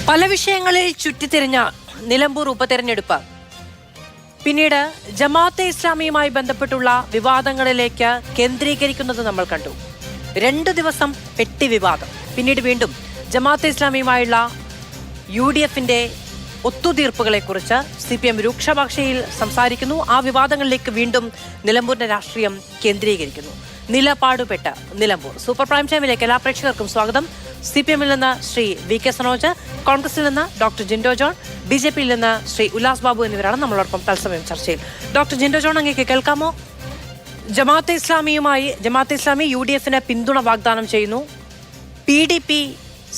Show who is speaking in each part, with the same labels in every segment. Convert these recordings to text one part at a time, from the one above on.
Speaker 1: പല വിഷയങ്ങളിൽ ചുറ്റിത്തിരിഞ്ഞ നിലമ്പൂർ ഉപതെരഞ്ഞെടുപ്പ് പിന്നീട് ജമാഅത്തെ ഇസ്ലാമിയുമായി ബന്ധപ്പെട്ടുള്ള വിവാദങ്ങളിലേക്ക് കേന്ദ്രീകരിക്കുന്നത് നമ്മൾ കണ്ടു. 2 ദിവസം പെട്ടി വിവാദം, പിന്നീട് വീണ്ടും ജമാഅത്തെ ഇസ്ലാമിയുമായുള്ള UDFന്റെ ഒത്തുതീർപ്പുകളെക്കുറിച്ച് CPM രൂക്ഷഭാഷയിൽ സംസാരിക്കുന്നു. ആ വിവാദങ്ങളിലേക്ക് വീണ്ടും നിലമ്പൂരിന്റെ രാഷ്ട്രീയം കേന്ദ്രീകരിക്കുന്നു. നിലപാടുപെട്ട നിലമ്പൂർ. സൂപ്പർ പ്രൈം ടൈമിലേക്ക് എല്ലാ പ്രേക്ഷകർക്കും സ്വാഗതം. CPMൽ നിന്ന് ശ്രീ VK സനോജ്, കോൺഗ്രസിൽ നിന്ന് ഡോക്ടർ ജിൻഡോ ജോൺ, BJPയിൽ നിന്ന് ശ്രീ ഉല്ലാസ് ബാബു എന്നിവരാണ് നമ്മളോടൊപ്പം തത്സമയം ചർച്ചയിൽ. ഡോക്ടർ ജിൻഡോ ജോൺ, അങ്ങേക്ക് കേൾക്കാമോ? ജമാഅത്തെ ഇസ്ലാമി UDFന് പിന്തുണ വാഗ്ദാനം ചെയ്യുന്നു. PDP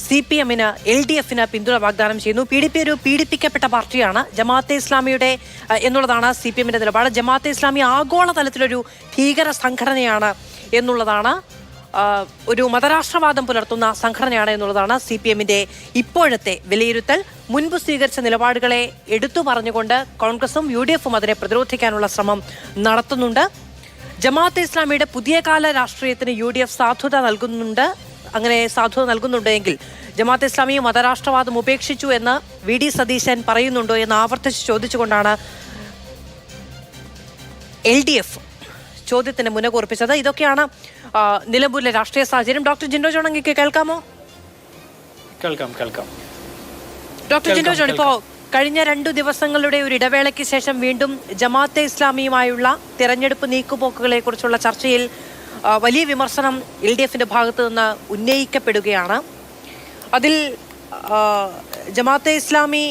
Speaker 1: CPMന് LDFന് പിന്തുണ വാഗ്ദാനം ചെയ്യുന്നു. PDP ഒരു പീഡിപ്പിക്കപ്പെട്ട പാർട്ടിയാണ്. ജമാഅത്തെ ഇസ്ലാമിയുടെ എന്നുള്ളതാണ് CPMന്റെ നിലപാട്. ജമാഅത്തെ ഇസ്ലാമി ആഗോളതലത്തിലൊരു ഭീകര സംഘടനയാണ് എന്നുള്ളതാണ്, ഒരു മതരാഷ്ട്രവാദം പുലർത്തുന്ന സംഘടനയാണ് എന്നുള്ളതാണ് CPMന്റെ ഇപ്പോഴത്തെ വിലയിരുത്തൽ. മുൻപ് സ്വീകരിച്ച നിലപാടുകളെ എടുത്തു പറഞ്ഞുകൊണ്ട് കോൺഗ്രസും UDFും അതിനെ പ്രതിരോധിക്കാനുള്ള ശ്രമം നടത്തുന്നുണ്ട്. ജമാഅത്തെ ഇസ്ലാമിയുടെ പുതിയ കാല രാഷ്ട്രീയത്തിന് UDF സാധുത നൽകുന്നുണ്ട്. അങ്ങനെ സാധുത നൽകുന്നുണ്ടെങ്കിൽ ജമാഅത്തെ ഇസ്ലാമി മതരാഷ്ട്രവാദം ഉപേക്ഷിച്ചു എന്ന് VD സതീശൻ പറയുന്നുണ്ടോ എന്ന് ആവർത്തിച്ച് ചോദിച്ചുകൊണ്ടാണ് LDF ചോദ്യത്തിന് മുന്നകൂർപ്പിച്ചത്. ഇതൊക്കെയാണ് നിലമ്പൂരിലെ രാഷ്ട്രീയ സാഹചര്യം. ഡോക്ടർ ജിൻഡോ ജോൺ, അങ്ങേക്ക് കേൾക്കാമോ?
Speaker 2: കേൾക്കാം.
Speaker 1: ഡോക്ടർ ജിൻഡോ ജോൺ, ഇപ്പോ കഴിഞ്ഞ 2 ദിവസങ്ങളുടെ ഒരു ഇടവേളയ്ക്ക് ശേഷം വീണ്ടും ജമാഅത്തെ ഇസ്ലാമിയുമായുള്ള തെരഞ്ഞെടുപ്പ് നീക്കുപോക്കുകളെ കുറിച്ചുള്ള ചർച്ചയിൽ വലിയ വിമർശനം LDFന്റെ ഭാഗത്ത് നിന്ന് ഉന്നയിക്കപ്പെടുകയാണ്. അതിൽ ജമാഅത്തെ ഇസ്ലാമി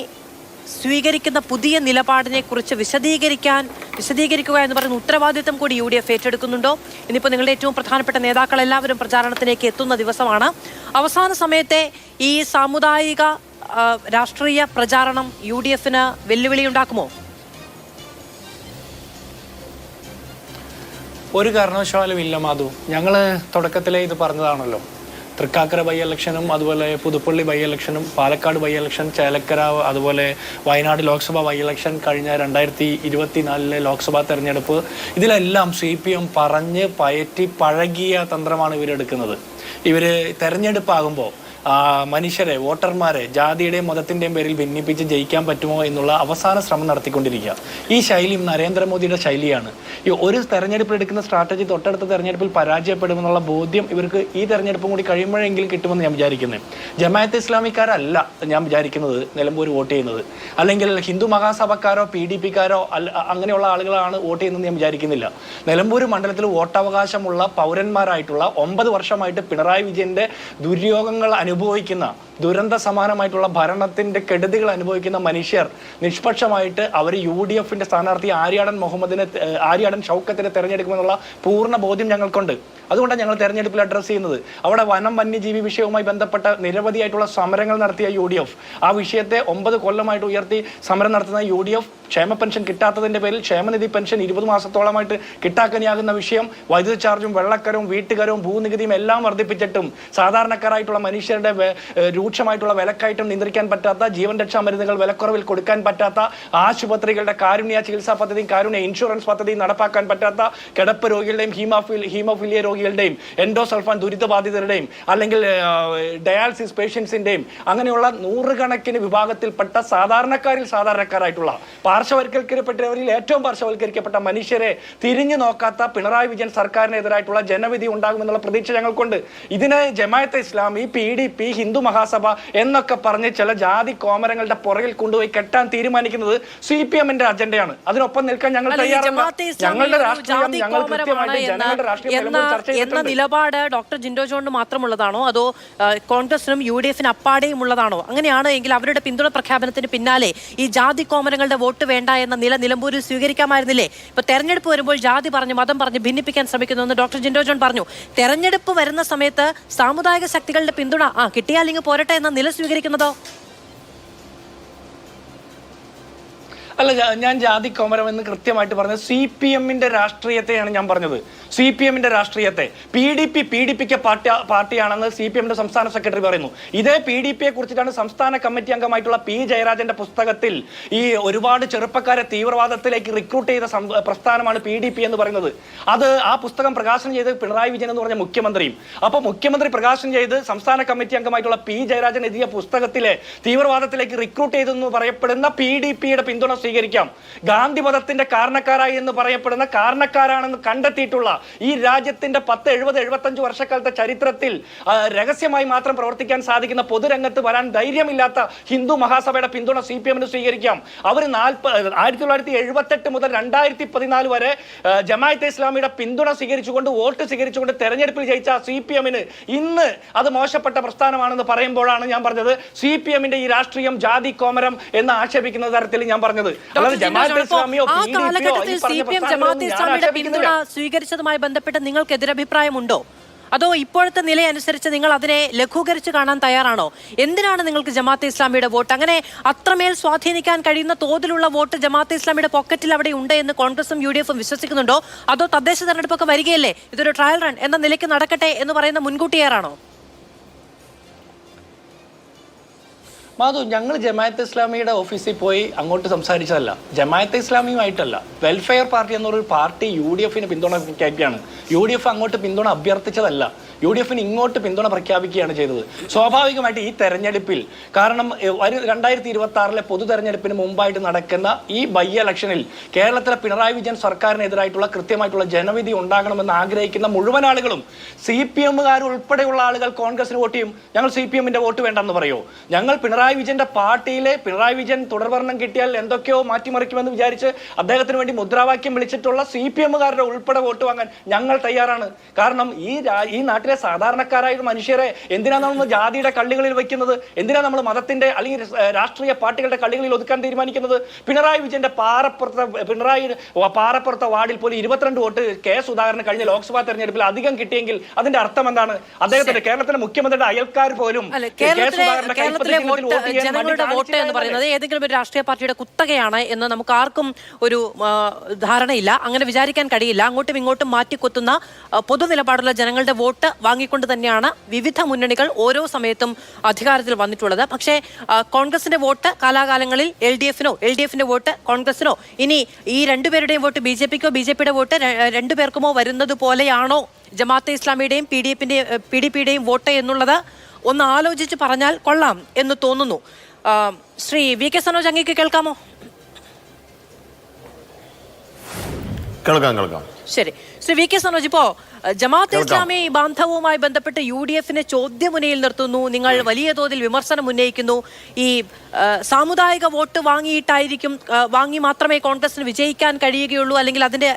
Speaker 1: സ്വീകരിക്കുന്ന പുതിയ നിലപാടിനെ കുറിച്ച് വിശദീകരിക്കുക എന്ന് പറയുന്ന ഉത്തരവാദിത്തം കൂടി UDF ഏറ്റെടുക്കുന്നുണ്ടോ? ഇന്നിപ്പോൾ നിങ്ങളുടെ ഏറ്റവും പ്രധാനപ്പെട്ട നേതാക്കൾ എല്ലാവരും പ്രചാരണത്തിലേക്ക് എത്തുന്ന ദിവസമാണ്. അവസാന സമയത്തെ ഈ സാമുദായിക രാഷ്ട്രീയ പ്രചാരണം UDFന് വെല്ലുവിളിയുണ്ടാക്കുമോ?
Speaker 2: ഒരു കാരണവശാലും ഇല്ല മാധു. ഞങ്ങൾ തുടക്കത്തിലേ ഇത് പറഞ്ഞതാണല്ലോ. തൃക്കാക്കര ബൈ ഇലക്ഷനും അതുപോലെ പുതുപ്പള്ളി ബൈ ഇലക്ഷനും പാലക്കാട് ബൈ ഇലക്ഷൻ, ചേലക്കര, അതുപോലെ വയനാട് ലോക്സഭ ബൈ ഇലക്ഷൻ, കഴിഞ്ഞ 2024 ലോക്സഭാ തെരഞ്ഞെടുപ്പ്, ഇതിലെല്ലാം CPM പറഞ്ഞ് പയറ്റി പഴകിയ തന്ത്രമാണ് ഇവരെടുക്കുന്നത്. ഇവർ തെരഞ്ഞെടുപ്പാകുമ്പോൾ മനുഷ്യരെ, വോട്ടർമാരെ ജാതിയുടെയും മതത്തിൻ്റെയും പേരിൽ ഭിന്നിപ്പിച്ച് ജയിക്കാൻ പറ്റുമോ എന്നുള്ള അവസാന ശ്രമം നടത്തിക്കൊണ്ടിരിക്കുക. ഈ ശൈലിയും നരേന്ദ്രമോദിയുടെ ശൈലിയാണ്. ഈ ഒരു തെരഞ്ഞെടുപ്പിൽ എടുക്കുന്ന സ്ട്രാറ്റജി തൊട്ടടുത്ത തെരഞ്ഞെടുപ്പിൽ പരാജയപ്പെടുമെന്നുള്ള ബോധ്യം ഇവർക്ക് ഈ തെരഞ്ഞെടുപ്പും കൂടി കഴിയുമ്പോഴെങ്കിലും കിട്ടുമെന്ന് ഞാൻ വിചാരിക്കുന്നത്. ജമാഅത്തെ ഇസ്ലാമിക്കാരല്ല ഞാൻ വിചാരിക്കുന്നത് നിലമ്പൂർ വോട്ട് ചെയ്യുന്നത്, അല്ലെങ്കിൽ ഹിന്ദു മഹാസഭക്കാരോ PDPക്കാരോ അങ്ങനെയുള്ള ആളുകളാണ് വോട്ട് ചെയ്യുന്നതെന്ന് ഞാൻ വിചാരിക്കുന്നില്ല. നിലമ്പൂർ മണ്ഡലത്തിൽ വോട്ടവകാശമുള്ള പൗരന്മാരായിട്ടുള്ള 9 വർഷമായിട്ട് പിണറായി വിജയന്റെ ദുര്യോഗങ്ങൾ അനുഭവിക്കുന്ന, ദുരന്ത സമാനമായിട്ടുള്ള ഭരണത്തിന്റെ കെടുതികൾ അനുഭവിക്കുന്ന മനുഷ്യർ നിഷ്പക്ഷമായിട്ട് അവർ UDFന്റെ സ്ഥാനാർത്ഥി ആര്യാടൻ ഷൗക്കത്തിനെ തെരഞ്ഞെടുക്കുമെന്നുള്ള പൂർണ്ണ ബോധ്യം ഞങ്ങൾക്കുണ്ട്. അതുകൊണ്ടാണ് ഞങ്ങൾ തെരഞ്ഞെടുപ്പിൽ അഡ്രസ്സ് ചെയ്യുന്നത്. അവിടെ വന്യജീവി വിഷയവുമായി ബന്ധപ്പെട്ട നിരവധിയായിട്ടുള്ള സമരങ്ങൾ നടത്തിയ UDF, ആ വിഷയത്തെ 9 കൊല്ലമായിട്ട് ഉയർത്തി സമരം നടത്തുന്ന UDF, ക്ഷേമ പെൻഷൻ കിട്ടാത്തതിന്റെ പേരിൽ ക്ഷേമനിധി പെൻഷൻ 20 മാസത്തോളമായിട്ട് കിട്ടാക്കനിയാകുന്ന വിഷയം, വൈദ്യുതി ചാർജും വെള്ളക്കരവും വീട്ടുകരവും ഭൂനികുതിയും എല്ലാം വർദ്ധിപ്പിച്ചിട്ടും സാധാരണക്കാരായിട്ടുള്ള മനുഷ്യരുടെ രൂക്ഷമായിട്ടുള്ള വിലക്കയറ്റം നിയന്ത്രിക്കാൻ പറ്റാത്ത, ജീവൻ രക്ഷാ മരുന്നുകൾ വിലക്കുറവിൽ കൊടുക്കാൻ പറ്റാത്ത, ആശുപത്രികളുടെ കാരുണ്യ ചികിത്സാ പദ്ധതിയും കാരുണ്യ ഇൻഷുറൻസ് പദ്ധതിയും നടപ്പാക്കാൻ പറ്റാത്ത, കിടപ്പ് രോഗികളുടെയും ഹീമോഫിലിയ രോഗികളുടെയും എൻഡോസൾഫാൻ ദുരിതബാധിതരുടെയും അല്ലെങ്കിൽ ഡയാലിസിസ് പേഷ്യൻസിന്റെയും അങ്ങനെയുള്ള 100 കണക്കിന് വിഭാഗത്തിൽപ്പെട്ട സാധാരണക്കാരായിട്ടുള്ള പാർശ്വവൽക്കരിക്കപ്പെട്ടവരിൽ ഏറ്റവും പാർശ്വവൽക്കരിക്കപ്പെട്ട മനുഷ്യരെ തിരിഞ്ഞു നോക്കാത്ത പിണറായി വിജയൻ സർക്കാരിനെതിരായിട്ടുള്ള ജനവിധി ഉണ്ടാകുമെന്നുള്ള പ്രതീക്ഷ ഞങ്ങൾക്കുണ്ട്. ഇതിനെ ജമാഅത്തെ ഇസ്ലാമി, PDP, ഹിന്ദു മഹാസഭ എന്നൊക്കെ പറഞ്ഞ് ചില ജാതി കോമരങ്ങളുടെ പുറകിൽ കൊണ്ടുപോയി കെട്ടാൻ തീരുമാനിക്കുന്നത് CPMന്റെ അജണ്ടയാണ്. അതിനൊപ്പം നിൽക്കാൻ ഞങ്ങൾ തയ്യാറാണ്. ഞങ്ങളുടെ രാഷ്ട്രീയം ഞങ്ങൾ കൃത്യമായിട്ട് ജനങ്ങളുടെ രാഷ്ട്രീയം
Speaker 1: എന്ന നിലപാട് ഡോക്ടർ ജിൻഡോ ജോണിന് മാത്രമുള്ളതാണോ അതോ കോൺഗ്രസിനും UDFനും അപ്പാടെയും ഉള്ളതാണോ? അങ്ങനെയാണ് എങ്കിൽ അവരുടെ പിന്തുണ പ്രഖ്യാപനത്തിന് പിന്നാലെ ഈ ജാതി കോമരങ്ങളുടെ വോട്ട് വേണ്ട എന്ന നിലമ്പൂരിൽ സ്വീകരിക്കാമായിരുന്നില്ലേ? ഇപ്പൊ തെരഞ്ഞെടുപ്പ് വരുമ്പോൾ ജാതി പറഞ്ഞ് മതം പറഞ്ഞ് ഭിന്നിപ്പിക്കാൻ ശ്രമിക്കുന്നുവെന്ന് ഡോക്ടർ ജിൻഡോ ജോൺ പറഞ്ഞു. തെരഞ്ഞെടുപ്പ് വരുന്ന സമയത്ത് സാമുദായിക ശക്തികളുടെ പിന്തുണ കിട്ടിയാൽ ഇങ്ങ് പോരട്ടെ എന്ന നില സ്വീകരിക്കുന്നതോ?
Speaker 2: അല്ല, ഞാൻ ജാതി കോമരം എന്ന് കൃത്യമായിട്ട് പറഞ്ഞത് CPM-ന്റെ രാഷ്ട്രീയത്തെയാണ് ഞാൻ പറഞ്ഞത്. CPM-ന്റെ രാഷ്ട്രീയത്തെ PDP പാർട്ടിയാണെന്ന് CPM-ന്റെ സംസ്ഥാന സെക്രട്ടറി പറയുന്നു. ഇതേ PDP-യെ കുറിച്ചിട്ടാണ് സംസ്ഥാന കമ്മിറ്റി അംഗമായിട്ടുള്ള P. ജയരാജന്റെ പുസ്തകത്തിൽ ഈ ഒരുപാട് ചെറുപ്പക്കാരെ തീവ്രവാദത്തിലേക്ക് റിക്രൂട്ട് ചെയ്ത പ്രസ്ഥാനമാണ് PDP എന്ന് പറയുന്നത്. ആ പുസ്തകം പ്രകാശനം ചെയ്ത് പിണറായി വിജയൻ എന്ന് പറഞ്ഞ മുഖ്യമന്ത്രിയും. അപ്പോൾ മുഖ്യമന്ത്രി പ്രകാശനം ചെയ്ത് സംസ്ഥാന കമ്മിറ്റി അംഗമായിട്ടുള്ള P. ജയരാജൻ എഴുതിയ പുസ്തകത്തിലെ തീവ്രവാദത്തിലേക്ക് റിക്രൂട്ട് ചെയ്തെന്ന് പറയപ്പെടുന്ന PDP-യുടെ പിന്തുണ സ്വീകരിക്കാം. ഗാന്ധി മതത്തിന്റെ കാരണക്കാരായി എന്ന് പറയപ്പെടുന്ന കാരണക്കാരാണെന്ന് കണ്ടെത്തിയിട്ടുള്ള ഈ രാജ്യത്തിന്റെ 10-70-75 വർഷക്കാലത്തെ ചരിത്രത്തിൽ രഹസ്യമായി മാത്രം പ്രവർത്തിക്കാൻ സാധിക്കുന്ന പൊതുരംഗത്ത് വരാൻ ധൈര്യമില്ലാത്ത ഹിന്ദു മഹാസഭയുടെ പിന്തുണ CPM-ന് സ്വീകരിക്കാം. അവർ 1978 മുതൽ 2014 വരെ ജമാഅത്തെ ഇസ്ലാമിയുടെ പിന്തുണ സ്വീകരിച്ചുകൊണ്ട് വോട്ട് സ്വീകരിച്ചുകൊണ്ട് തെരഞ്ഞെടുപ്പിൽ ജയിച്ച CPM-ന് ഇന്ന് അത് മോശപ്പെട്ട പ്രസ്ഥാനമാണെന്ന് പറയുമ്പോഴാണ് ഞാൻ പറഞ്ഞത് CPM-ന്റെ ഈ രാഷ്ട്രീയം ജാതി കോമരം എന്ന് ആക്ഷേപിക്കുന്ന തരത്തിൽ ഞാൻ പറഞ്ഞത്. അല്ലാതെ ജമാഅത്തെ ഇസ്ലാമിയോ
Speaker 1: CPM ജമാഅത്തെ ഇസ്ലാമിയുടെ പിന്തുണ സ്വീകരിച്ചതുമായി ബന്ധപ്പെട്ട് നിങ്ങൾക്ക് എതിരഭിപ്രായമുണ്ടോ? അതോ ഇപ്പോഴത്തെ നിലയനുസരിച്ച് നിങ്ങൾ അതിനെ ലഘൂകരിച്ച് കാണാൻ തയ്യാറാണോ? എന്തിനാണ് നിങ്ങൾക്ക് ജമാഅത്തെ ഇസ്ലാമിയുടെ വോട്ട്? അങ്ങനെ അത്രമേൽ സ്വാധീനിക്കാൻ കഴിയുന്ന തോതിലുള്ള വോട്ട് ജമാഅത്തെ ഇസ്ലാമിയുടെ പോക്കറ്റിൽ അവിടെ ഉണ്ട് എന്ന് കോൺഗ്രസും UDF-ഉം വിശ്വസിക്കുന്നുണ്ടോ? അതോ തദ്ദേശ തെരഞ്ഞെടുപ്പൊക്കെ വരികയല്ലേ, ഇതൊരു ട്രയൽ റൺ എന്ന നിലയ്ക്ക് നടക്കട്ടെ എന്ന് പറയുന്ന മുൻകൂട്ടിയേറാണോ?
Speaker 2: മാധു, ഞങ്ങൾ ജമാഅത്തെ ഇസ്ലാമിയുടെ ഓഫീസിൽ പോയി അങ്ങോട്ട് സംസാരിച്ചതല്ല. ജമാഅത്തെ ഇസ്ലാമിയുമായിട്ടല്ല, വെൽഫെയർ പാർട്ടി എന്നൊരു പാർട്ടി UDF-ന് പിന്തുണ പ്രഖ്യാപിക്കുകയാണ്. UDF അങ്ങോട്ട് പിന്തുണ അഭ്യർത്ഥിച്ചതല്ല, UDF-ന് ഇങ്ങോട്ട് പിന്തുണ പ്രഖ്യാപിക്കുകയാണ് ചെയ്തത്. സ്വാഭാവികമായിട്ട് ഈ തെരഞ്ഞെടുപ്പിൽ, കാരണം 2026 പൊതു തെരഞ്ഞെടുപ്പിന് മുമ്പായിട്ട് നടക്കുന്ന ഈ ബൈ ഇലക്ഷനിൽ കേരളത്തിലെ പിണറായി വിജയൻ സർക്കാരിനെതിരായിട്ടുള്ള കൃത്യമായിട്ടുള്ള ജനവിധി ഉണ്ടാകണമെന്ന് ആഗ്രഹിക്കുന്ന മുഴുവൻ ആളുകളും, CPM-കാർ ഉൾപ്പെടെയുള്ള ആളുകൾ കോൺഗ്രസിന് വോട്ട് ചെയ്യും. ഞങ്ങൾ CPM-ന്റെ വോട്ട് വേണ്ടെന്ന് പറയുമോ? ഞങ്ങൾ പിണറായി വിജയന്റെ പാർട്ടിയിലെ പിണറായി വിജയൻ തുടർഭരണം കിട്ടിയാൽ എന്തൊക്കെയോ മാറ്റിമറിക്കുമെന്ന് വിചാരിച്ച് അദ്ദേഹത്തിന് വേണ്ടി മുദ്രാവാക്യം വിളിച്ചിട്ടുള്ള CPM-കാരുടെ ഉൾപ്പെടെ വോട്ട് വാങ്ങാൻ ഞങ്ങൾ തയ്യാറാണ്. കാരണം ഈ നാട്ടിലെ സാധാരണക്കാരായ മനുഷ്യരെ എന്തിനാണ് നമ്മൾ ജാതിയുടെ കള്ളികളിൽ വെക്കുന്നത്? എന്തിനാണ് നമ്മൾ മതത്തിന്റെ അല്ലെങ്കിൽ രാഷ്ട്രീയ പാർട്ടികളുടെ കള്ളികളിൽ ഒതുക്കാൻ തീരുമാനിക്കുന്നത്? പിണറായി വിജയന്റെ പാറപ്പുറത്തെ വാർഡിൽ പോലും 22 വോട്ട് K. സുധാകരന് കഴിഞ്ഞ ലോക്സഭാ തെരഞ്ഞെടുപ്പിൽ അധികം കിട്ടിയെങ്കിൽ അതിന്റെ അർത്ഥം എന്താണ്? അദ്ദേഹത്തിന്റെ കേരളത്തിലെ മുഖ്യമന്ത്രിയുടെ അയൽക്കാർ പോലും
Speaker 1: ജനങ്ങളുടെ വോട്ട് എന്ന് പറയുന്നത് ഏതെങ്കിലും ഒരു രാഷ്ട്രീയ പാർട്ടിയുടെ കുത്തകയാണ് എന്ന് നമുക്ക് ആർക്കും ഒരു ധാരണയില്ല. അങ്ങനെ വിചാരിക്കാൻ കഴിയില്ല. അങ്ങോട്ടും ഇങ്ങോട്ടും മാറ്റിക്കൊത്തുന്ന പൊതു നിലപാടുള്ള ജനങ്ങളുടെ വോട്ട് വാങ്ങിക്കൊണ്ട് തന്നെയാണ് വിവിധ മുന്നണികൾ ഓരോ സമയത്തും അധികാരത്തിൽ വന്നിട്ടുള്ളത്. പക്ഷേ കോൺഗ്രസിന്റെ വോട്ട് കാലാകാലങ്ങളിൽ LDF-ന്റെ വോട്ട് കോൺഗ്രസിനോ, ഇനി ഈ രണ്ടുപേരുടെയും വോട്ട് BJP-ക്കോ, BJP-യുടെ വോട്ട് രണ്ടുപേർക്കുമോ വരുന്നത് പോലെയാണോ ജമാഅത്തെ ഇസ്ലാമിയുടെയും PDP-യുടെയും വോട്ട് എന്നുള്ളത് ഒന്ന് ആലോചിച്ച് പറഞ്ഞാൽ കൊള്ളാം എന്ന് തോന്നുന്നു. ശ്രീ VK സനോജ്, അങ്ങേക്ക് കേൾക്കാമോ?
Speaker 3: കേൾക്കാം.
Speaker 1: ശരി, ശ്രീ VK സനോജ്, ഇപ്പോ ജമാഅത്തെ ഇസ്ലാമി ബാന്ധവുമായി ബന്ധപ്പെട്ട് UDF-നെ ചോദ്യമുനയിൽ നിർത്തുന്നു, നിങ്ങൾ വലിയ തോതിൽ വിമർശനം ഉന്നയിക്കുന്നു. ഈ സാമുദായിക വോട്ട് വാങ്ങി മാത്രമേ കോൺഗ്രസിന് വിജയിക്കാൻ കഴിയുകയുള്ളൂ, അല്ലെങ്കിൽ അതിന്റെ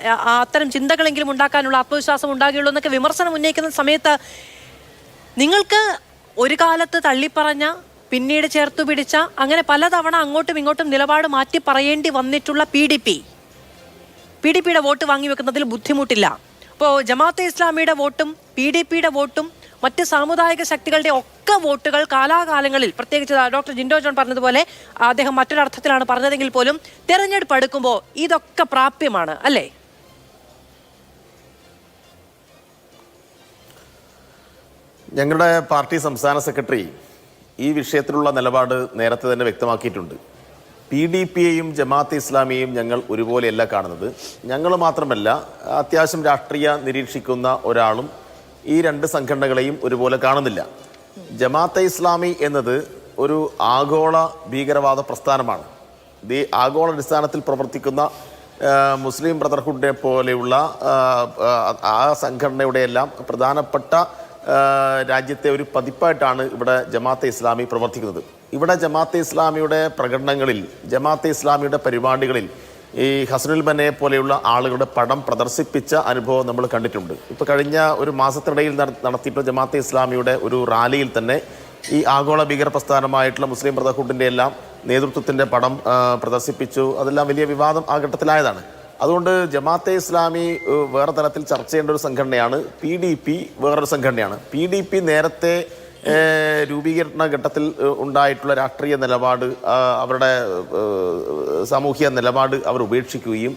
Speaker 1: അത്തരം ചിന്തകളെങ്കിലും ഉണ്ടാക്കാനുള്ള ആത്മവിശ്വാസം ഉണ്ടാകുകയുള്ളൂ എന്നൊക്കെ വിമർശനം ഉന്നയിക്കുന്ന സമയത്ത് നിങ്ങൾക്ക് ഒരു കാലത്ത് തള്ളിപ്പറഞ്ഞ, പിന്നീട് ചേർത്തു പിടിച്ച, അങ്ങനെ പലതവണ അങ്ങോട്ടും ഇങ്ങോട്ടും നിലപാട് മാറ്റി പറയേണ്ടി വന്നിട്ടുള്ള PDP-യുടെ വോട്ട് വാങ്ങി വെക്കുന്നതിൽ ബുദ്ധിമുട്ടില്ല. അപ്പോൾ ജമാഅത്തെ ഇസ്ലാമിയുടെ വോട്ടും PDP-യുടെ വോട്ടും മറ്റ് സാമുദായിക ശക്തികളുടെ ഒക്കെ വോട്ടുകൾ കാലാകാലങ്ങളിൽ, പ്രത്യേകിച്ച് ഡോക്ടർ ജിൻഡോ ജോൺ പറഞ്ഞതുപോലെ, അദ്ദേഹം മറ്റൊരർത്ഥത്തിലാണ് പറഞ്ഞതെങ്കിൽ പോലും തെരഞ്ഞെടുപ്പ് അടുക്കുമ്പോൾ ഇതൊക്കെ പ്രാപ്യമാണ് അല്ലേ?
Speaker 3: ഞങ്ങളുടെ പാർട്ടി സംസ്ഥാന സെക്രട്ടറി ഈ വിഷയത്തിലുള്ള നിലപാട് നേരത്തെ തന്നെ വ്യക്തമാക്കിയിട്ടുണ്ട്. PDP-യെയും ജമാഅത്തെ ഇസ്ലാമിയെയും ഞങ്ങൾ ഒരുപോലെയല്ല കാണുന്നത്. ഞങ്ങൾ മാത്രമല്ല, അത്യാവശ്യം രാഷ്ട്രീയ നിരീക്ഷിക്കുന്ന ഒരാളും ഈ രണ്ട് സംഘടനകളെയും ഒരുപോലെ കാണുന്നില്ല. ജമാഅത്തെ ഇസ്ലാമി എന്നത് ഒരു ആഗോള ഭീകരവാദ പ്രസ്ഥാനമാണ്. ഇത് ആഗോള അടിസ്ഥാനത്തിൽ പ്രവർത്തിക്കുന്ന മുസ്ലിം ബ്രദർഹുഡിനെ പോലെയുള്ള ആ സംഘടനയുടെ എല്ലാം പ്രധാനപ്പെട്ട രാജ്യത്തെ ഒരു പതിപ്പായിട്ടാണ് ഇവിടെ ജമാഅത്തെ ഇസ്ലാമി പ്രവർത്തിക്കുന്നത്. ഇവിടെ ജമാഅത്തെ ഇസ്ലാമിയുടെ പ്രകടനങ്ങളിൽ, ജമാഅത്തെ ഇസ്ലാമിയുടെ പരിപാടികളിൽ ഈ ഹസനുൽ ബന്നയെ പോലെയുള്ള ആളുകളുടെ പടം പ്രദർശിപ്പിച്ച അനുഭവം നമ്മൾ കണ്ടിട്ടുണ്ട്. ഇപ്പോൾ കഴിഞ്ഞ ഒരു മാസത്തിനിടയിൽ നടത്തിയിട്ടുള്ള ജമാഅത്തെ ഇസ്ലാമിയുടെ ഒരു റാലിയിൽ തന്നെ ഈ ആഗോള ഭീകര പ്രസ്ഥാനമായിട്ടുള്ള മുസ്ലിം ബ്രദർഹുഡിൻ്റെ എല്ലാം നേതൃത്വത്തിൻ്റെ പടം പ്രദർശിപ്പിച്ചു. അതെല്ലാം വലിയ വിവാദം ആ ഘട്ടത്തിലായതാണ്. അതുകൊണ്ട് ജമാഅത്തെ ഇസ്ലാമി വേറെ തലത്തിൽ ചർച്ച ചെയ്യേണ്ട ഒരു സംഘടനയാണ്, PDP വേറൊരു സംഘടനയാണ്. PDP നേരത്തെ രൂപീകരണ ഘട്ടത്തിൽ ഉണ്ടായിട്ടുള്ള രാഷ്ട്രീയ നിലപാട്, അവരുടെ സാമൂഹ്യ നിലപാട് അവർ ഉപേക്ഷിക്കുകയും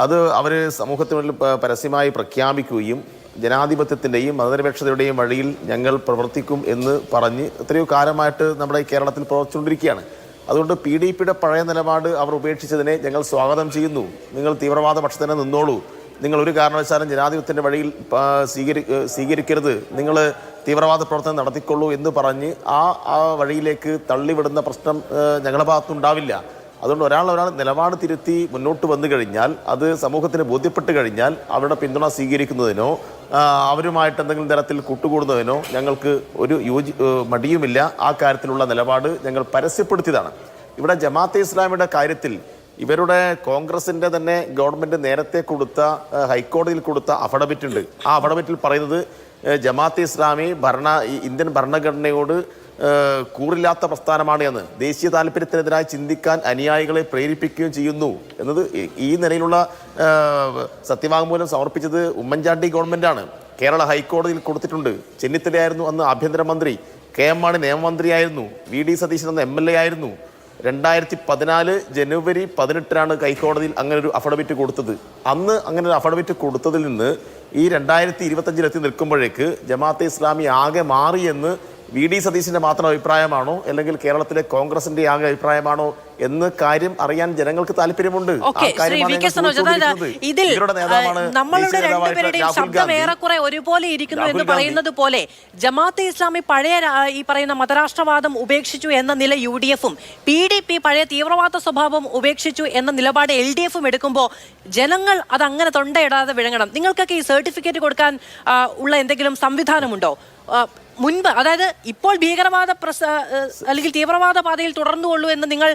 Speaker 3: അത് അവർ സമൂഹത്തിന് പരസ്യമായി പ്രഖ്യാപിക്കുകയും ജനാധിപത്യത്തിൻ്റെയും മതനിരപേക്ഷതയുടെയും വഴിയിൽ ഞങ്ങൾ പ്രവർത്തിക്കും എന്ന് പറഞ്ഞ് എത്രയോ കാലമായിട്ട് നമ്മുടെ കേരളത്തിൽ പ്രവർത്തിച്ചുകൊണ്ടിരിക്കുകയാണ്. അതുകൊണ്ട് PDPയുടെ പഴയ നിലപാട് അവർ ഉപേക്ഷിച്ചതിനെ ഞങ്ങൾ സ്വാഗതം ചെയ്യുന്നു. നിങ്ങൾ തീവ്രവാദ പക്ഷത്തിന് നിന്നോളൂ, നിങ്ങൾ ഒരു കാരണവശാലും ജനാധിപത്യത്തിൻ്റെ വഴിയിൽ സ്വീകരിക്കരുത്, നിങ്ങൾ തീവ്രവാദ പ്രവർത്തനം നടത്തിക്കൊള്ളൂ എന്ന് പറഞ്ഞ് ആ വഴിയിലേക്ക് തള്ളിവിടുന്ന പ്രശ്നം ഞങ്ങളുടെ ഭാഗത്തുണ്ടാവില്ല. അതുകൊണ്ട് ഒരാൾ നിലപാട് തിരുത്തി മുന്നോട്ട് വന്നു കഴിഞ്ഞാൽ, അത് സമൂഹത്തിന് ബോധ്യപ്പെട്ട് കഴിഞ്ഞാൽ അവരുടെ പിന്തുണ സ്വീകരിക്കുന്നതിനോ അവരുമായിട്ട് എന്തെങ്കിലും തരത്തിൽ കൂട്ടുകൂടുന്നതിനോ ഞങ്ങൾക്ക് ഒരു മടിയുമില്ല. ആ കാര്യത്തിലുള്ള നിലപാട് ഞങ്ങൾ പരസ്യപ്പെടുത്തിയതാണ്. ഇവിടെ ജമാഅത്തെ ഇസ്ലാമിയുടെ കാര്യത്തിൽ ഇവരുടെ കോൺഗ്രസിൻ്റെ തന്നെ ഗവൺമെൻറ് നേരത്തെ കൊടുത്ത ഹൈക്കോടതിയിൽ കൊടുത്ത അഫിഡവിറ്റ് ഉണ്ട്. ആ അഫിഡവിറ്റിൽ പറയുന്നത് ജമാഅത്തെ ഇസ്ലാമി ഇന്ത്യൻ ഭരണഘടനയോട് കൂറില്ലാത്ത പ്രസ്ഥാനമാണ് എന്ന്, ദേശീയ താല്പര്യത്തിനെതിരായി ചിന്തിക്കാൻ അനുയായികളെ പ്രേരിപ്പിക്കുകയും ചെയ്യുന്നു എന്നത് ഈ നിലയിലുള്ള സത്യവാങ്മൂലം സമർപ്പിച്ചത് ഉമ്മൻചാണ്ടി ഗവൺമെൻറ്റാണ്. കേരള ഹൈക്കോടതിയിൽ കൊടുത്തിട്ടുണ്ട്. ചെന്നിത്തലയായിരുന്നു അന്ന് ആഭ്യന്തരമന്ത്രി, KM മാണി നിയമമന്ത്രിയായിരുന്നു, VD സതീശൻ അന്ന് MLA ആയിരുന്നു. 2014 ജനുവരി 18 ഹൈക്കോടതിയിൽ അങ്ങനെ ഒരു അഫിഡവിറ്റ് കൊടുത്തത്. അന്ന് അങ്ങനെ ഒരു അഫിഡവിറ്റ് കൊടുത്തതിൽ നിന്ന് ഈ 2025 നിൽക്കുമ്പോഴേക്ക് ജമാഅത്തെ ഇസ്ലാമി ആകെ മാറിയെന്ന് VD സതീശന്റെ മാത്രം അഭിപ്രായമാണോ, അല്ലെങ്കിൽ കേരളത്തിലെ കോൺഗ്രസിന്റെ ആകെ അഭിപ്രായമാണോ എന്ന് കാര്യം അറിയാൻ ജനങ്ങൾക്ക് താല്പര്യമുണ്ട്.
Speaker 1: ഇതിൽ നമ്മളുടെ രണ്ടുപേരുടെയും ശബ്ദം ഏറെക്കുറെ ഒരുപോലെ ഇരിക്കുന്നു എന്ന് പറയുന്നത് പോലെ ജമാഅത്തെ ഇസ്ലാമി പഴയ ഈ പറയുന്ന മതരാഷ്ട്രവാദം ഉപേക്ഷിച്ചു എന്ന നില UDF-ഉം PDP പഴയ തീവ്രവാദ സ്വഭാവം ഉപേക്ഷിച്ചു എന്ന നിലപാട് LDF-ഉം എടുക്കുമ്പോൾ ജനങ്ങൾ അത് അങ്ങനെ തൊണ്ടയിടാതെ വിഴുങ്ങണം. നിങ്ങൾക്കൊക്കെ ഈ സർട്ടിഫിക്കറ്റ് കൊടുക്കാൻ ഉള്ള എന്തെങ്കിലും സംവിധാനമുണ്ടോ? മുൻപ്, അതായത് ഇപ്പോൾ ഭീകരവാദ അല്ലെങ്കിൽ തീവ്രവാദ പാതയിൽ തുടർന്നുകൊള്ളൂ എന്ന് നിങ്ങൾ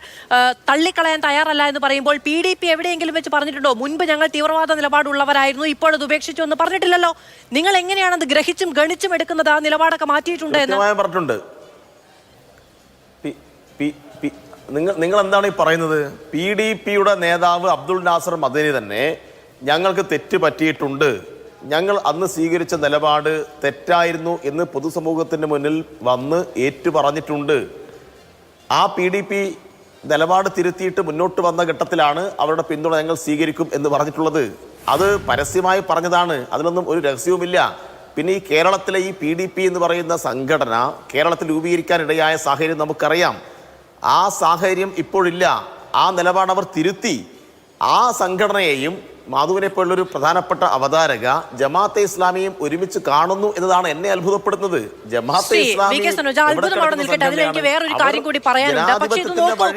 Speaker 1: തള്ളിക്കളയാൻ തയ്യാറല്ല എന്ന് പറയുമ്പോൾ PDP എവിടെയെങ്കിലും വെച്ച് പറഞ്ഞിട്ടുണ്ടോ മുൻപ് ഞങ്ങൾ തീവ്രവാദ നിലപാടുള്ളവരായിരുന്നു, ഇപ്പോഴത് ഉപേക്ഷിച്ചു എന്ന് പറഞ്ഞിട്ടില്ലല്ലോ? നിങ്ങൾ എങ്ങനെയാണത് ഗ്രഹിച്ചും ഗണിച്ചും എടുക്കുന്നത്? ആ നിലപാടൊക്കെ മാറ്റിയിട്ടുണ്ട് എന്ന്
Speaker 3: പറഞ്ഞിട്ടുണ്ട്. നിങ്ങൾ എന്താണ് ഈ പറയുന്നത്? PDPയുടെ നേതാവ് അബ്ദുൾ നാസർ മദനി തന്നെ ഞങ്ങൾക്ക് തെറ്റ് പറ്റിയിട്ടുണ്ട്, ഞങ്ങൾ അന്ന് സ്വീകരിച്ച നിലപാട് തെറ്റായിരുന്നു എന്ന് പൊതുസമൂഹത്തിന് മുന്നിൽ വന്ന് ഏറ്റുപറഞ്ഞിട്ടുണ്ട്. ആ PDP നിലപാട് തിരുത്തിയിട്ട് മുന്നോട്ട് വന്ന ഘട്ടത്തിലാണ് അവരുടെ പിന്തുണ ഞങ്ങൾ സ്വീകരിക്കും എന്ന് പറഞ്ഞിട്ടുള്ളത്. അത് പരസ്യമായി പറഞ്ഞതാണ്, അതിനൊന്നും ഒരു രഹസ്യവുമില്ല. പിന്നെ ഈ കേരളത്തിലെ ഈ PDP എന്ന് പറയുന്ന സംഘടന കേരളത്തിൽ രൂപീകരിക്കാനിടയായ സാഹചര്യം നമുക്കറിയാം. ആ സാഹചര്യം ഇപ്പോഴില്ല. ആ നിലപാട് അവർ തിരുത്തി. ആ സംഘടനയെയും മാധുവിനെ പോലുള്ളൊരു പ്രധാനപ്പെട്ട അവതാരക ജമാഅത്തെ ഇസ്ലാമിയും ഒരുമിച്ച് കാണുന്നു എന്നതാണ് എന്നെ അത്ഭുതപ്പെടുന്നത്. ജമാഅത്തെ ഇസ്ലാമി
Speaker 1: വേറൊരു കാര്യം കൂടി പറയാനുണ്ട്. പക്ഷേ ഇത് നോക്കൂ,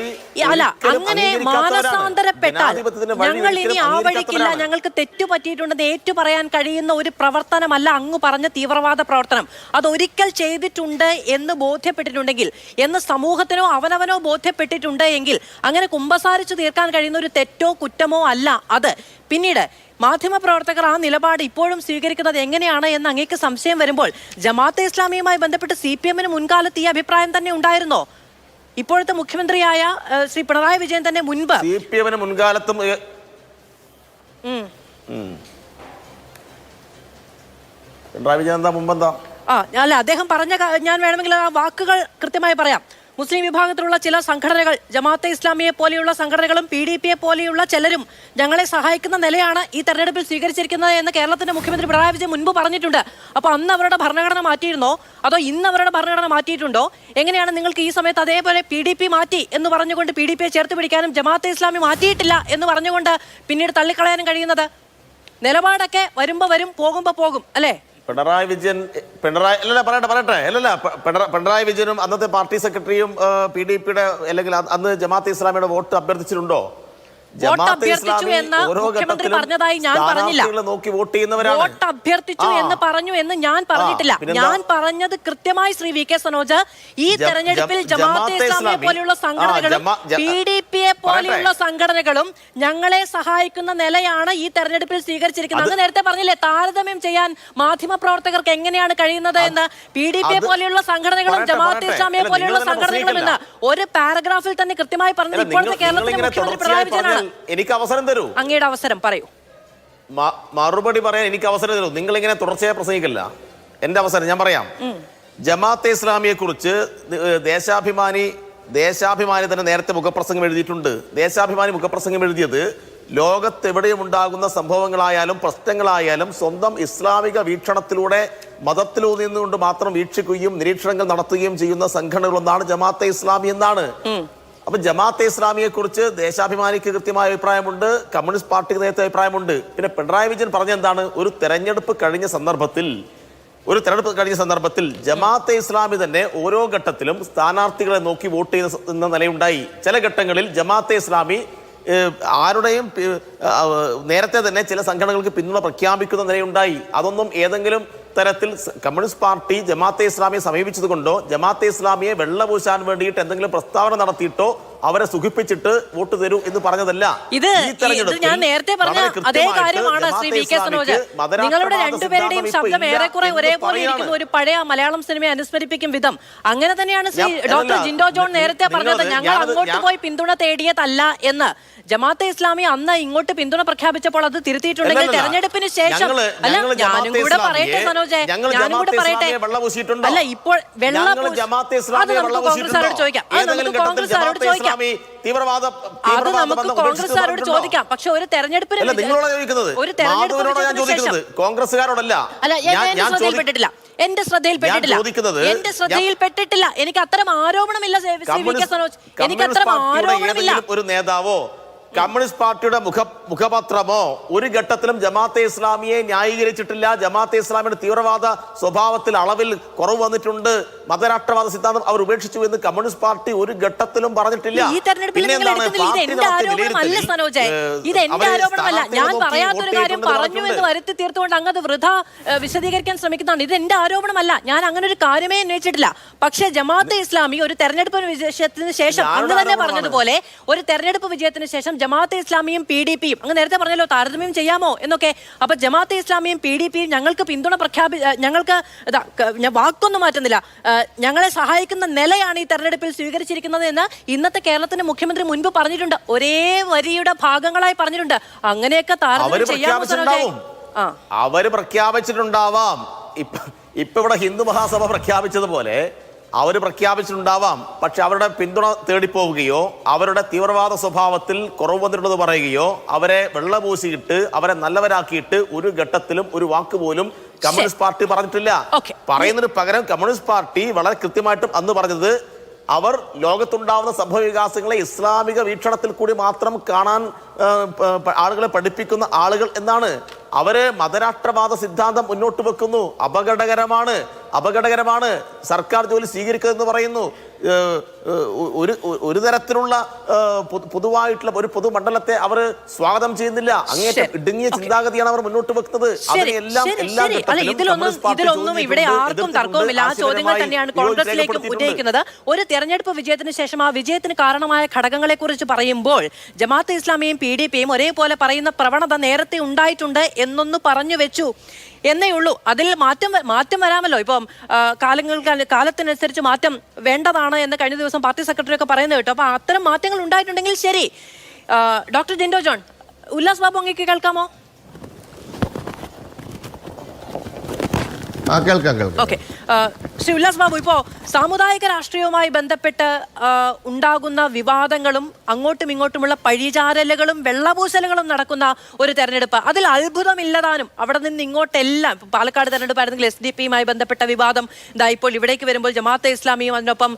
Speaker 1: അല്ല, അങ്ങനെ മാനസാന്തരപ്പെട്ടാൽ ഞങ്ങൾ ഇനി ആ വഴിക്കില്ല, ഞങ്ങൾക്ക് തെറ്റുപറ്റിയിട്ടുണ്ടെന്ന് ഏറ്റു പറയാൻ കഴിയുന്ന ഒരു പ്രവർത്തനമല്ല അങ്ങ് പറഞ്ഞ തീവ്രവാദ പ്രവർത്തനം. അതൊരിക്കൽ ചെയ്തിട്ടുണ്ട് എന്ന് ബോധ്യപ്പെട്ടിട്ടുണ്ടെങ്കിൽ, എന്ന് സമൂഹത്തിനോ അവനവനോ ബോധ്യപ്പെട്ടിട്ടുണ്ട് എങ്കിൽ അങ്ങനെ കുമ്പസാരിച്ചു തീർക്കാൻ കഴിയുന്ന ഒരു തെറ്റോ കുറ്റമോ അല്ല അത്. പിന്നീട് മാധ്യമപ്രവർത്തകർ ആ നിലപാട് ഇപ്പോഴും സ്വീകരിക്കുന്നത് എങ്ങനെയാണ് എന്ന് അങ്ങേക്ക് സംശയം വരുമ്പോൾ, ജമാഅത്തെ ഇസ്ലാമിയുമായി ബന്ധപ്പെട്ട് CPM-ന് മുൻകാലത്ത് ഈ അഭിപ്രായം തന്നെ ഉണ്ടായിരുന്നോ? ഇപ്പോഴത്തെ മുഖ്യമന്ത്രിയായ ശ്രീ പിണറായി വിജയൻ തന്നെ മുൻപ്
Speaker 3: CPM-ന് മുൻകാലത്തും പിണറായി വിജയൻ എന്താ മുമ്പെന്താ
Speaker 1: അല്ല, അദ്ദേഹം പറഞ്ഞ, ഞാൻ വേണമെങ്കിൽ ആ വാക്കുകൾ കൃത്യമായി പറയാം. മുസ്ലിം വിഭാഗത്തിലുള്ള ചില സംഘടനകൾ, ജമാഅത്തെ ഇസ്ലാമിയെ പോലെയുള്ള സംഘടനകളും PDP-യെ പോലെയുള്ള ചിലരും ഞങ്ങളെ സഹായിക്കുന്ന നിലയാണ് ഈ തെരഞ്ഞെടുപ്പിൽ സ്വീകരിച്ചിരിക്കുന്നത് എന്ന് കേരളത്തിന്റെ മുഖ്യമന്ത്രി പിണറായി വിജയൻ മുൻപ് പറഞ്ഞിട്ടുണ്ട്. അപ്പോൾ അന്ന് അവരുടെ ഭരണഘടന മാറ്റിയിരുന്നോ, അതോ ഇന്ന് അവരുടെ ഭരണഘടന മാറ്റിയിട്ടുണ്ടോ? എങ്ങനെയാണ് നിങ്ങൾക്ക് ഈ സമയത്ത് അതേപോലെ PDP മാറ്റി എന്ന് പറഞ്ഞുകൊണ്ട് PDP-യെ ചേർത്ത് പിടിക്കാനും ജമാഅത്തെ ഇസ്ലാമി മാറ്റിയിട്ടില്ല എന്ന് പറഞ്ഞുകൊണ്ട് പിന്നീട് തള്ളിക്കളയാനും കഴിയുന്നത്? നിലപാടൊക്കെ വരുമ്പോ വരും, പോകുമ്പോ പോകും, അല്ലേ?
Speaker 3: പിണറായി വിജയൻ പിണറായി വിജയനും അന്നത്തെ പാർട്ടി സെക്രട്ടറിയും PDP-യുടെ അല്ലെങ്കിൽ അന്ന് ജമാഅത്തെ ഇസ്ലാമിയുടെ വോട്ട് അഭ്യർത്ഥിച്ചിട്ടുണ്ടോ?
Speaker 1: അഭ്യർത്ഥിച്ചു എന്ന് മുഖ്യമന്ത്രി പറഞ്ഞതായി ഞാൻ പറഞ്ഞില്ല. വോട്ട് അഭ്യർത്ഥിച്ചു എന്ന് പറഞ്ഞു എന്ന് ഞാൻ പറഞ്ഞിട്ടില്ല. ഞാൻ പറഞ്ഞത് കൃത്യമായി ശ്രീ VK സനോജ്, ഈ തെരഞ്ഞെടുപ്പിൽ ജമാഅത്തെ ഇസ്ലാമിയെ പോലെയുള്ള സംഘടനകളും PDP-യെ പോലെയുള്ള സംഘടനകളും ഞങ്ങളെ സഹായിക്കുന്ന നിലയാണ് ഈ തെരഞ്ഞെടുപ്പിൽ സ്വീകരിച്ചിരിക്കുന്നത്. അങ്ങ് നേരത്തെ പറഞ്ഞില്ലേ, താരതമ്യം ചെയ്യാൻ മാധ്യമപ്രവർത്തകർക്ക് എങ്ങനെയാണ് കഴിയുന്നത് എന്ന്. PDP-യെ പോലെയുള്ള സംഘടനകളും ജമാഅത്തെ ഇസ്ലാമിയെ പോലെയുള്ള സംഘടനകളും എന്ന് ഒരു പാരഗ്രാഫിൽ തന്നെ കൃത്യമായി പറഞ്ഞത് ഇപ്പോഴത്തെ കേരളത്തിലെ മുഖ്യമന്ത്രി പിണറായി വിജയനാണ്.
Speaker 3: എനിക്ക് അവസരം തരൂ,
Speaker 1: അങ്ങയുടെ അവസരം പറയൂ,
Speaker 3: മറുപടി പറയാൻ എനിക്ക് അവസരം തരൂ. നിങ്ങൾ ഇങ്ങനെ തുടർച്ചയായി പ്രസംഗിക്കില്ല. എന്റെ അവസരം ഞാൻ പറയാം. ജമാഅത്തെ ഇസ്ലാമിയെ കുറിച്ച് ദേശാഭിമാനി തന്നെ നേരത്തെ മുഖപ്രസംഗം എഴുതിയിട്ടുണ്ട്. ദേശാഭിമാനി മുഖപ്രസംഗം എഴുതിയത് ലോകത്തെവിടെയും ഉണ്ടാകുന്ന സംഭവങ്ങളായാലും പ്രശ്നങ്ങളായാലും സ്വന്തം ഇസ്ലാമിക വീക്ഷണത്തിലൂടെ മതത്തിലൂന്നി നിന്നുകൊണ്ട് മാത്രം വീക്ഷിക്കുകയും നിരീക്ഷണങ്ങൾ നടത്തുകയും ചെയ്യുന്ന സംഘടനകളൊന്നാണ് ജമാഅത്തെ ഇസ്ലാമി എന്നാണ്. അപ്പൊ ജമാഅത്തെ ഇസ്ലാമിയെ കുറിച്ച് ദേശാഭിമാനിക്ക് കൃത്യമായ അഭിപ്രായമുണ്ട്, കമ്മ്യൂണിസ്റ്റ് പാർട്ടിക്ക് നേരത്തെ അഭിപ്രായമുണ്ട്. പിന്നെ പിണറായി വിജയൻ പറഞ്ഞ എന്താണ്, ഒരു തെരഞ്ഞെടുപ്പ് കഴിഞ്ഞ സന്ദർഭത്തിൽ ജമാഅത്തെ ഇസ്ലാമി തന്നെ ഓരോ ഘട്ടത്തിലും സ്ഥാനാർത്ഥികളെ നോക്കി വോട്ട് ചെയ്യുന്ന നിലയുണ്ടായി. ചില ഘട്ടങ്ങളിൽ ജമാഅത്തെ ഇസ്ലാമി ആരുടെയും നേരത്തെ തന്നെ ചില സംഘടനകൾക്ക് പിന്തുണ പ്രഖ്യാപിക്കുന്ന നിലയുണ്ടായി. അതൊന്നും ഏതെങ്കിലും തരത്തിൽ കമ്മ്യൂണിസ്റ്റ് പാർട്ടി ജമാഅത്തെ ഇസ്ലാമിയെ സമീപിച്ചത് കൊണ്ടോ ജമാഅത്തെ ഇസ്ലാമിയെ വെള്ളപൂശാൻ വേണ്ടിയിട്ട് എന്തെങ്കിലും പ്രസ്താവന നടത്തിയിട്ടോ അവരെ സുഖിപ്പിച്ചിട്ട് വോട്ട് തരൂ എന്ന് പറഞ്ഞതല്ല.
Speaker 1: ഇത് ഞാൻ നേരത്തെ പറഞ്ഞ അതേ കാര്യമാണ് ശ്രീ വി കെ സനോജ്. നിങ്ങളുടെ രണ്ടുപേരുടെയും ശബ്ദം ഏറെക്കുറെ ഒരേപോലെ ഇരിക്കുന്ന ഒരു പഴയ മലയാളം സിനിമയെ അനുസ്മരിപ്പിക്കും വിധം അങ്ങനെ തന്നെയാണ് ശ്രീ ഡോക്ടർ ജിൻഡോ ജോൺ നേരത്തെ പറഞ്ഞത്. ഞങ്ങൾ അങ്ങോട്ട് പോയി പിന്തുണ തേടിയതല്ല എന്ന്. ജമാഅത്തെ ഇസ്ലാമി അന്ന് ഇങ്ങോട്ട് പിന്തുണ പ്രഖ്യാപിച്ചപ്പോൾ അത് തിരുത്തിയിട്ടുണ്ടെങ്കിൽ തെരഞ്ഞെടുപ്പിന് ശേഷം അല്ല, ഞാനും കൂടെ പറയട്ടെ സനോജെ, ഞാനും കൂടെ പറയട്ടെ. അല്ല, ഇപ്പോൾ അത് നമുക്ക് കോൺഗ്രസ്സുകാരോട് ചോദിക്കാം, അത് നമുക്ക് കോൺഗ്രസ്സുകാരോട് ചോദിക്കാം. പക്ഷെ ഒരു തെരഞ്ഞെടുപ്പിന്
Speaker 3: കോൺഗ്രസ്സുകാരോടല്ല.
Speaker 1: അല്ല, എന്റെ ശ്രദ്ധയിൽപ്പെട്ടിട്ടില്ല. എന്റെ ശ്രദ്ധയിൽപ്പെട്ടിട്ടില്ല. എനിക്ക് അത്തരം ആരോപണമില്ല ശ്രീ വി കെ സനോജ്, എനിക്ക് അത്തരം ആരോപണമില്ല.
Speaker 3: ഒരു നേതാവോ കമ്മ്യൂണിസ്റ്റ് പാർട്ടിയുടെ മുഖപത്രമോ ഒരു ഘട്ടത്തിലും ജമാഅത്തെ ഇസ്ലാമിയെ ന്യായീകരിച്ചിട്ടില്ല. ജമാഅത്തെ ഇസ്ലാമിയുടെ തീവ്രവാദ സ്വഭാവത്തിൽ അളവിൽ കുറവ് വന്നിട്ടുണ്ട്, മതരാഷ്ട്രവാദ സിദ്ധാന്തം അവർ ഉപേക്ഷിച്ചു എന്ന് കമ്മ്യൂണിസ്റ്റ് പാർട്ടി ഒരു ഘട്ടത്തിലും പറഞ്ഞിട്ടില്ല.
Speaker 1: ഈ തെരഞ്ഞെടുപ്പിൽ നിങ്ങൾ എടുക്കുന്നില്ല. ഇത് എന്റെ ആരോപണമല്ല സനോജെ, ഇത് എന്റെ ആരോപണമല്ല. ഞാൻ പറയാത്തൊരു കാര്യം പറഞ്ഞു എന്ന് വരുത്തി തീർത്തുകൊണ്ട് അങ്ങ് അത് വൃഥ വിശദീകരിക്കാൻ ശ്രമിക്കുന്നതാണ്. ഇത് എന്റെ ആരോപണമല്ല. ഞാൻ അങ്ങനെ ഒരു കാര്യമേ അന്വേഷിച്ചിട്ടില്ല. പക്ഷേ ജമാഅത്തെ ഇസ്ലാമി ഒരു തെരഞ്ഞെടുപ്പ് വിജയത്തിന് ശേഷം അങ്ങ് തന്നെ പറഞ്ഞതുപോലെ ഒരു തെരഞ്ഞെടുപ്പ് വിജയത്തിന് ശേഷം ജമാഅത്തെ ഇസ്ലാമിയും PDPയും അങ്ങ് നേരത്തെ പറഞ്ഞല്ലോ താരതമ്യം ചെയ്യാമോ എന്നൊക്കെ. അപ്പൊ ജമാഅത്തെ ഇസ്ലാമിയും PDPയും ഞങ്ങൾക്ക് പിന്തുണ ഞങ്ങൾക്ക് ഞാൻ വാക്കൊന്നും മാറ്റുന്നില്ല, ഞങ്ങളെ സഹായിക്കുന്ന നിലയാണ് ഈ തെരഞ്ഞെടുപ്പിൽ സ്വീകരിച്ചിരിക്കുന്നത് എന്ന് ഇന്നത്തെ കേരളത്തിന്റെ മുഖ്യമന്ത്രി മുൻപ് പറഞ്ഞിട്ടുണ്ട്. ഒരേ വരിയുടെ ഭാഗങ്ങളായി പറഞ്ഞിട്ടുണ്ട്. അങ്ങനെയൊക്കെ താരതമ്യം ചെയ്യാമോ?
Speaker 3: അവര് പ്രഖ്യാപിച്ചിട്ടുണ്ടാവാം. ഇപ്പൊ ഇവിടെ ഹിന്ദു മഹാസഭ പ്രഖ്യാപിച്ചതുപോലെ അവർ പ്രഖ്യാപിച്ചിട്ടുണ്ടാവാം. പക്ഷെ അവരുടെ പിന്തുണ തേടിപ്പോവുകയോ അവരുടെ തീവ്രവാദ സ്വഭാവത്തിൽ കുറവ് വന്നിട്ടുള്ളത് പറയുകയോ അവരെ വെള്ളപൂശിയിട്ട് അവരെ നല്ലവരാക്കിയിട്ട് ഒരു ഘട്ടത്തിലും ഒരു വാക്ക് പോലും കമ്മ്യൂണിസ്റ്റ് പാർട്ടി പറഞ്ഞിട്ടില്ല. പറയുന്നതിന് പകരം കമ്മ്യൂണിസ്റ്റ് പാർട്ടി വളരെ കൃത്യമായിട്ടും അന്ന് പറഞ്ഞത് അവർ ലോകത്തുണ്ടാവുന്ന സംഭവ വികാസങ്ങളെ ഇസ്ലാമിക വീക്ഷണത്തിൽ കൂടി മാത്രം കാണാൻ ആളുകളെ പഠിപ്പിക്കുന്ന ആളുകൾ എന്നാണ്. അവര് മതരാഷ്ട്രവാദ സിദ്ധാന്തം മുന്നോട്ട് വെക്കുന്നു. അപകടകരമാണ് സർക്കാർ ജോലി സ്വീകരിക്കുന്നതെന്ന് പറയുന്നു. ഒരു തരത്തിലുള്ള പൊതുവായിട്ടുള്ള ഒരു പൊതുമണ്ഡലത്തെ അവർ സ്വാഗതം ചെയ്യുന്നില്ല. അങ്ങേറ്റം ഇടുങ്ങിയ ചിന്താഗതിയാണ് അവർ മുന്നോട്ട് വെക്കുന്നത്.
Speaker 1: ഇതിലൊന്നും ഇവിടെ ആർക്കും തർക്കവുമില്ല. ആ ചോദ്യങ്ങൾ തന്നെയാണ് കോൺഗ്രസിലേക്കും ഉന്നയിക്കുന്നത്. ഒരു തെരഞ്ഞെടുപ്പ് വിജയത്തിന് ശേഷം ആ വിജയത്തിന് കാരണമായ ഘടകങ്ങളെ കുറിച്ച് പറയുമ്പോൾ ജമാഅത്തെ ഇസ്ലാമിയും PDPയും ഒരേപോലെ പറയുന്ന പ്രവണത നേരത്തെ ഉണ്ടായിട്ടുണ്ട് എന്നൊന്ന് പറഞ്ഞു വെച്ചു എന്നേ ഉള്ളൂ. അതിൽ മാറ്റം വരാമല്ലോ. ഇപ്പം കാലത്തിനനുസരിച്ച് മാറ്റം വേണ്ടതാണ് എന്ന് കഴിഞ്ഞ ദിവസം പാർട്ടി സെക്രട്ടറി ഒക്കെ പറയുന്നത് കേട്ടോ. അപ്പൊ അത്തരം മാറ്റങ്ങൾ ഉണ്ടായിട്ടുണ്ടെങ്കിൽ ശരി. ഡോക്ടർ ജിൻഡോ ജോൺ, ഉല്ലാസ് ബാബു അങ്ങേക്ക് കേൾക്കാമോ? ഓക്കെ, ശ്രീ ഉല്ലാസ് ബാബു, ഇപ്പോ സാമുദായിക രാഷ്ട്രീയവുമായി ബന്ധപ്പെട്ട് ഉണ്ടാകുന്ന വിവാദങ്ങളും അങ്ങോട്ടും ഇങ്ങോട്ടുമുള്ള പഴിചാരലുകളും വെള്ളപൂശലുകളും നടക്കുന്ന ഒരു തെരഞ്ഞെടുപ്പ്, അതിൽ അത്ഭുതമില്ലതാനും. അവിടെ നിന്ന് ഇങ്ങോട്ടെല്ലാം പാലക്കാട് തെരഞ്ഞെടുപ്പായിരുന്നെങ്കിൽ SDP-യുമായി ബന്ധപ്പെട്ട വിവാദം, ഇതാ ഇപ്പോൾ ഇവിടേക്ക് വരുമ്പോൾ ജമാഅത്തെ ഇസ്ലാമിയും അതിനൊപ്പം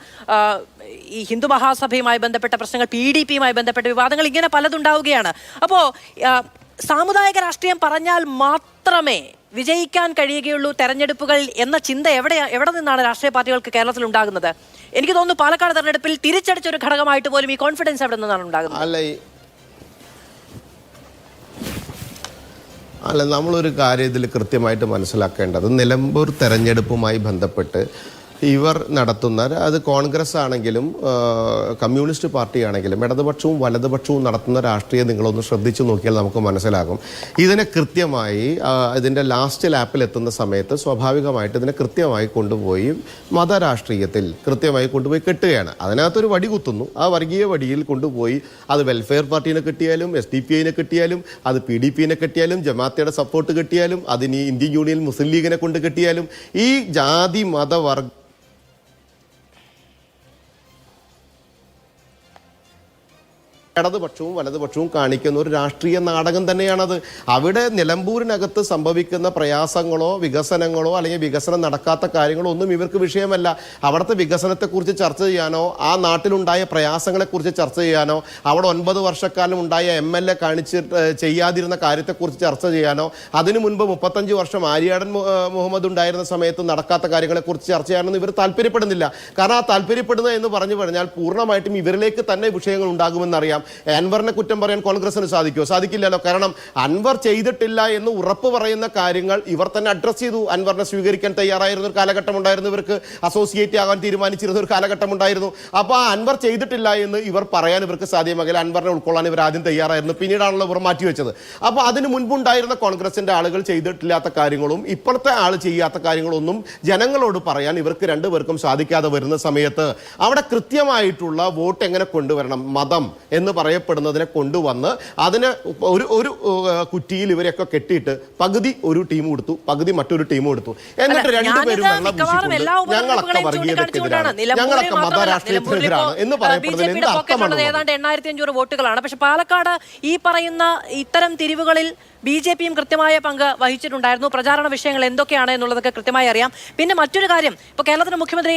Speaker 1: ഈ ഹിന്ദു മഹാസഭയുമായി ബന്ധപ്പെട്ട പ്രശ്നങ്ങൾ, PDPയുമായി ബന്ധപ്പെട്ട വിവാദങ്ങൾ, ഇങ്ങനെ പലതുണ്ടാവുകയാണ്. അപ്പോൾ സാമുദായിക രാഷ്ട്രീയം പറഞ്ഞാൽ മാത്രമേ വിജയിക്കാൻ കഴിയുകയുള്ളൂ തെരഞ്ഞെടുപ്പുകൾ എന്ന ചിന്ത എവിടെ നിന്നാണ് രാഷ്ട്രീയ പാർട്ടികൾക്ക് കേരളത്തിൽ ഉണ്ടാകുന്നത്? എനിക്ക് തോന്നുന്നു പാലക്കാട് തെരഞ്ഞെടുപ്പിൽ തിരിച്ചടിച്ചൊരു ഘടകമായിട്ട് പോലും ഈ കോൺഫിഡൻസ് എവിടെ നിന്നാണ് ഉണ്ടാകുന്നത്?
Speaker 4: അല്ല, നമ്മളൊരു കാര്യം ഇതിൽ കൃത്യമായിട്ട് മനസ്സിലാക്കേണ്ടത്, നിലമ്പൂർ തെരഞ്ഞെടുപ്പുമായി ബന്ധപ്പെട്ട് ഇവർ നടത്തുന്ന, അത് കോൺഗ്രസ് ആണെങ്കിലും കമ്മ്യൂണിസ്റ്റ് പാർട്ടി ആണെങ്കിലും ഇടതുപക്ഷവും വലതുപക്ഷവും നടത്തുന്ന രാഷ്ട്രീയം നിങ്ങളൊന്ന് ശ്രദ്ധിച്ചു നോക്കിയാൽ നമുക്ക് മനസ്സിലാകും. ഇതിനെ കൃത്യമായി ഇതിൻ്റെ ലാസ്റ്റ് ലാപ്പിൽ എത്തുന്ന സമയത്ത് സ്വാഭാവികമായിട്ട് ഇതിനെ കൃത്യമായി കൊണ്ടുപോയി മതരാഷ്ട്രീയത്തിൽ കൃത്യമായി കൊണ്ടുപോയി കെട്ടുകയാണ്. അതിനകത്തൊരു വടി കുത്തുന്നു. ആ വർഗീയ വടിയിൽ കൊണ്ടുപോയി അത് വെൽഫെയർ പാർട്ടീനെ കിട്ടിയാലും SDP-നെ കിട്ടിയാലും അത് PDPനെ കിട്ടിയാലും ജമാഅത്തയുടെ സപ്പോർട്ട് കിട്ടിയാലും അതിന് ഇന്ത്യൻ യൂണിയൻ മുസ്ലിം ലീഗിനെ കൊണ്ട് കിട്ടിയാലും ഈ ജാതി മത ഇടതുപക്ഷവും വലതുപക്ഷവും കാണിക്കുന്ന ഒരു രാഷ്ട്രീയ നാടകം തന്നെയാണത്. അവിടെ നിലമ്പൂരിനകത്ത് സംഭവിക്കുന്ന പ്രയാസങ്ങളോ വികസനങ്ങളോ അല്ലെങ്കിൽ വികസനം നടക്കാത്ത കാര്യങ്ങളോ ഒന്നും ഇവർക്ക് വിഷയമല്ല. അവിടുത്തെ വികസനത്തെക്കുറിച്ച് ചർച്ച ചെയ്യാനോ ആ നാട്ടിലുണ്ടായ പ്രയാസങ്ങളെക്കുറിച്ച് ചർച്ച ചെയ്യാനോ അവിടെ 9 വർഷക്കാലം ഉണ്ടായ MLA കാണിച്ചിട്ട് ചെയ്യാതിരുന്ന കാര്യത്തെക്കുറിച്ച് ചർച്ച ചെയ്യാനോ അതിനു മുൻപ് 35 വർഷം ആര്യാടൻ മുഹമ്മദ് ഉണ്ടായിരുന്ന സമയത്ത് നടക്കാത്ത കാര്യങ്ങളെക്കുറിച്ച് ചർച്ച ചെയ്യാനൊന്നും ഇവർ താല്പര്യപ്പെടുന്നില്ല. കാരണം ആ താല്പര്യപ്പെടുന്നത് എന്ന് പറഞ്ഞു കഴിഞ്ഞാൽ പൂർണ്ണമായിട്ടും ഇവരിലേക്ക് തന്നെ വിഷയങ്ങൾ ഉണ്ടാകുമെന്നറിയാം. അൻവറിനെ കുറ്റം പറയാൻ കോൺഗ്രസിന് സാധിക്കുമോ? സാധിക്കില്ലല്ലോ. കാരണം അൻവർ ചെയ്തിട്ടില്ല എന്ന് ഉറപ്പ് പറയുന്ന കാര്യങ്ങൾ ഇവർ തന്നെ അഡ്രസ് ചെയ്തു. അൻവറിനെ സ്വീകരിക്കാൻ തയ്യാറായിരുന്ന ഒരു കാലഘട്ടം ഉണ്ടായിരുന്നു, ഇവർക്ക് അസോസിയേറ്റ് ആകാൻ തീരുമാനിച്ചിരുന്ന ഒരു കാലഘട്ടം ഉണ്ടായിരുന്നു. അപ്പോൾ ആ അൻവർ ചെയ്തിട്ടില്ല എന്ന് ഇവർ പറയാൻ ഇവർക്ക് സാധ്യമാകില്ല. അൻവറിനെ ഉൾക്കൊള്ളാൻ ഇവർ ആദ്യം തയ്യാറായിരുന്നു, പിന്നീടാണല്ലോ ഇവർ മാറ്റിവെച്ചത്. അപ്പോൾ അതിന് മുൻപുണ്ടായിരുന്ന കോൺഗ്രസിന്റെ ആളുകൾ ചെയ്തിട്ടില്ലാത്ത കാര്യങ്ങളും ഇപ്പോഴത്തെ ആൾ ചെയ്യാത്ത കാര്യങ്ങളൊന്നും ജനങ്ങളോട് പറയാൻ ഇവർക്ക് രണ്ടുപേർക്കും സാധിക്കാതെ വരുന്ന സമയത്ത് അവിടെ കൃത്യമായിട്ടുള്ള വോട്ട് എങ്ങനെ കൊണ്ടുവരണം, മതം എന്ന് പറയപ്പെടുന്നതിനെ കൊണ്ടുവന്ന് അതിന് ഒരു കുറ്റിയിൽ ഇവരെയൊക്കെ കെട്ടിയിട്ട് പകുതി ഒരു ടീം കൊടുത്തു, പകുതി മറ്റൊരു ടീം കൊടുത്തു. എന്നിട്ട് രണ്ടുപേരും ഞങ്ങളൊക്കെ വർഗീയതക്കെതിരാണ്, ഞങ്ങളൊക്കെ മതരാഷ്ട്രീയത്തിനെതിരാണ് എന്ന് പറയപ്പെടുന്നതിന് എന്ത് അർത്ഥമാണ്?
Speaker 1: ഏതാണ്ട് 8500 വോട്ടുകളാണ്. പക്ഷെ പാലക്കാട് ഈ പറയുന്ന ഇത്തരം തിരിവുകളിൽ BJPയും കൃത്യമായ പങ്ക് വഹിച്ചിട്ടുണ്ടായിരുന്നു. പ്രചാരണ വിഷയങ്ങൾ എന്തൊക്കെയാണ് എന്നുള്ളതൊക്കെ കൃത്യമായി അറിയാം. പിന്നെ മറ്റൊരു കാര്യം, ഇപ്പോൾ കേരളത്തിലെ മുഖ്യമന്ത്രി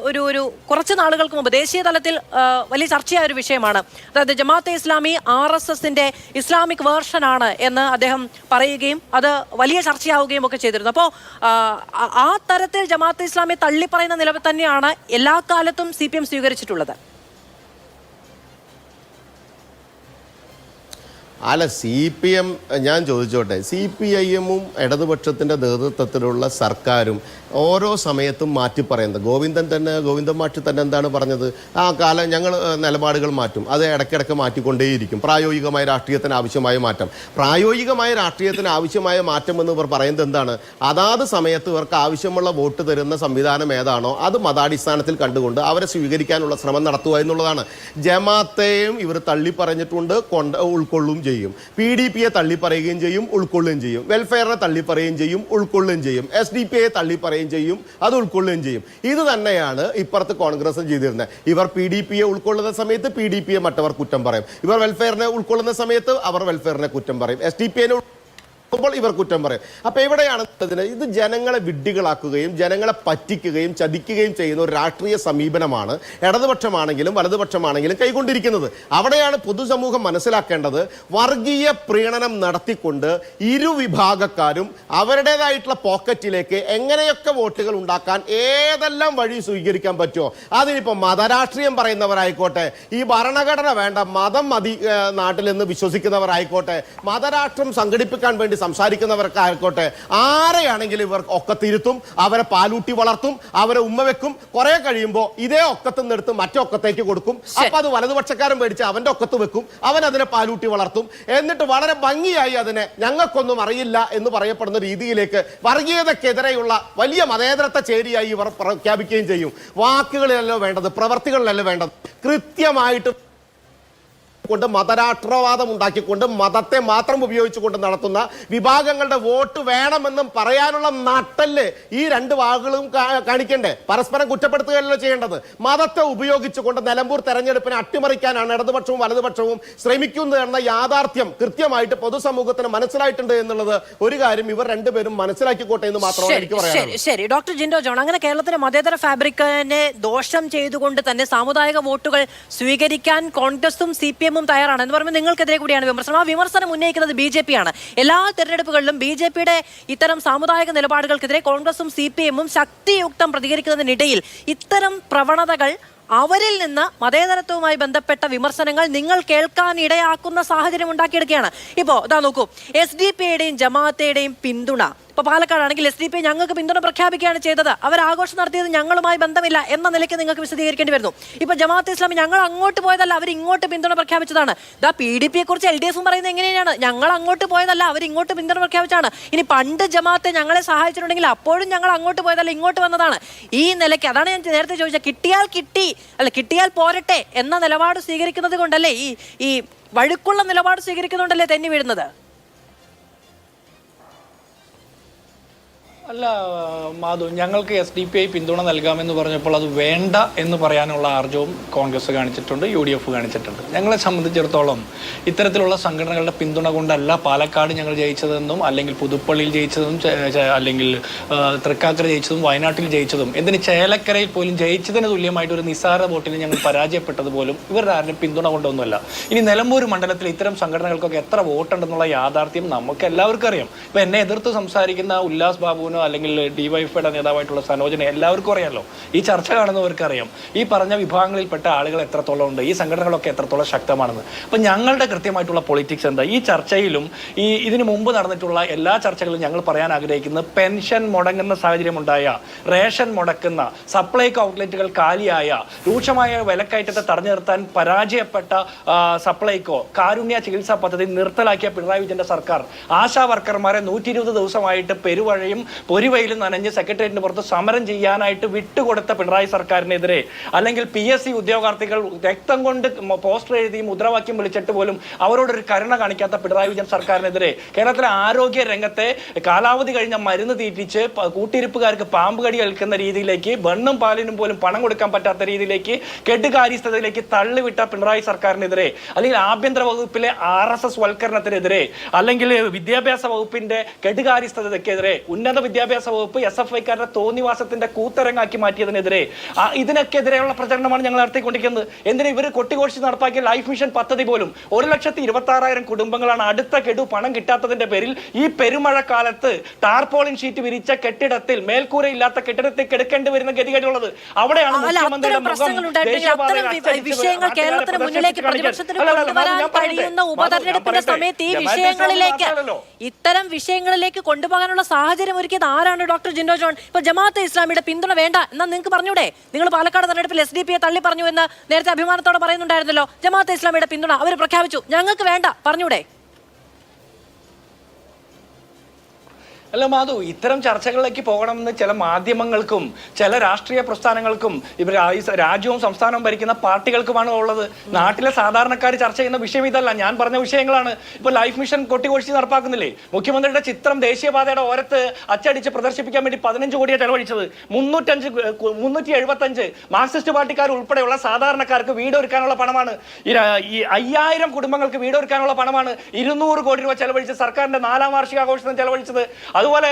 Speaker 1: ഒരു കുറച്ച് നാളുകൾക്ക് മുമ്പ് ദേശീയ തലത്തിൽ വലിയ ചർച്ചയായ ഒരു വിഷയമാണ്. അതായത് ജമാഅത്തെ ഇസ്ലാമി RSSന്റെ ഇസ്ലാമിക് വേർഷനാണ് എന്ന് അദ്ദേഹം പറയുകയും അത് വലിയ ചർച്ചയാവുകയും ഒക്കെ ചെയ്തിരുന്നു. അപ്പോൾ ആ തരത്തിൽ ജമാഅത്തെ ഇസ്ലാമി തള്ളിപ്പറയുന്ന നിലവിൽ തന്നെയാണ് എല്ലാ കാലത്തും CPM സ്വീകരിച്ചിട്ടുള്ളത്.
Speaker 4: അല്ല, CPM ഞാൻ ചോദിച്ചോട്ടെ, CPIM-ഉം ഇടതുപക്ഷത്തിൻ്റെ നേതൃത്വത്തിലുള്ള സർക്കാരും ഓരോ സമയത്തും മാറ്റി പറയുന്നത്. ഗോവിന്ദൻ മാഷ് തന്നെ എന്താണ് പറഞ്ഞത്? ആ കാലം ഞങ്ങൾ നിലപാടുകൾ മാറ്റും, അത് ഇടയ്ക്കിടയ്ക്ക് മാറ്റിക്കൊണ്ടേയിരിക്കും. പ്രായോഗികമായ രാഷ്ട്രീയത്തിന് ആവശ്യമായ മാറ്റം, പ്രായോഗികമായ രാഷ്ട്രീയത്തിന് ആവശ്യമായ മാറ്റം എന്ന് ഇവർ പറയുന്നത് എന്താണ്? അതാത് സമയത്ത് ഇവർക്ക് ആവശ്യമുള്ള വോട്ട് തരുന്ന സംവിധാനം ഏതാണോ അത് മതാടിസ്ഥാനത്തിൽ കണ്ടുകൊണ്ട് അവരെ സ്വീകരിക്കാനുള്ള ശ്രമം നടത്തുക എന്നുള്ളതാണ്. ജമാഅത്തെയും ഇവർ തള്ളിപ്പറഞ്ഞിട്ടുണ്ട്, ഉൾക്കൊള്ളും ചെയ്യും. PDPയെ തള്ളിപ്പറയുകയും ചെയ്യും, ഉൾക്കൊള്ളുകയും ചെയ്യും. വെൽഫെയറിനെ തള്ളിപ്പറയുകയും ചെയ്യും, ഉൾക്കൊള്ളുകയും ചെയ്യും. SDPയെ തള്ളിപ്പറയുകയും ചെയ്യും, അത് ഉൾക്കൊള്ളുകയും ചെയ്യും. ഇത് തന്നെയാണ് ഇപ്പുറത്ത് കോൺഗ്രസും ചെയ്തിരുന്നത്. ഇവർ PDPയെ ഉൾക്കൊള്ളുന്ന സമയത്ത് PDPയെ മറ്റവർ കുറ്റം പറയും. ഇവർ വെൽഫെയറിനെ ഉൾക്കൊള്ളുന്ന സമയത്ത് അവർ വെൽഫെയറിനെ കുറ്റം പറയും. SDPയെ ഇവർ കുറ്റം പറയും. അപ്പൊ എവിടെയാണ് ഇത്? ജനങ്ങളെ വിഡ്ഢികളാക്കുകയും ജനങ്ങളെ പറ്റിക്കുകയും ചതിക്കുകയും ചെയ്യുന്ന ഒരു രാഷ്ട്രീയ സമീപനമാണ് ഇടതുപക്ഷമാണെങ്കിലും വലതുപക്ഷമാണെങ്കിലും കൈക്കൊണ്ടിരിക്കുന്നത്. അവിടെയാണ് പൊതുസമൂഹം മനസ്സിലാക്കേണ്ടത്. വർഗീയ പ്രീണനം നടത്തിക്കൊണ്ട് ഇരുവിഭാഗക്കാരും അവരുടേതായിട്ടുള്ള പോക്കറ്റിലേക്ക് എങ്ങനെയൊക്കെ വോട്ടുകൾ ഉണ്ടാക്കാൻ ഏതെല്ലാം വഴി സ്വീകരിക്കാൻ പറ്റുമോ, അതിനിപ്പോ മതരാഷ്ട്രീയം പറയുന്നവരായിക്കോട്ടെ, ഈ ഭരണഘടന വേണ്ട മതം മതി നാട്ടിൽ നിന്ന് വിശ്വസിക്കുന്നവരായിക്കോട്ടെ, മതരാഷ്ട്രം സംഘടിപ്പിക്കാൻ വേണ്ടി സംസാരിക്കുന്നവർക്ക് ആയിക്കോട്ടെ, ആരെയാണെങ്കിലും ഇവർ ഒക്കത്തിരുത്തും, അവരെ പാലൂട്ടി വളർത്തും, അവരെ ഉമ്മ വെക്കും. കുറെ കഴിയുമ്പോൾ ഇതേ ഒക്കത്തുനിന്ന് എടുത്ത് മറ്റേ ഒക്കത്തേക്ക് കൊടുക്കും. അപ്പൊ അത് വലതുപക്ഷക്കാരൻ പേടിച്ച് അവന്റെ ഒക്കത്ത് വെക്കും, അവൻ അതിനെ പാലൂട്ടി വളർത്തും. എന്നിട്ട് വളരെ ഭംഗിയായി അതിനെ ഞങ്ങൾക്കൊന്നും അറിയില്ല എന്ന് പറയപ്പെടുന്ന രീതിയിലേക്ക് വർഗീയതക്കെതിരെയുള്ള വലിയ മതേതരത്വ ചേരിയായി ഇവർ പ്രഖ്യാപിക്കുകയും ചെയ്യും. വാക്കുകളിലല്ലോ വേണ്ടത്, പ്രവർത്തികളിലല്ലോ വേണ്ടത്. കൃത്യമായിട്ട് കൊണ്ട് മതരാഷ്ട്രവാദം ഉണ്ടാക്കിക്കൊണ്ട് മതത്തെ മാത്രം ഉപയോഗിച്ചുകൊണ്ട് നടത്തുന്ന വിഭാഗങ്ങളുടെ വോട്ട് വേണമെന്നും പറയാനുള്ള നട്ടല് ഈ രണ്ട് വാക്കുകളും കാണിക്കണ്ടേ? പരസ്പരം കുറ്റപ്പെടുത്തുകയല്ലോ ചെയ്യേണ്ടത്. മതത്തെ ഉപയോഗിച്ചുകൊണ്ട് നിലമ്പൂർ തെരഞ്ഞെടുപ്പിനെ അട്ടിമറിക്കാനാണ് ഇടതുപക്ഷവും വലതുപക്ഷവും ശ്രമിക്കുന്നത് എന്ന യാഥാർത്ഥ്യം കൃത്യമായിട്ട് പൊതുസമൂഹത്തിന് മനസ്സിലായിട്ടുണ്ട് എന്നുള്ളത് ഒരു കാര്യം ഇവർ രണ്ടുപേരും മനസ്സിലാക്കിക്കോട്ടെ എന്ന് മാത്രമാണ് എനിക്ക് പറയാനുള്ളത്.
Speaker 1: ശരി, ഡോക്ടർ ജിൻഡോ ജോൺ, അങ്ങനെ കേരളത്തിലെ മതേതര ഫാബ്രിക്കിനെ ദോഷം ചെയ്തുകൊണ്ട് തന്നെ സാമുദായിക വോട്ടുകൾ സ്വീകരിക്കാൻ കോൺഗ്രസും CPM തയ്യാറാണ് എന്ന് പറയുമ്പോൾ നിങ്ങൾക്കെതിരെ കൂടിയാണ് വിമർശനം. ആ വിമർശനം ഉന്നയിക്കുന്നത് BJP ആണ്. എല്ലാ തെരഞ്ഞെടുപ്പുകളിലും BJPയുടെ ഇത്തരം സാമുദായിക നിലപാടുകൾക്കെതിരെ കോൺഗ്രസും CPM ശക്തിയുക്തം പ്രതികരിക്കുന്നതിനിടയിൽ ഇത്തരം പ്രവണതകൾ അവരിൽ നിന്ന് മതേതരത്വവുമായി ബന്ധപ്പെട്ട വിമർശനങ്ങൾ നിങ്ങൾ കേൾക്കാൻ ഇടയാക്കുന്ന സാഹചര്യം ഉണ്ടാക്കിയെടുക്കുകയാണ്. ഇപ്പോൾ ഇതാ നോക്കൂ, SDPയുടെയും ജമാഅത്തയുടെയും പിന്തുണ. ഇപ്പോൾ പാലക്കാടാണെങ്കിൽ SDP ഞങ്ങൾക്ക് പിന്തുണ പ്രഖ്യാപിക്കുകയാണ് ചെയ്തത്. അവർ ആഘോഷം നടത്തിയത് ഞങ്ങളുമായി ബന്ധമില്ല എന്ന നിലയ്ക്ക് നിങ്ങൾക്ക് വിശദീകരിക്കേണ്ടി വരുന്നു. ഇപ്പോൾ ജമാഅത്തെ ഇസ്ലാമി ഞങ്ങൾ അങ്ങോട്ട് പോയതല്ല, അവർ ഇങ്ങോട്ട് പിന്തുണ പ്രഖ്യാപിച്ചതാണ്. ഇതാ PDPയെ കുറിച്ച് LDF പറയുന്നത് എങ്ങനെയാണ്? ഞങ്ങൾ അങ്ങോട്ട് പോയതല്ല, അവർ ഇങ്ങോട്ട് പിന്തുണ പ്രഖ്യാപിച്ചാണ്. ഇനി പണ്ട് ജമാഅത്തെ ഞങ്ങളെ സഹായിച്ചിട്ടുണ്ടെങ്കിൽ അപ്പോഴും ഞങ്ങൾ അങ്ങോട്ട് പോയതല്ല, ഇങ്ങോട്ട് വന്നതാണ്. ഈ നിലയ്ക്ക് അതാണ് ഞാൻ നേരത്തെ ചോദിച്ചത്, കിട്ടിയാൽ കിട്ടി, അല്ല കിട്ടിയാൽ പോരട്ടെ എന്ന നിലപാട് സ്വീകരിക്കുന്നത് കൊണ്ടല്ലേ ഈ വഴുക്കുള്ള നിലപാട് സ്വീകരിക്കുന്നുണ്ടല്ലേ തെന്നി വീഴുന്നത്?
Speaker 2: അല്ല മാധു, ഞങ്ങൾക്ക് SDPI പിന്തുണ നൽകാമെന്ന് പറഞ്ഞപ്പോൾ അത് വേണ്ട എന്ന് പറയാനുള്ള ആർജവും കോൺഗ്രസ് കാണിച്ചിട്ടുണ്ട്, UDF കാണിച്ചിട്ടുണ്ട്. ഞങ്ങളെ സംബന്ധിച്ചിടത്തോളം ഇത്തരത്തിലുള്ള സംഘടനകളുടെ പിന്തുണ കൊണ്ടല്ല പാലക്കാട് ഞങ്ങൾ ജയിച്ചതെന്നും അല്ലെങ്കിൽ പുതുപ്പള്ളിയിൽ ജയിച്ചതും അല്ലെങ്കിൽ തൃക്കാക്കര ജയിച്ചതും വയനാട്ടിൽ ജയിച്ചതും എന്തിന് ചേലക്കരയിൽ പോലും ജയിച്ചതിന് തുല്യമായിട്ട് ഒരു നിസ്സാര വോട്ടിന് ഞങ്ങൾ പരാജയപ്പെട്ടത് പോലും ഇവരുടെ ആരും പിന്തുണ കൊണ്ടൊന്നുമല്ല. ഇനി നിലമ്പൂർ മണ്ഡലത്തിൽ ഇത്തരം സംഘടനകൾക്കൊക്കെ എത്ര വോട്ടുണ്ടെന്നുള്ള യാഥാർത്ഥ്യം നമുക്ക് എല്ലാവർക്കും അറിയാം. ഇപ്പം എന്നെ എതിർത്ത് സംസാരിക്കുന്ന ഉല്ലാസ് ബാബുവിനോ അല്ലെങ്കിൽ ഡിവൈഎഫ്ഐയുടെ നേതാവായിട്ടുള്ള സനോജനെ എല്ലാവർക്കും അറിയാമല്ലോ. ഈ ചർച്ച കാണുന്നവർക്ക് അറിയാം ഈ പറഞ്ഞ വിഭാഗങ്ങളിൽപ്പെട്ട ആളുകൾ എത്രത്തോളം ഉണ്ട്, ഈ സംഘടനകളൊക്കെ എത്രത്തോളം ശക്തമാണെന്ന്. അപ്പം ഞങ്ങളുടെ കൃത്യമായിട്ടുള്ള പൊളിറ്റിക്സ് എന്താ? ഈ ചർച്ചയിലും ഇതിനു മുമ്പ് നടന്നിട്ടുള്ള എല്ലാ ചർച്ചകളിലും ഞങ്ങൾ പറയാൻ ആഗ്രഹിക്കുന്നത് പെൻഷൻ മുടങ്ങുന്ന സാഹചര്യം ഉണ്ടായ, റേഷൻ മുടക്കുന്ന, സപ്ലൈകോ ഔട്ട്ലെറ്റുകൾ കാലിയായ, രൂക്ഷമായ വിലക്കയറ്റത്തെ തടഞ്ഞു നിർത്താൻ പരാജയപ്പെട്ട സപ്ലൈകോ, കാരുണ്യ ചികിത്സാ പദ്ധതി നിർത്തലാക്കിയ പിണറായി വിജയന്റെ സർക്കാർ, ആശാ വർക്കർമാരെ 120 ദിവസമായിട്ട് പെരുവഴയും പൊരിവയിലും നനഞ്ഞ് സെക്രട്ടേറിയറ്റിന് പുറത്ത് സമരം ചെയ്യാനായിട്ട് വിട്ടുകൊടുത്ത പിണറായി സർക്കാരിനെതിരെ, അല്ലെങ്കിൽ PSC ഉദ്യോഗാർത്ഥികൾ രക്തം കൊണ്ട് പോസ്റ്റർ എഴുതി മുദ്രാവാക്യം വിളിച്ചിട്ട് പോലും അവരോടൊരു കരുണ കാണിക്കാത്ത പിണറായി വിജയൻ സർക്കാരിനെതിരെ, കേരളത്തിലെ ആരോഗ്യ രംഗത്തെ കാലാവധി കഴിഞ്ഞ മരുന്ന് തീറ്റിച്ച് കൂട്ടിരിപ്പുകാർക്ക് പാമ്പ് കടി ഏൽക്കുന്ന രീതിയിലേക്ക്, ബണ്ണും പാലിനും പോലും പണം കൊടുക്കാൻ പറ്റാത്ത രീതിയിലേക്ക്, കെട്ടുകാര്യസ്ഥതയിലേക്ക് തള്ളിവിട്ട പിണറായി സർക്കാരിനെതിരെ, അല്ലെങ്കിൽ ആഭ്യന്തര വകുപ്പിലെ RSS വൽക്കരണത്തിനെതിരെ, അല്ലെങ്കിൽ വിദ്യാഭ്യാസ വകുപ്പിന്റെ കെട്ടുകാര്യസ്ഥതയ്ക്കെതിരെ, ഉന്നത വിദ്യാഭ്യാസ വകുപ്പ് SFIക്കാരുടെ തോന്നിവാസത്തിന്റെ കൂത്തരങ്ങാക്കി മാറ്റിയതിനെതിരെ, ഇതിനൊക്കെതിരെയുള്ള പ്രചരണമാണ് ഞങ്ങൾ നടത്തിക്കൊണ്ടിരിക്കുന്നത്. എന്തിനാ ഇവർ കൊട്ടിഘോഷിച്ച് നടപ്പാക്കിയ ലൈഫ് മിഷൻ പദ്ധതി പോലും 1,26,000 കുടുംബങ്ങളാണ് അടുത്ത ഗഡു പണം കിട്ടാത്തതിന്റെ പേരിൽ ഈ പെരുമഴക്കാലത്ത് ടാർപോളിൻ ഷീറ്റ് വിരിച്ച കെട്ടിടത്തിൽ, മേൽക്കൂരയില്ലാത്ത കെട്ടിടത്തിൽ കിടക്കേണ്ടി വരുന്ന ഗതികേടുള്ളത്. അവിടെയാണ് മുഖ്യമന്ത്രിയുടെ
Speaker 1: വിഷയങ്ങൾ കേരളത്തിന് മുന്നിലേക്ക് പ്രതിപക്ഷത്തിന് കൊണ്ടുവരാൻ കഴിയുന്ന ഉപതെരഞ്ഞെടുപ്പിന്റെ സമയത്ത് ഈ വിഷയങ്ങളിലേക്ക്, ഇത്തരം വിഷയങ്ങളിലേക്ക് കൊണ്ടുപോകാനുള്ള സാഹചര്യം ഒരുക്കിയത് ആരാണ്? Doctor Jinto John. ഇപ്പൊ ജമാഅത്തെ ഇസ്ലാമിയുടെ പിന്തുണ വേണ്ട എന്നാൽ നിങ്ങൾക്ക് പറഞ്ഞൂടെ? നിങ്ങൾ പാലക്കാട് തെരഞ്ഞെടുപ്പിൽ SDPയെ തള്ളി പറഞ്ഞു എന്ന് നേരത്തെ അഭിമാനത്തോടെ പറയുന്നുണ്ടായിരുന്നല്ലോ. ജമാഅത്തെ ഇസ്ലാമിയുടെ പിന്തുണ അവർ പ്രഖ്യാപിച്ചു, ഞങ്ങൾക്ക് വേണ്ട പറഞ്ഞൂടെ?
Speaker 2: അല്ല മാധു, ഇത്തരം ചർച്ചകളിലേക്ക് പോകണമെന്ന് ചില മാധ്യമങ്ങൾക്കും ചില രാഷ്ട്രീയ പ്രസ്ഥാനങ്ങൾക്കും ഇവർ രാജ്യവും സംസ്ഥാനവും ഭരിക്കുന്ന പാർട്ടികൾക്കുമാണ് ഉള്ളത്. നാട്ടിലെ സാധാരണക്കാർ ചർച്ച ചെയ്യുന്ന വിഷയം ഇതല്ല, ഞാൻ പറഞ്ഞ വിഷയങ്ങളാണ്. ഇപ്പൊ ലൈഫ് മിഷൻ കൊട്ടിഘോഷിച്ച് നടപ്പാക്കുന്നില്ലേ? മുഖ്യമന്ത്രിയുടെ ചിത്രം ദേശീയപാതയുടെ ഓരത്ത് അച്ചടിച്ച് പ്രദർശിപ്പിക്കാൻ വേണ്ടി 15 കോടിയാണ് ചെലവഴിച്ചത്. 375 മാർക്സിസ്റ്റ് പാർട്ടിക്കാർ ഉൾപ്പെടെയുള്ള സാധാരണക്കാർക്ക് വീടൊരുക്കാനുള്ള പണമാണ്. ഈ 5000 കുടുംബങ്ങൾക്ക് വീടൊരുക്കാനുള്ള പണമാണ് 200 കോടി രൂപ ചെലവഴിച്ച് സർക്കാരിന്റെ 4ാം വാർഷികാഘോഷത്തിന് ചെലവഴിച്ചത്. അതുപോലെ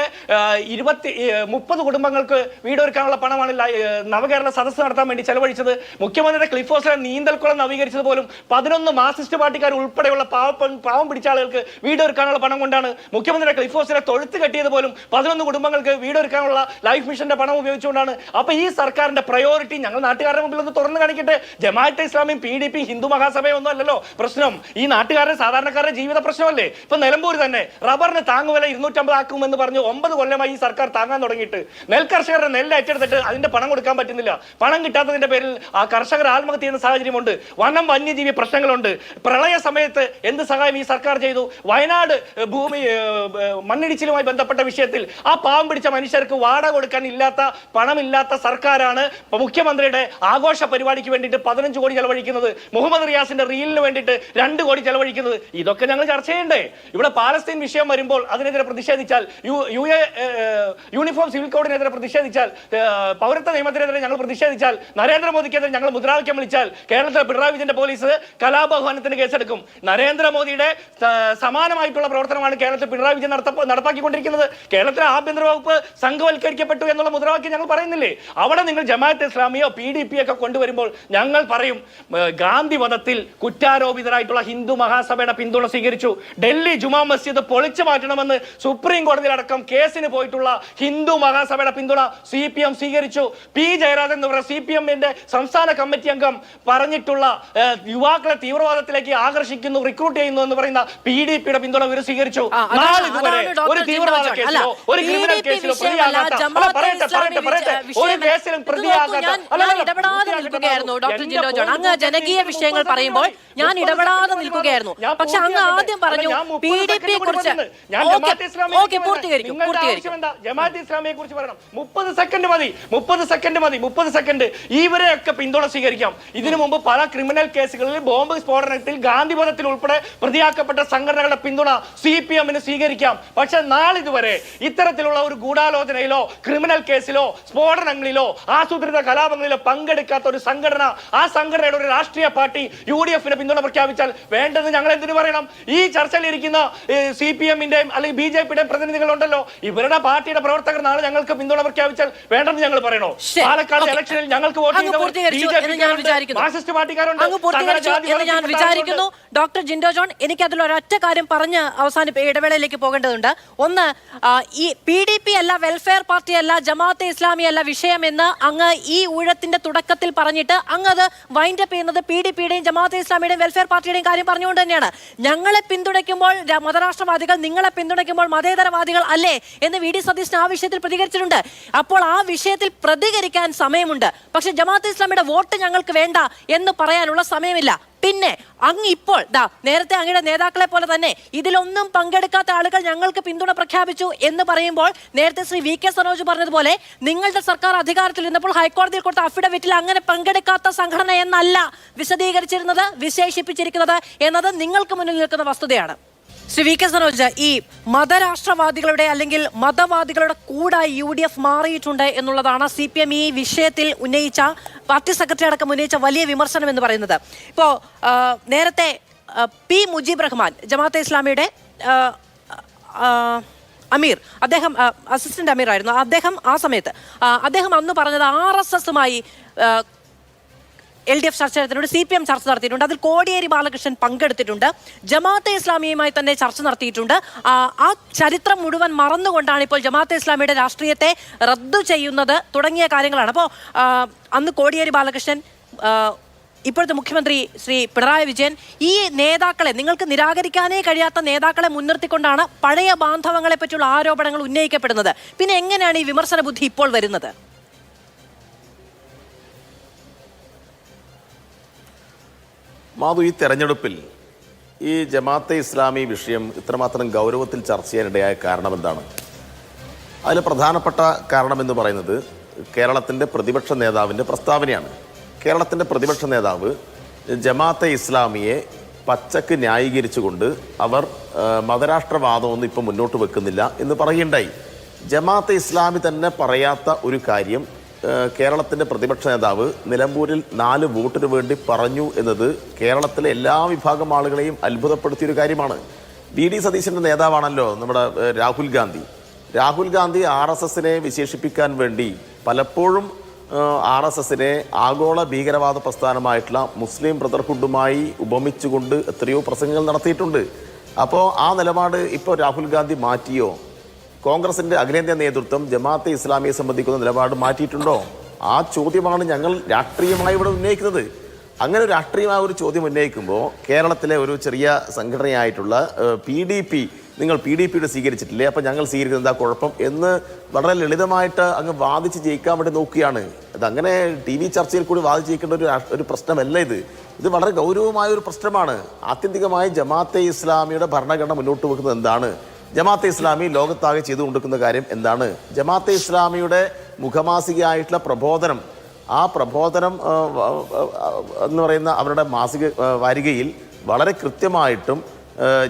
Speaker 2: 30 കുടുംബങ്ങൾക്ക് വീടൊരുക്കാനുള്ള പണമാണ് നവകേരള സദസ്സ് നടത്താൻ വേണ്ടി ചെലവഴിച്ചത്. മുഖ്യമന്ത്രിയുടെ ക്ലിഫ് ഹൗസിലെ നീന്തൽക്കുളം നവീകരിച്ചത് പോലും 11 മാർക്സിസ്റ്റ് പാർട്ടിക്കാർ ഉൾപ്പെടെയുള്ള പാവം പിടിച്ച ആളുകൾക്ക് വീടൊരുക്കാനുള്ള പണം കൊണ്ടാണ്. മുഖ്യമന്ത്രിയുടെ ക്ലിഫ് ഹൗസിലെ തൊഴുത്ത് കെട്ടിയത് പോലും 11 കുടുംബങ്ങൾക്ക് വീടൊരുക്കാനുള്ള ലൈഫ് മിഷന്റെ പണം ഉപയോഗിച്ചുകൊണ്ടാണ്. അപ്പൊ ഈ സർക്കാരിന്റെ പ്രയോറിറ്റി ഞങ്ങൾ നാട്ടുകാരുടെ മുമ്പിൽ ഒന്ന് തുറന്നു കാണിക്കട്ടെ. ജമാഅത്തെ ഇസ്ലാമിയും PDP ഹിന്ദു മഹാസഭയും ഒന്നും അല്ലല്ലോ പ്രശ്നം. ഈ നാട്ടുകാരുടെ സാധാരണക്കാരുടെ ജീവിത പ്രശ്നമല്ലേ? ഇപ്പൊ നിലമ്പൂർ തന്നെ റബ്ബറിന് താങ്ങുവില 250 ആക്കുമെന്ന് പറഞ്ഞ് 9 കൊല്ലമായി ഈ സർക്കാർ താങ്ങാൻ തുടങ്ങിയിട്ട് നെൽകർഷകരുടെ നെല്ല് ഏറ്റെടുത്തിട്ട് അതിന്റെ പണം കൊടുക്കാൻ പറ്റുന്നില്ല. പണം കിട്ടാത്തതിന്റെ പേരിൽ ആ കർഷകർ ആത്മഹത്യ ചെയ്യുന്ന സാഹചര്യമുണ്ട്. വന്യജീവി പ്രശ്നങ്ങളുണ്ട്. പ്രളയ സമയത്ത് എന്ത് സഹായം ഈ സർക്കാർ ചെയ്തു? വയനാട് ഭൂമി മണ്ണിടിച്ചിലുമായി ബന്ധപ്പെട്ട വിഷയത്തിൽ ആ പാവം പിടിച്ച മനുഷ്യർക്ക് വാടക കൊടുക്കാൻ പണമില്ലാത്ത സർക്കാരാണ് മുഖ്യമന്ത്രിയുടെ ആഘോഷ പരിപാടിക്ക് വേണ്ടിയിട്ട് 15 കോടി ചെലവഴിക്കുന്നത്. മുഹമ്മദ് റിയാസിന്റെ റീലിന് വേണ്ടിയിട്ട് 2 കോടി ചെലവഴിക്കുന്നത്. ഇതൊക്കെ ഞങ്ങൾ ചർച്ച ചെയ്യണ്ടേ? ഇവിടെ പാലസ്തീൻ വിഷയം വരുമ്പോൾ അതിനെതിരെ പ്രതിഷേധിച്ചാൽ, യൂണിഫോം സിവിൽ കോഡിനെതിരെ പ്രതിഷേധിച്ചാൽ, പൗരത്വ നിയമത്തിനെതിരെ ഞങ്ങൾ പ്രതിഷേധിച്ചാൽ, നരേന്ദ്രമോദിക്കെതിരെ ഞങ്ങൾ മുദ്രാവാക്യം വിളിച്ചാൽ കേരളത്തിലെ പിണറായി വിജയന്റെ പോലീസ് കലാപഹ്വാനത്തിന് കേസെടുക്കും. നരേന്ദ്രമോദിയുടെ സമാനമായിട്ടുള്ള പ്രവർത്തനമാണ് കേരളത്തിൽ പിണറായി വിജയൻ നടപ്പാക്കിക്കൊണ്ടിരിക്കുന്നത്. കേരളത്തിലെ ആഭ്യന്തര വകുപ്പ് സംഘവൽക്കരിക്കപ്പെട്ടു എന്നുള്ള മുദ്രാവാക്യം ഞങ്ങൾ പറയുന്നില്ലേ? അവിടെ നിങ്ങൾ ജമാഅത്തെ ഇസ്ലാമിയോ PDP ഒക്കെ കൊണ്ടുവരുമ്പോൾ ഞങ്ങൾ പറയും ഗാന്ധി വധത്തിൽ കുറ്റാരോപിതരായിട്ടുള്ള ഹിന്ദു മഹാസഭയുടെ പിന്തുണ സ്വീകരിച്ചു. ഡൽഹി ജുമാ മസ്ജിദ് പൊളിച്ചു മാറ്റണമെന്ന് സുപ്രീം കോടതിയിലടക്കം കേസിന് പോയിട്ടുള്ള ഹിന്ദു മഹാസഭയുടെ പിന്തുണ CPM സ്വീകരിച്ചു. P ജയരാജൻ എന്ന് പറയുന്ന CPM-ന്റെ സംസ്ഥാന കമ്മിറ്റി അംഗം പറഞ്ഞിട്ടുള്ള യുവാക്കളെ തീവ്രവാദത്തിലേക്ക് ആകർഷിക്കുന്നു, റിക്രൂട്ട് ചെയ്യുന്നു എന്ന് പറയുന്ന PDP-യുടെ പിന്തുണ ഇവർ സ്വീകരിച്ചു. നാളിതുവരെ ഒരു തീവ്രവാദ കേസിലോ ഒരു ക്രിമിനൽ കേസിലോ പ്രതിയാകാത്ത, ഒരു കേസിലും പ്രതിയാകാത്ത,
Speaker 1: ഡോക്ടർ ജിൻഡോ ജോൺ, അങ്ങ് ജനകീയ വിഷയങ്ങൾ പറയുമ്പോൾ ഞാൻ ഇടപെടാതെ നിൽക്കുകയായിരുന്നു. പക്ഷെ അങ്ങ് ആദ്യം പറഞ്ഞു PDP-യെ കുറിച്ച്.
Speaker 5: നിങ്ങളുടെ ആവശ്യം എന്താ? ജമാഅത്ത് ഇസ്ലാമിയെ കുറിച്ച് പറയണം. 30 സെക്കൻഡ് മതി, 30 സെക്കൻഡ്. ഇവരെയൊക്കെ പിന്തുണ സ്വീകരിക്കാം. ഇതിനു മുമ്പ് പല ക്രിമിനൽ കേസുകളിൽ, ബോംബ് സ്ഫോടനത്തിൽ, ഗാന്ധിവധത്തിൽ ഉൾപ്പെടെ പ്രതിയാക്കപ്പെട്ട സംഘടനകളുടെ പിന്തുണ CPM-ന് സ്വീകരിക്കാം. പക്ഷെ നാളിതുവരെ ഇത്തരത്തിലുള്ള ഒരു ഗൂഢാലോചനയിലോ ക്രിമിനൽ കേസിലോ സ്ഫോടനങ്ങളിലോ ആസൂത്രിത കലാപങ്ങളിലോ പങ്കെടുക്കാത്ത ഒരു സംഘടന, ആ സംഘടനയുടെ ഒരു രാഷ്ട്രീയ പാർട്ടി UDF-ന് പിന്തുണ പ്രഖ്യാപിച്ചാൽ വേണ്ടത് ഞങ്ങൾ എന്തിനു പറയണം? ഈ ചർച്ചയിൽ ഇരിക്കുന്ന CPM-ന്റെയും അല്ലെങ്കിൽ BJP-യുടെയും പ്രതിനിധികളുണ്ടല്ലോ, ഇവരുടെ പാർട്ടിയുടെ പ്രവർത്തകർ നാളെ ഞങ്ങൾക്ക് പിന്തുണ പ്രഖ്യാപിച്ചാൽ വേണ്ടെന്ന് ഞങ്ങൾ പറയണോ? പാലക്കാട് ഇലക്ഷനിൽ ഞങ്ങൾക്ക് വോട്ട് മാർക്സിസ്റ്റ് പാർട്ടിക്കാരുണ്ട്.
Speaker 1: ഞാൻ വിചാരിക്കുന്നു ഡോക്ടർ ജിൻഡോ ജോൺ, എനിക്ക് അതിൽ ഒരൊറ്റ കാര്യം പറഞ്ഞ് ഇടവേളയിലേക്ക് പോകേണ്ടതുണ്ട്. ഒന്ന്, ഈ PDP അല്ല, വെൽഫെയർ പാർട്ടി അല്ല, ജമാഅത്തെ ഇസ്ലാമി അല്ല വിഷയമെന്ന് അങ്ങ് ഈ ഊഴത്തിന്റെ തുടക്കത്തിൽ പറഞ്ഞിട്ട് അങ്ങ് അത് വൈൻഡപ്പ് ചെയ്യുന്നത് PDP-യുടെയും ജമാഅത്തെ ഇസ്ലാമിയുടെയും വെൽഫെയർ പാർട്ടിയുടെയും കാര്യം പറഞ്ഞുകൊണ്ട് തന്നെയാണ്. ഞങ്ങളെ പിന്തുണയ്ക്കുമ്പോൾ മതരാഷ്ട്രവാദികൾ, നിങ്ങളെ പിന്തുണയ്ക്കുമ്പോൾ മതേതരവാദികൾ അല്ലേ എന്ന് VD സതീശൻ ആ വിഷയത്തിൽ പ്രതികരിച്ചിട്ടുണ്ട്. അപ്പോൾ ആ വിഷയത്തിൽ പ്രതികരിക്കാൻ സമയമുണ്ട്. പക്ഷെ ജമാഅത്തെ ഇസ്ലാമിയുടെ വോട്ട് ഞങ്ങൾക്ക് വേണ്ട എന്ന് പറയാനുള്ള സമയമില്ല. പിന്നെ അങ്ങ് ഇപ്പോൾ നേരത്തെ അങ്ങയുടെ നേതാക്കളെ പോലെ തന്നെ ഇതിലൊന്നും പങ്കെടുക്കാത്ത ആളുകൾ ഞങ്ങൾക്ക് പിന്തുണ പ്രഖ്യാപിച്ചു എന്ന് പറയുമ്പോൾ, നേരത്തെ ശ്രീ VK സനോജ് പറഞ്ഞതുപോലെ നിങ്ങളുടെ സർക്കാർ അധികാരത്തിൽ ഇരുന്നപ്പോൾ ഹൈക്കോടതിയിൽ കൊടുത്ത അഫിഡവിറ്റിൽ അങ്ങനെ പങ്കെടുക്കാത്ത സംഘടന എന്നല്ല വിശദീകരിച്ചിരുന്നത്, വിശേഷിപ്പിച്ചിരിക്കുന്നത് എന്നത് നിങ്ങൾക്ക് മുന്നിൽ നിൽക്കുന്ന വസ്തുതയാണ്. ശ്രീ VK സനോജ്, ഈ മതരാഷ്ട്രവാദികളുടെ അല്ലെങ്കിൽ മതവാദികളുടെ കൂടായി UDF മാറിയിട്ടുണ്ട് എന്നുള്ളതാണ് CPM ഈ വിഷയത്തിൽ ഉന്നയിച്ച, പാർട്ടി സെക്രട്ടറി അടക്കം ഉന്നയിച്ച വലിയ വിമർശനം എന്ന് പറയുന്നത്. ഇപ്പോൾ നേരത്തെ P മുജീബ് റഹ്മാൻ, ജമാഅത്തെ ഇസ്ലാമിയുടെ അമീർ, അദ്ദേഹം അസിസ്റ്റന്റ് അമീർ ആയിരുന്നു. അദ്ദേഹം ആ സമയത്ത് അന്ന് പറഞ്ഞത് RSS-മായി LDF ചർച്ച നടത്തിയിട്ടുണ്ട്, CPM ചർച്ച നടത്തിയിട്ടുണ്ട്. അതിൽ കോടിയേരി ബാലകൃഷ്ണൻ പങ്കെടുത്തിട്ടുണ്ട്. ജമാഅത്തെ ഇസ്ലാമിയുമായി തന്നെ ചർച്ച നടത്തിയിട്ടുണ്ട്. ആ ചരിത്രം മുഴുവൻ മറന്നുകൊണ്ടാണ് ഇപ്പോൾ ജമാഅത്തെ ഇസ്ലാമിയുടെ രാഷ്ട്രീയത്തെ റദ്ദു ചെയ്യുന്നത് തുടങ്ങിയ കാര്യങ്ങളാണ്. അപ്പോൾ അന്ന് കോടിയേരി ബാലകൃഷ്ണൻ, ഇപ്പോഴത്തെ മുഖ്യമന്ത്രി ശ്രീ പിണറായി വിജയൻ, ഈ നേതാക്കളെ, നിങ്ങൾക്ക് നിരാകരിക്കാനേ കഴിയാത്ത നേതാക്കളെ മുൻനിർത്തിക്കൊണ്ടാണ് പഴയ ബാന്ധവങ്ങളെ പറ്റിയുള്ള ആരോപണങ്ങൾ ഉന്നയിക്കപ്പെടുന്നത്. പിന്നെ എങ്ങനെയാണ് ഈ വിമർശന ബുദ്ധി ഇപ്പോൾ വരുന്നത്?
Speaker 3: മാധു, ഈ തെരഞ്ഞെടുപ്പിൽ ഈ ജമാഅത്തെ ഇസ്ലാമി വിഷയം ഇത്രമാത്രം ഗൗരവത്തിൽ ചർച്ച ചെയ്യാനിടയായ കാരണം എന്താണ്? അതിൽ പ്രധാനപ്പെട്ട കാരണമെന്ന് പറയുന്നത് കേരളത്തിൻ്റെ പ്രതിപക്ഷ നേതാവിൻ്റെ പ്രസ്താവനയാണ്. കേരളത്തിൻ്റെ പ്രതിപക്ഷ നേതാവ് ജമാഅത്തെ ഇസ്ലാമിയെ പച്ചക്ക് ന്യായീകരിച്ചുകൊണ്ട് അവർ മതരാഷ്ട്രവാദമൊന്നും ഇപ്പം മുന്നോട്ട് വെക്കുന്നില്ല എന്ന് പറയുകയുണ്ടായി. ജമാഅത്തെ ഇസ്ലാമി തന്നെ പറയാത്ത ഒരു കാര്യം കേരളത്തിൻ്റെ പ്രതിപക്ഷ നേതാവ് നിലമ്പൂരിൽ 4 വോട്ടിന് വേണ്ടി പറഞ്ഞു എന്നത് കേരളത്തിലെ എല്ലാ വിഭാഗം ആളുകളെയും അത്ഭുതപ്പെടുത്തിയൊരു കാര്യമാണ്. VD സതീശൻ്റെ നേതാവാണല്ലോ നമ്മുടെ രാഹുൽ ഗാന്ധി. രാഹുൽ ഗാന്ധി RSS-നെ വിശേഷിപ്പിക്കാൻ വേണ്ടി പലപ്പോഴും RSS-നെ ആഗോള ഭീകരവാദ പ്രസ്ഥാനമായിട്ടുള്ള മുസ്ലിം ബ്രദർഹുഡുമായി ഉപമിച്ചുകൊണ്ട് എത്രയോ പ്രസംഗങ്ങൾ നടത്തിയിട്ടുണ്ട്. അപ്പോൾ ആ നിലപാട് ഇപ്പോൾ രാഹുൽ ഗാന്ധി മാറ്റിയോ? കോൺഗ്രസിൻ്റെ അഖിലേന്ത്യാ നേതൃത്വം ജമാഅത്തെ ഇസ്ലാമിയെ സംബന്ധിക്കുന്ന നിലപാട് മാറ്റിയിട്ടുണ്ടോ? ആ ചോദ്യമാണ് ഞങ്ങൾ രാഷ്ട്രീയമായി ഇവിടെ ഉന്നയിക്കുന്നത്. അങ്ങനെ രാഷ്ട്രീയമായ ഒരു ചോദ്യം ഉന്നയിക്കുമ്പോൾ കേരളത്തിലെ ഒരു ചെറിയ സംഘടനയായിട്ടുള്ള PDP, നിങ്ങൾ PDP-യുടെ സ്വീകരിച്ചിട്ടില്ലേ, അപ്പം ഞങ്ങൾ സ്വീകരിക്കുന്നത് എന്താ കുഴപ്പം എന്ന് വളരെ ലളിതമായിട്ട് അങ്ങ് വാദിച്ച് ജയിക്കാൻ വേണ്ടി നോക്കുകയാണ്. അതങ്ങനെ TV ചർച്ചയിൽ കൂടി വാദിച്ച് ജയിക്കേണ്ട ഒരു പ്രശ്നമല്ല ഇത്. ഇത് വളരെ ഗൗരവമായ ഒരു പ്രശ്നമാണ്. ആത്യന്തികമായി ജമാഅത്തെ ഇസ്ലാമിയുടെ ഭരണഘടന മുന്നോട്ട് വെക്കുന്നത് എന്താണ്? ജമാഅത്തെ ഇസ്ലാമി ലോകത്താകെ ചെയ്തുകൊണ്ടിരിക്കുന്ന കാര്യം എന്താണ്? ജമാഅത്തെ ഇസ്ലാമിയുടെ മുഖമാസികയായിട്ടുള്ള പ്രബോധനം, ആ പ്രബോധനം എന്ന് പറയുന്ന അവരുടെ മാസിക വാരികയിൽ വളരെ കൃത്യമായിട്ടും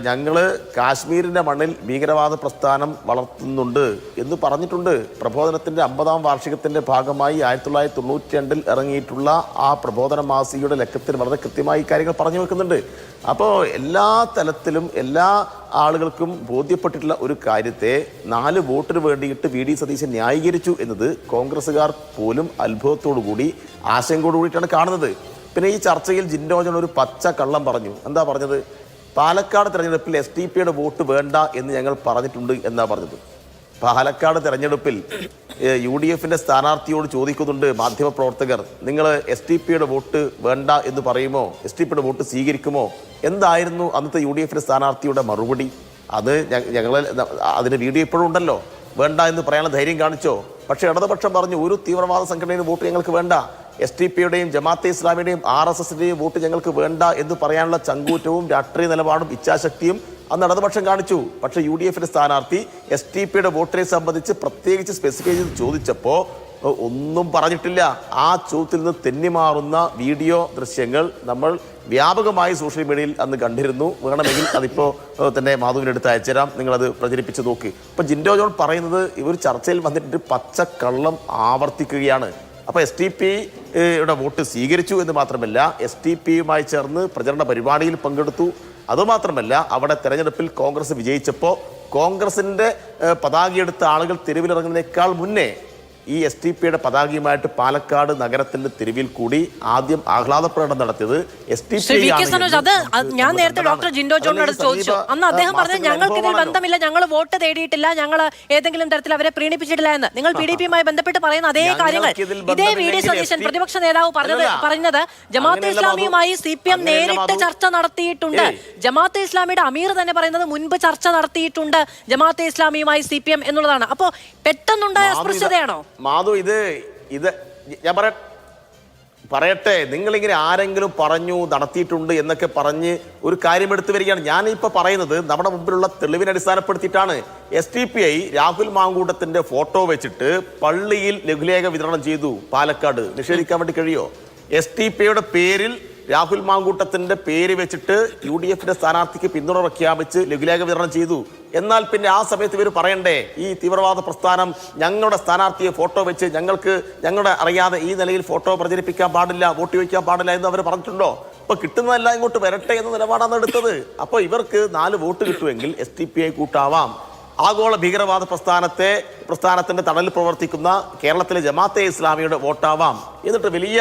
Speaker 3: ഞങ്ങൾ കാശ്മീരിൻ്റെ മണ്ണിൽ ഭീകരവാദ പ്രസ്ഥാനം വളർത്തുന്നുണ്ട് എന്ന് പറഞ്ഞിട്ടുണ്ട്. പ്രബോധനത്തിൻ്റെ 50-ാം വാർഷികത്തിൻ്റെ ഭാഗമായി 1992 ഇറങ്ങിയിട്ടുള്ള ആ പ്രബോധന മാസികയുടെ ലക്കത്തിൽ വളരെ കൃത്യമായി കാര്യങ്ങൾ പറഞ്ഞു വെക്കുന്നുണ്ട്. അപ്പോൾ എല്ലാ തലത്തിലും എല്ലാ ആളുകൾക്കും ബോധ്യപ്പെട്ടിട്ടുള്ള ഒരു കാര്യത്തെ 4 വോട്ടിന് വേണ്ടിയിട്ട് VD സതീശൻ ന്യായീകരിച്ചു എന്നത് കോൺഗ്രസ്സുകാർ പോലും അത്ഭുതത്തോടുകൂടി ആശങ്കയോടുകൂടിയിട്ടാണ് കാണുന്നത്. പിന്നെ ഈ ചർച്ചയിൽ ജിൻഡോ ജോൺ ഒരു പച്ച കള്ളം പറഞ്ഞു. എന്താ പറഞ്ഞത്? പാലക്കാട് തെരഞ്ഞെടുപ്പിൽ SDPയുടെ വോട്ട് വേണ്ട എന്ന് ഞങ്ങൾ പറഞ്ഞിട്ടുണ്ട് എന്നാ പറഞ്ഞത്. പാലക്കാട് തെരഞ്ഞെടുപ്പിൽ UDF-ന്റെ സ്ഥാനാർത്ഥിയോട് ചോദിക്കുന്നുണ്ട് മാധ്യമപ്രവർത്തകർ, നിങ്ങൾ SDPയുടെ വോട്ട് വേണ്ട എന്ന് പറയുമോ, SDPയുടെ വോട്ട് സ്വീകരിക്കുമോ? എന്തായിരുന്നു അന്നത്തെ UDF-ന്റെ സ്ഥാനാർത്ഥിയുടെ മറുപടി? അത് ഞങ്ങൾ അതിന് വീഡിയോ ഇപ്പോഴും ഉണ്ടല്ലോ. വേണ്ട എന്ന് പറയാനുള്ള ധൈര്യം കാണിച്ചോ? പക്ഷേ ഇടതുപക്ഷം പറഞ്ഞു ഒരു തീവ്രവാദ സംഘടനയുടെ വോട്ട് ഞങ്ങൾക്ക് വേണ്ട, STPയുടെയും ജമാഅത്തെ ഇസ്ലാമിയുടെയും RSSന്റെയും വോട്ട് ഞങ്ങൾക്ക് വേണ്ട എന്ന് പറയാനുള്ള ചങ്കൂറ്റവും രാഷ്ട്രീയ നിലപാടും ഇച്ഛാശക്തിയും അന്ന് ഇടതുപക്ഷം കാണിച്ചു. പക്ഷേ UDFന്റെ സ്ഥാനാർത്ഥി STPയുടെ വോട്ടിനെ സംബന്ധിച്ച് പ്രത്യേകിച്ച് സ്പെസിഫൈ ചെയ്ത് ചോദിച്ചപ്പോൾ ഒന്നും പറഞ്ഞിട്ടില്ല. ആ ചോദ്യത്തിൽ നിന്ന് തെന്നിമാറുന്ന വീഡിയോ ദൃശ്യങ്ങൾ നമ്മൾ വ്യാപകമായി സോഷ്യൽ മീഡിയയിൽ അന്ന് കണ്ടിരുന്നു. വേണമെങ്കിൽ അതിപ്പോൾ തന്നെ മാധുവിനെടുത്ത് അയച്ചുതരാം, നിങ്ങളത് പ്രചരിപ്പിച്ച് നോക്ക്. ഇപ്പം ജിൻഡോ ജോൺ പറയുന്നത് ഇവർ ചർച്ചയിൽ വന്നിട്ട് പച്ചക്കള്ളം ആവർത്തിക്കുകയാണ്. അപ്പോൾ STPയുടെ വോട്ട് സ്വീകരിച്ചു എന്ന് മാത്രമല്ല, STPയുമായി ചേർന്ന് പ്രചരണ പരിപാടിയിൽ പങ്കെടുത്തു. അതുമാത്രമല്ല, അവിടെ തെരഞ്ഞെടുപ്പിൽ കോൺഗ്രസ് വിജയിച്ചപ്പോൾ കോൺഗ്രസിൻ്റെ പതാകയെടുത്ത ആളുകൾ തെരുവിലിറങ്ങുന്നതിനേക്കാൾ മുന്നേ ഈ STPയുടെ പതാകയുമായിട്ട് പാലക്കാട് നഗരത്തിന്റെ തെരുവിൽ കൂടി ആദ്യം ആഹ്ലാദ പ്രകടനം നടത്തിയത്
Speaker 1: ഞാൻ നേരത്തെ ഡോക്ടർ ജിൻഡോ ജോണിനോട് ചോദിച്ചു. അന്ന് അദ്ദേഹം പറഞ്ഞു ഞങ്ങൾക്ക് ഇതിൽ ബന്ധമില്ല, ഞങ്ങൾ വോട്ട് തേടിയിട്ടില്ല, ഞങ്ങൾ ഏതെങ്കിലും തരത്തിൽ അവരെ പ്രീണിപ്പിച്ചിട്ടില്ല എന്ന്. നിങ്ങൾ PDPയുമായി ബന്ധപ്പെട്ട് പറയുന്ന അതേ കാര്യങ്ങൾ ഇതേ VD സതീശൻ പ്രതിപക്ഷ നേതാവ് പറഞ്ഞത് ജമാഅത്തെ ഇസ്ലാമിയുമായി CPM നേരിട്ട് ചർച്ച നടത്തിയിട്ടുണ്ട്. ജമാഅത്തെ ഇസ്ലാമിയുടെ അമീർ തന്നെ പറയുന്നത് മുൻപ് ചർച്ച നടത്തിയിട്ടുണ്ട് ജമാഅത്തെ ഇസ്ലാമിയുമായി CPM എന്നുള്ളതാണ്. അപ്പോ പെട്ടെന്നുണ്ടായ അസ്പൃശ്യതയാണോ
Speaker 3: മാധു? ഇത് ഞാൻ പറയട്ടെ, നിങ്ങളിങ്ങനെ ആരെങ്കിലും പറഞ്ഞു നടത്തിയിട്ടുണ്ട് എന്നൊക്കെ പറഞ്ഞ് ഒരു കാര്യം എടുത്തു വരികയാണ്. ഞാനിപ്പോൾ പറയുന്നത് നമ്മുടെ മുമ്പിലുള്ള തെളിവിനെ അടിസ്ഥാനപ്പെടുത്തിയിട്ടാണ്. STPI രാഹുൽ മാങ്കൂട്ടത്തിന്റെ ഫോട്ടോ വെച്ചിട്ട് പള്ളിയിൽ ലഘുലേഖ വിതരണം ചെയ്തു. പാലക്കാട് നിഷേധിക്കാൻ വേണ്ടി കഴിയോ? STPയുടെ പേരിൽ രാഹുൽ മാങ്കൂട്ടത്തിന്റെ പേര് വെച്ചിട്ട് UDFന്റെ സ്ഥാനാർത്ഥിക്ക് പിന്തുണ പ്രഖ്യാപിച്ച് ലഘുലേഖ വിതരണം ചെയ്തു. എന്നാൽ പിന്നെ ആ സമയത്ത് ഇവർ പറയണ്ടേ, ഈ തീവ്രവാദ പ്രസ്ഥാനം ഞങ്ങളുടെ സ്ഥാനാർത്ഥിയെ ഫോട്ടോ വെച്ച് ഞങ്ങളുടെ അറിയാതെ ഈ നിലയിൽ ഫോട്ടോ പ്രചരിപ്പിക്കാൻ പാടില്ല, വോട്ട് ചോദിക്കാൻ പാടില്ല എന്ന് അവർ പറഞ്ഞിട്ടുണ്ടോ? അപ്പൊ കിട്ടുന്നതെല്ലാം ഇങ്ങോട്ട് വരട്ടെ എന്ന നിലപാടാണ് എടുത്തത്. അപ്പോൾ ഇവർക്ക് 4 വോട്ട് കിട്ടുമെങ്കിൽ STPI കൂട്ടാവാം. ആഗോള ഭീകരവാദ പ്രസ്ഥാനത്തിന്റെ തണലിൽ പ്രവർത്തിക്കുന്ന കേരളത്തിലെ ജമാഅത്തെ ഇസ്ലാമിയുടെ വോട്ടാവാം. എന്നിട്ട് വലിയ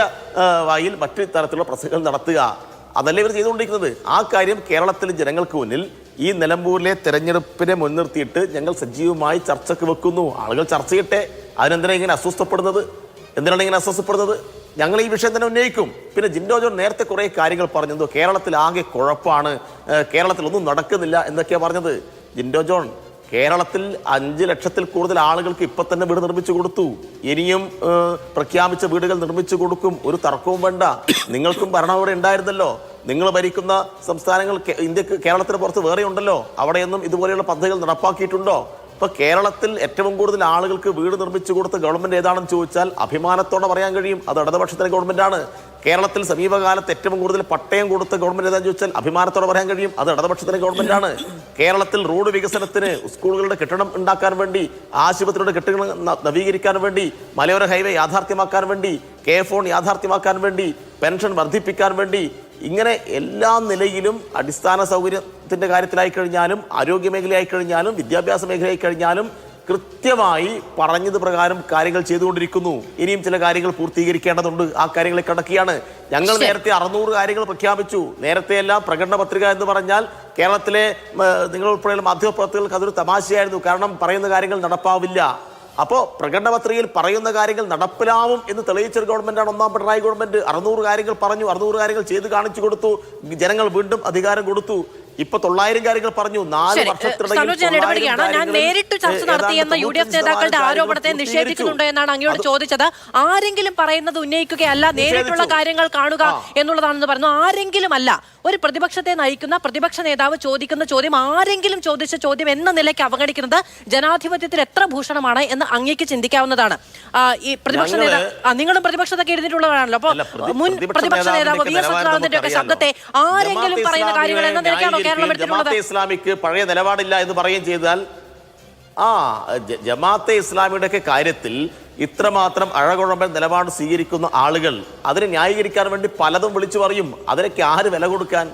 Speaker 3: വായിൽ മറ്റു തരത്തിലുള്ള പ്രസംഗങ്ങൾ നടത്തുക, അതല്ലേ ഇവർ ചെയ്തുകൊണ്ടിരിക്കുന്നത്. ആ കാര്യം കേരളത്തിലെ ജനങ്ങൾക്ക് മുന്നിൽ ഈ നിലമ്പൂരിലെ തെരഞ്ഞെടുപ്പിനെ മുൻനിർത്തിയിട്ട് ഞങ്ങൾ സജീവമായി ചർച്ചയ്ക്ക് വെക്കുന്നു. ആളുകൾ ചർച്ച ചെയ്യട്ടെ. അതിനെന്തിനാണ് ഇങ്ങനെ അസ്വസ്ഥപ്പെടുന്നത്? ഞങ്ങൾ ഈ വിഷയം തന്നെ ഉന്നയിക്കും. പിന്നെ ജിൻഡോ ജോൺ നേരത്തെ കുറേ കാര്യങ്ങൾ പറഞ്ഞത് കേരളത്തിൽ ആകെ കുഴപ്പമാണ്, കേരളത്തിൽ ഒന്നും നടക്കുന്നില്ല എന്നൊക്കെയാണ് പറഞ്ഞത്. ജിൻഡോ ജോൺ, കേരളത്തിൽ 5 ലക്ഷത്തിൽ കൂടുതൽ ആളുകൾക്ക് ഇപ്പൊ തന്നെ വീട് നിർമ്മിച്ചു കൊടുത്തു. ഇനിയും പ്രഖ്യാപിച്ച വീടുകൾ നിർമ്മിച്ചു കൊടുക്കും. ഒരു തർക്കവും വേണ്ട. നിങ്ങൾക്കും ഭരണം അവിടെ ഉണ്ടായിരുന്നല്ലോ. നിങ്ങൾ ഭരിക്കുന്ന സംസ്ഥാനങ്ങൾ കേരളത്തിന് പുറത്ത് വേറെ ഉണ്ടല്ലോ. അവിടെയൊന്നും ഇതുപോലെയുള്ള പദ്ധതികൾ നടപ്പാക്കിയിട്ടുണ്ടോ? ഇപ്പൊ കേരളത്തിൽ ഏറ്റവും കൂടുതൽ ആളുകൾക്ക് വീട് നിർമ്മിച്ചു കൊടുത്ത ഗവൺമെന്റ് ഏതാണെന്ന് ചോദിച്ചാൽ അഭിമാനത്തോടെ പറയാൻ കഴിയും, അത് ഇടതുപക്ഷത്തിന്റെ ഗവൺമെന്റാണ്. കേരളത്തിൽ സമീപകാലത്ത് ഏറ്റവും കൂടുതൽ പട്ടയം കൊടുത്ത ഗവൺമെന്റ് ഏതാണെന്ന് ചോദിച്ചാൽ അഭിമാനത്തോടെ പറയാൻ കഴിയും, അത് ഇടതുപക്ഷത്തിന്റെ ഗവൺമെന്റാണ്. കേരളത്തിൽ റോഡ് വികസനത്തിന്, സ്കൂളുകളുടെ കെട്ടിടം ഉണ്ടാക്കാൻ വേണ്ടി, ആശുപത്രിയുടെ കെട്ടിടങ്ങൾ നവീകരിക്കാൻ വേണ്ടി, മലയോര ഹൈവേ യാഥാർത്ഥ്യമാക്കാൻ വേണ്ടി, KFON യാഥാർത്ഥ്യമാക്കാൻ വേണ്ടി, പെൻഷൻ വർദ്ധിപ്പിക്കാൻ വേണ്ടി, ഇങ്ങനെ എല്ലാ നിലയിലും അടിസ്ഥാന സൗകര്യത്തിന്റെ കാര്യത്തിലായി കഴിഞ്ഞാലും, ആരോഗ്യ മേഖലയായി കഴിഞ്ഞാലും, വിദ്യാഭ്യാസ മേഖലയായി കഴിഞ്ഞാലും കൃത്യമായി പറഞ്ഞത് പ്രകാരം കാര്യങ്ങൾ ചെയ്തുകൊണ്ടിരിക്കുന്നു. ഇനിയും ചില കാര്യങ്ങൾ പൂർത്തീകരിക്കേണ്ടതുണ്ട്. ആ കാര്യങ്ങളെ കടക്കുകയാണ്. ഞങ്ങൾ നേരത്തെ 600 കാര്യങ്ങൾ പ്രഖ്യാപിച്ചു. നേരത്തെ എല്ലാം പ്രകടന പത്രിക എന്ന് പറഞ്ഞാൽ കേരളത്തിലെ നിങ്ങൾ ഉൾപ്പെടെയുള്ള മാധ്യമപ്രവർത്തകർക്ക് അതൊരു തമാശയായിരുന്നു. കാരണം പറയുന്ന കാര്യങ്ങൾ നടപ്പാവില്ല. അപ്പോൾ പ്രകടന പത്രികയിൽ പറയുന്ന കാര്യങ്ങൾ നടപ്പിലാവും എന്ന് തെളിയിച്ചൊരു ഗവൺമെന്റാണ് ഒന്നാം പിണറായി ഗവൺമെന്റ്. 600 കാര്യങ്ങൾ പറഞ്ഞു, 600 കാര്യങ്ങൾ ചെയ്ത് കാണിച്ചു കൊടുത്തു. ജനങ്ങൾ വീണ്ടും അധികാരം കൊടുത്തു. ഇപ്പൊ 900 കാര്യങ്ങൾ പറഞ്ഞു. 4 വർഷത്തിനിടയിൽ
Speaker 1: ഞാൻ നേരിട്ട് ചർച്ച നടത്തിയെന്ന UDF നേതാക്കളുടെ ആരോപണത്തെ നിഷേധിക്കുന്നുണ്ടോ എന്നാണ് അങ്ങയോട് ചോദിച്ചത്. ആരെങ്കിലും പറയുന്നത് ഉന്നയിക്കുകയല്ല, നേരിട്ടുള്ള കാര്യങ്ങൾ കാണുക എന്നുള്ളതാണെന്ന് പറഞ്ഞു. ആരെങ്കിലും അല്ല, ഒരു പ്രതിപക്ഷത്തെ നയിക്കുന്ന പ്രതിപക്ഷ നേതാവ് ചോദിക്കുന്ന ചോദ്യം, ആരെങ്കിലും ചോദിച്ച ചോദ്യം എന്ന നിലയ്ക്ക് അവഗണിക്കുന്നത് ജനാധിപത്യത്തിൽ എത്ര ഭൂഷണമാണ് എന്ന് അങ്ങേക്ക് ചിന്തിക്കാവുന്നതാണ്. ഈ പ്രതിപക്ഷ നേതാവ്, നിങ്ങളും പ്രതിപക്ഷത്തൊക്കെ ഇരുന്നിട്ടുള്ളതാണല്ലോ. അപ്പൊ മുൻ പ്രതിപക്ഷ നേതാവ് VS അച്യുതാനന്ദന്റെ ഒക്കെ ശബ്ദത്തെ ആരെങ്കിലും പറയുന്ന കാര്യങ്ങൾ എന്ന നിലയ്ക്കാണോ കേരളം എടുത്തിട്ടുള്ളത്?
Speaker 3: ഇസ്ലാമിക്ക് പഴയ നിലപാടില്ല എന്ന് പറയുകയും ചെയ്താൽ ജമാഅത്തെ ഇസ്ലാമിയുടെ ഒക്കെ കാര്യത്തിൽ ഇത്രമാത്രം അഴകുഴമ്പൻ നിലപാട് സ്വീകരിക്കുന്ന ആളുകൾ അതിനെ ന്യായീകരിക്കാൻ വേണ്ടി പലതും വിളിച്ചു പറയും. അതിനൊക്കെ ആര് വില കൊടുക്കാൻ?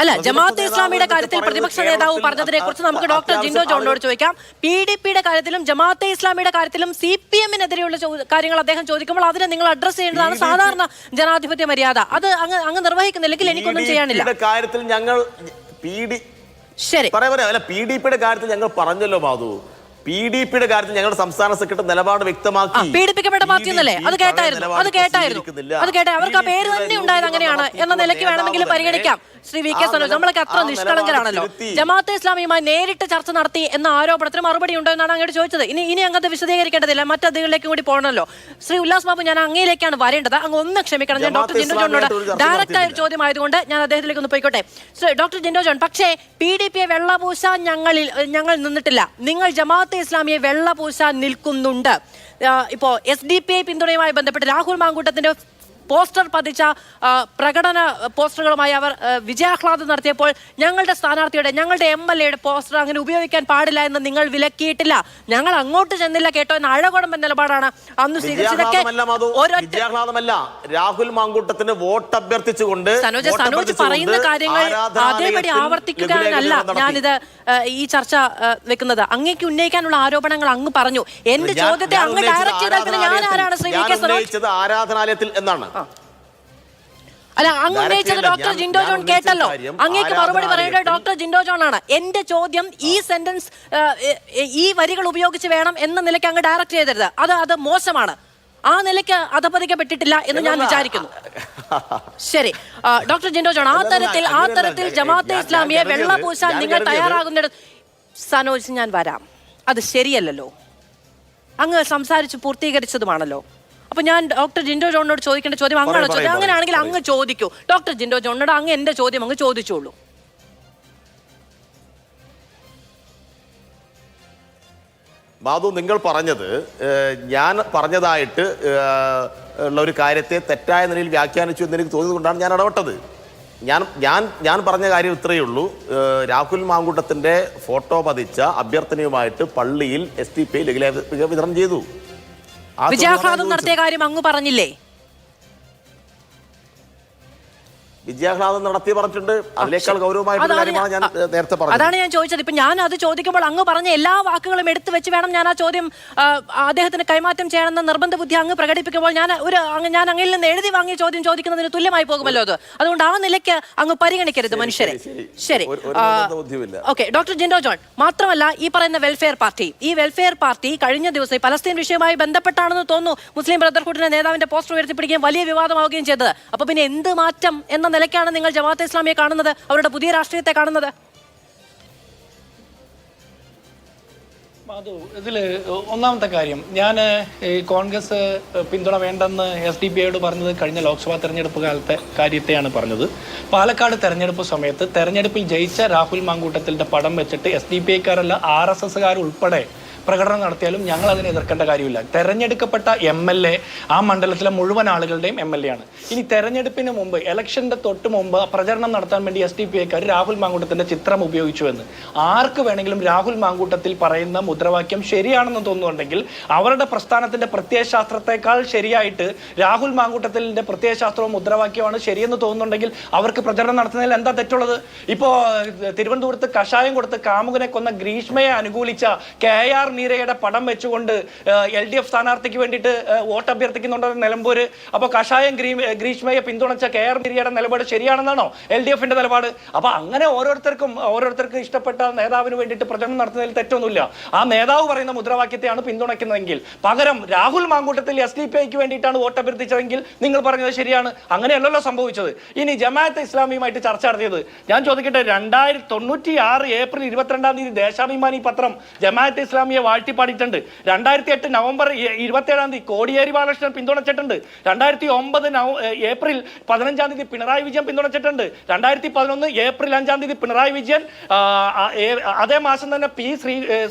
Speaker 1: അല്ല, ജമാഅത്തെ ഇസ്ലാമിയുടെ കാര്യത്തിൽ പ്രതിപക്ഷ നേതാവ് പറഞ്ഞതിനെ കുറിച്ച് നമുക്ക് ഡോക്ടർ ജിൻഡോ ജോണിനോട് ചോദിക്കാം. PDPയുടെ കാര്യത്തിലും ജമാഅത്തെ ഇസ്ലാമിയുടെ കാര്യത്തിലും CPM-നെതിരെയുള്ള കാര്യങ്ങൾ അദ്ദേഹം ചോദിക്കുമ്പോൾ അതിനെ നിങ്ങൾ അഡ്രസ് ചെയ്യേണ്ടതാണ് സാധാരണ ജനാധിപത്യ മര്യാദ. അത് അങ്ങ് നിർവഹിക്കുന്നില്ലെങ്കിൽ എനിക്കൊന്നും ചെയ്യാനില്ല.
Speaker 3: കാര്യത്തിൽ ഞങ്ങൾ PDPയുടെ കാര്യത്തിൽ ഞങ്ങൾ പറഞ്ഞല്ലോ മാധു, PDPയുടെ കാര്യത്തിൽ ഞങ്ങളുടെ സംസ്ഥാന സെക്രട്ടറി നിലപാട് വ്യക്തമാക്കി.
Speaker 1: പീഡിപ്പിക്കപ്പെട്ട പാർട്ടി എന്നല്ലേ? അത് കേട്ടായിരുന്നു. അവർക്ക് ആ പേര് തന്നെ ഉണ്ടായത് അങ്ങനെയാണ് എന്ന നിലയ്ക്ക് വേണമെങ്കിൽ പരിഗണിക്കാം. ശ്രീ വി കെ സനോജ്, നമ്മളൊക്കെ അത്ര നിഷ്കളങ്കരാണല്ലോ. ജമാഅത്തെ ഇസ്ലാമിയുമായി നേരിട്ട് ചർച്ച നടത്തി എന്ന ആരോപണത്തിന് മറുപടി ഉണ്ടോ എന്നാണ് അങ്ങോട്ട് ചോദിച്ചത്. ഇനി അങ്ങനത്തെ വിശദീകരിക്കേണ്ടതില്ല, മറ്റതിലേക്ക് കൂടി പോകണമല്ലോ. ശ്രീ ഉല്ലാസ് ബാബു, ഞാൻ അങ്ങയിലേക്കാണ് വരേണ്ടത്. അങ്ങ് ഒന്ന് ക്ഷമിക്കണം, ഞാൻ ഡോക്ടർ ജിൻഡോ ജോണിനോട് ഡയറക്റ്റ് ആയ ഒരു ചോദ്യം ആയതുകൊണ്ട് ഞാൻ അദ്ദേഹത്തിലേക്ക് ഒന്ന് പോയിക്കോട്ടെ. ഡോക്ടർ ജിൻഡോ ജോൺ, പക്ഷേ PDPയെ വെള്ളപൂശാൻ ഞങ്ങൾ നിന്നിട്ടില്ല. നിങ്ങൾ ജമാഅത്തെ ഇസ്ലാമിയെ വെള്ളപൂശാൻ നിൽക്കുന്നുണ്ട്. ഇപ്പോ SDPI പിന്തുണയുമായി ബന്ധപ്പെട്ട് രാഹുൽ മാങ്കൂട്ടത്തിന്റെ പോസ്റ്റർ പതിച്ച പ്രകടന പോസ്റ്ററുകളുമായി അവർ വിജയാഹ്ലാദം നടത്തിയപ്പോൾ ഞങ്ങളുടെ സ്ഥാനാർത്ഥിയുടെ, ഞങ്ങളുടെ MLA-യുടെ പോസ്റ്റർ അങ്ങനെ ഉപയോഗിക്കാൻ പാടില്ല എന്ന് നിങ്ങൾ വിലക്കിയിട്ടില്ല. ഞങ്ങൾ അങ്ങോട്ട് ചെന്നില്ല കേട്ടോ എന്ന അഴകുടമ്പൻ നിലപാടാണ് അന്ന് സ്വീകരിച്ചതൊക്കെ.
Speaker 3: രാഹുൽ മാങ്കൂട്ടത്തിന് വോട്ട് അഭ്യർത്ഥിച്ചുകൊണ്ട്
Speaker 1: സനോജ് പറയുന്ന കാര്യങ്ങൾ അതേപടി ആവർത്തിക്കാനല്ല ഞാനിത് ഈ ചർച്ച വെക്കുന്നത്. അങ്ങേക്ക് ഉന്നയിക്കാനുള്ള ആരോപണങ്ങൾ അങ്ങ് പറഞ്ഞു. എന്റെ ചോദ്യത്തെ അങ്ങ് ഡയറക്റ്റ് ചെയ്താൽ പിന്നെ ഞാൻ ആരാണ്? ശ്രീ വി കെ സനോജ്,
Speaker 3: ആരാധനാലയത്തിൽ എന്നാണ്
Speaker 1: അല്ല, അങ്ങ് ഉന്നയിച്ചത് ഡോക്ടർ ജിൻഡോ ജോൺ കേട്ടല്ലോ. അങ്ങേക്ക് മറുപടി പറയേണ്ടത് ഡോക്ടർ ജിൻഡോ ജോൺ ആണ്. എന്റെ ചോദ്യം ഈ സെന്റൻസ്, ഈ വരികൾ ഉപയോഗിച്ച് വേണം എന്ന നിലയ്ക്ക് അങ്ങ് ഡയറക്റ്റ് ചെയ്തരുത്. അത് മോശമാണ്. ആ നിലയ്ക്ക് അധപതിക്കപ്പെട്ടിട്ടില്ല എന്ന് ഞാൻ വിചാരിക്കുന്നു. ശരി, ഡോക്ടർ ജിൻഡോ ജോൺ, ആ തരത്തിൽ ജമാഅത്തെ ഇസ്ലാമിയെ വെള്ളപൂശാൻ നിങ്ങൾ തയ്യാറാകുന്നിടത്ത് സനോജ് ഞാൻ വരാം. അത് ശരിയല്ലല്ലോ. അങ്ങ് സംസാരിച്ച് പൂർത്തീകരിച്ചതുമാണല്ലോ. അപ്പൊ ഞാൻ ഡോക്ടർ ജിൻഡോ ജോണിനോട് ചോദിക്കേണ്ട ചോദ്യം അങ്ങാണോ ചോദ്യം? അങ്ങനെയാണെങ്കിൽ അങ്ങ് ചോദിക്കൂ. ഡോക്ടർ ജിൻഡോ ജോണിനോട് അങ്ങ് എന്റെ ചോദ്യം അങ്ങ് ചോദിച്ചോളൂ.
Speaker 3: മാധു, നിങ്ങൾ പറഞ്ഞത് ഞാൻ പറഞ്ഞതായിട്ട് ഉള്ള ഒരു കാര്യത്തെ തെറ്റായ നിലയിൽ വ്യാഖ്യാനിച്ചു എന്ന് എനിക്ക് തോന്നിയത് കൊണ്ടാണ് ഞാൻ ഇടപെട്ടത്. ഞാൻ പറഞ്ഞ കാര്യം ഇത്രയേ ഉള്ളൂ. രാഹുൽ മാങ്കൂട്ടത്തിന്റെ ഫോട്ടോ പതിച്ച അഭ്യർത്ഥനയുമായിട്ട് പള്ളിയിൽ SDPI ലഘുലേഖ വിതരണം ചെയ്തു.
Speaker 1: വിജയാഹ്ലാദം നടത്തിയ കാര്യം അങ്ങ് പറഞ്ഞില്ലേ?
Speaker 3: വിജയാഹ്ലാദം നടത്തി പറഞ്ഞിട്ടുണ്ട്. അതിനേക്കാൾ ഗൗരവമായിട്ടുള്ള കാര്യമാണ് ഞാൻ നേരത്തെ പറഞ്ഞത്.
Speaker 1: അതാണ് ഞാൻ ചോദിച്ചത്. ഇപ്പൊ ഞാൻ അത് ചോദിക്കുമ്പോൾ അങ്ങ് പറഞ്ഞ എല്ലാ വാക്കുകളും എടുത്തു വെച്ച് വേണം ഞാൻ ആ ചോദ്യം അദ്ദേഹത്തിന് കൈമാറ്റം ചെയ്യണമെന്ന നിർബന്ധ ബുദ്ധി അങ്ങ് പ്രകടിപ്പിക്കുമ്പോൾ ഞാൻ അങ്ങയിൽ നിന്ന് എഴുതി വാങ്ങിയ ചോദ്യം ചോദിക്കുന്നതിന് തുല്യമായി പോകുമല്ലോ അത്. അതുകൊണ്ട് ആ നിലയ്ക്ക് അങ്ങ് പരിഗണിക്കരുത് മനുഷ്യരെ. ശരി, ഓക്കെ. ഡോക്ടർ ജിൻഡോ ജോൺ, മാത്രമല്ല ഈ പറയുന്ന ഈ വെൽഫെയർ പാർട്ടി കഴിഞ്ഞ ദിവസം ഈ പലസ്തീൻ വിഷയവുമായി ബന്ധപ്പെട്ടാണെന്ന് തോന്നുന്നു മുസ്ലിം ബ്രദർഹുഡിന്റെ നേതാവിന്റെ പോസ്റ്റർ ഉയർത്തിപ്പിടിക്കുകയും വലിയ വിവാദമാവുകയും ചെയ്തത്. അപ്പൊ പിന്നെ എന്ത് മാറ്റം എന്ന നിലയ്ക്കാണ് നിങ്ങൾ ജമാഅത്തെ ഇസ്ലാമിയെ കാണുന്നത്, അവരുടെ പുതിയ രാഷ്ട്രീയത്തെ കാണുന്നത്?
Speaker 2: മാധു, ഇതില് ഒന്നാമത്തെ കാര്യം, ഞാൻ കോൺഗ്രസ് പിന്തുണ വേണ്ടെന്ന് SDPIയോട് പറഞ്ഞത് കഴിഞ്ഞ ലോക്സഭാ തെരഞ്ഞെടുപ്പ് കാലത്തെ കാര്യത്തെയാണ് പറഞ്ഞത്. പാലക്കാട് തെരഞ്ഞെടുപ്പ് സമയത്ത് തെരഞ്ഞെടുപ്പിൽ ജയിച്ച രാഹുൽ മാങ്കൂട്ടത്തിന്റെ പടം വെച്ചിട്ട് SDPIക്കാരല്ല RSSകാർ ഉൾപ്പെടെ പ്രകടനം നടത്തിയാലും ഞങ്ങൾ അതിനെ എതിർക്കേണ്ട കാര്യമില്ല. തെരഞ്ഞെടുക്കപ്പെട്ട MLA ആ മണ്ഡലത്തിലെ മുഴുവൻ ആളുകളുടെയും MLA ആണ്. ഇനി തെരഞ്ഞെടുപ്പിന് മുമ്പ്, ഇലക്ഷന്റെ തൊട്ട് മുമ്പ് പ്രചരണം നടത്താൻ വേണ്ടി SDPIക്കാർ രാഹുൽ മാങ്കൂട്ടത്തിന്റെ ചിത്രം ഉപയോഗിച്ചു എന്ന് ആർക്ക് വേണമെങ്കിലും രാഹുൽ മാങ്കൂട്ടത്തിൽ പറയുന്ന മുദ്രാവാക്യം ശരിയാണെന്ന് തോന്നുന്നുണ്ടെങ്കിൽ അവരുടെ പ്രസ്ഥാനത്തിന്റെ പ്രത്യയശാസ്ത്രത്തെക്കാൾ ശരിയായിട്ട് രാഹുൽ മാങ്കൂട്ടത്തിന്റെ പ്രത്യയശാസ്ത്രവും മുദ്രാവാക്യമാണ് ശരിയെന്ന് തോന്നുന്നുണ്ടെങ്കിൽ അവർക്ക് പ്രചരണം നടത്തുന്നതിൽ എന്താ തെറ്റുള്ളത്? ഇപ്പോ തിരുവനന്തപുരത്ത് കഷായം കൊടുത്ത് കാമുകനെ കൊന്ന ഗ്രീഷ്മയെ അനുകൂലിച്ച KR മീരയുടെ പടം വെച്ചുകൊണ്ട് LDF സ്ഥാനാർത്ഥിക്ക് വേണ്ടിയിട്ട് വോട്ട് അഭ്യർത്ഥിക്കുന്നുണ്ടോ നിലമ്പൂര്? അപ്പൊ കഷായം ഗ്രീഷ്മയെ പിന്തുണച്ച KR മീരയുടെ നിലപാട് ശരിയാണെന്നാണോ LDFന്റെ നിലപാട്? അപ്പൊ അങ്ങനെ ഓരോരുത്തർക്കും ഇഷ്ടപ്പെട്ട നേതാവിന് വേണ്ടിയിട്ട് പ്രചരണം നടത്തുന്നതിൽ തെറ്റൊന്നുമില്ല. ആ നേതാവ് പറയുന്ന മുദ്രാവാക്യത്തെയാണ് പിന്തുണയ്ക്കുന്നതെങ്കിൽ പകരം രാഹുൽ മാങ്കൂട്ടത്തിൽ SDPIക്ക് വേണ്ടിയിട്ടാണ് വോട്ട് അഭ്യർത്ഥിച്ചതെങ്കിൽ നിങ്ങൾ പറഞ്ഞത് ശരിയാണ്. അങ്ങനെയല്ലല്ലോ സംഭവിച്ചത്. ഇനി ജമാഅത്തെ ഇസ്ലാമിയുമായിട്ട് ചർച്ച നടത്തിയത് ഞാൻ ചോദിക്കട്ടെ, 1996 ഏപ്രിൽ 22-ാം തീയതി ദേശാഭിമാനി പത്രം ജമാഅത്തെ ഇസ്ലാമിയെ വാഴ്ത്തിപ്പാടിയിട്ടുണ്ട്. 2008 നവംബർ 27-ാം തീയതി കോടിയേരി ബാലകൃഷ്ണൻ പിന്തുണച്ചിട്ടുണ്ട്. 2009 ഏപ്രിൽ 15-ാം തീയതി പിണറായി വിജയൻ പിന്തുണച്ചിട്ടുണ്ട്. 2011 ഏപ്രിൽ 5-ാം തീയതി പിണറായി വിജയൻ, അതേ മാസം തന്നെ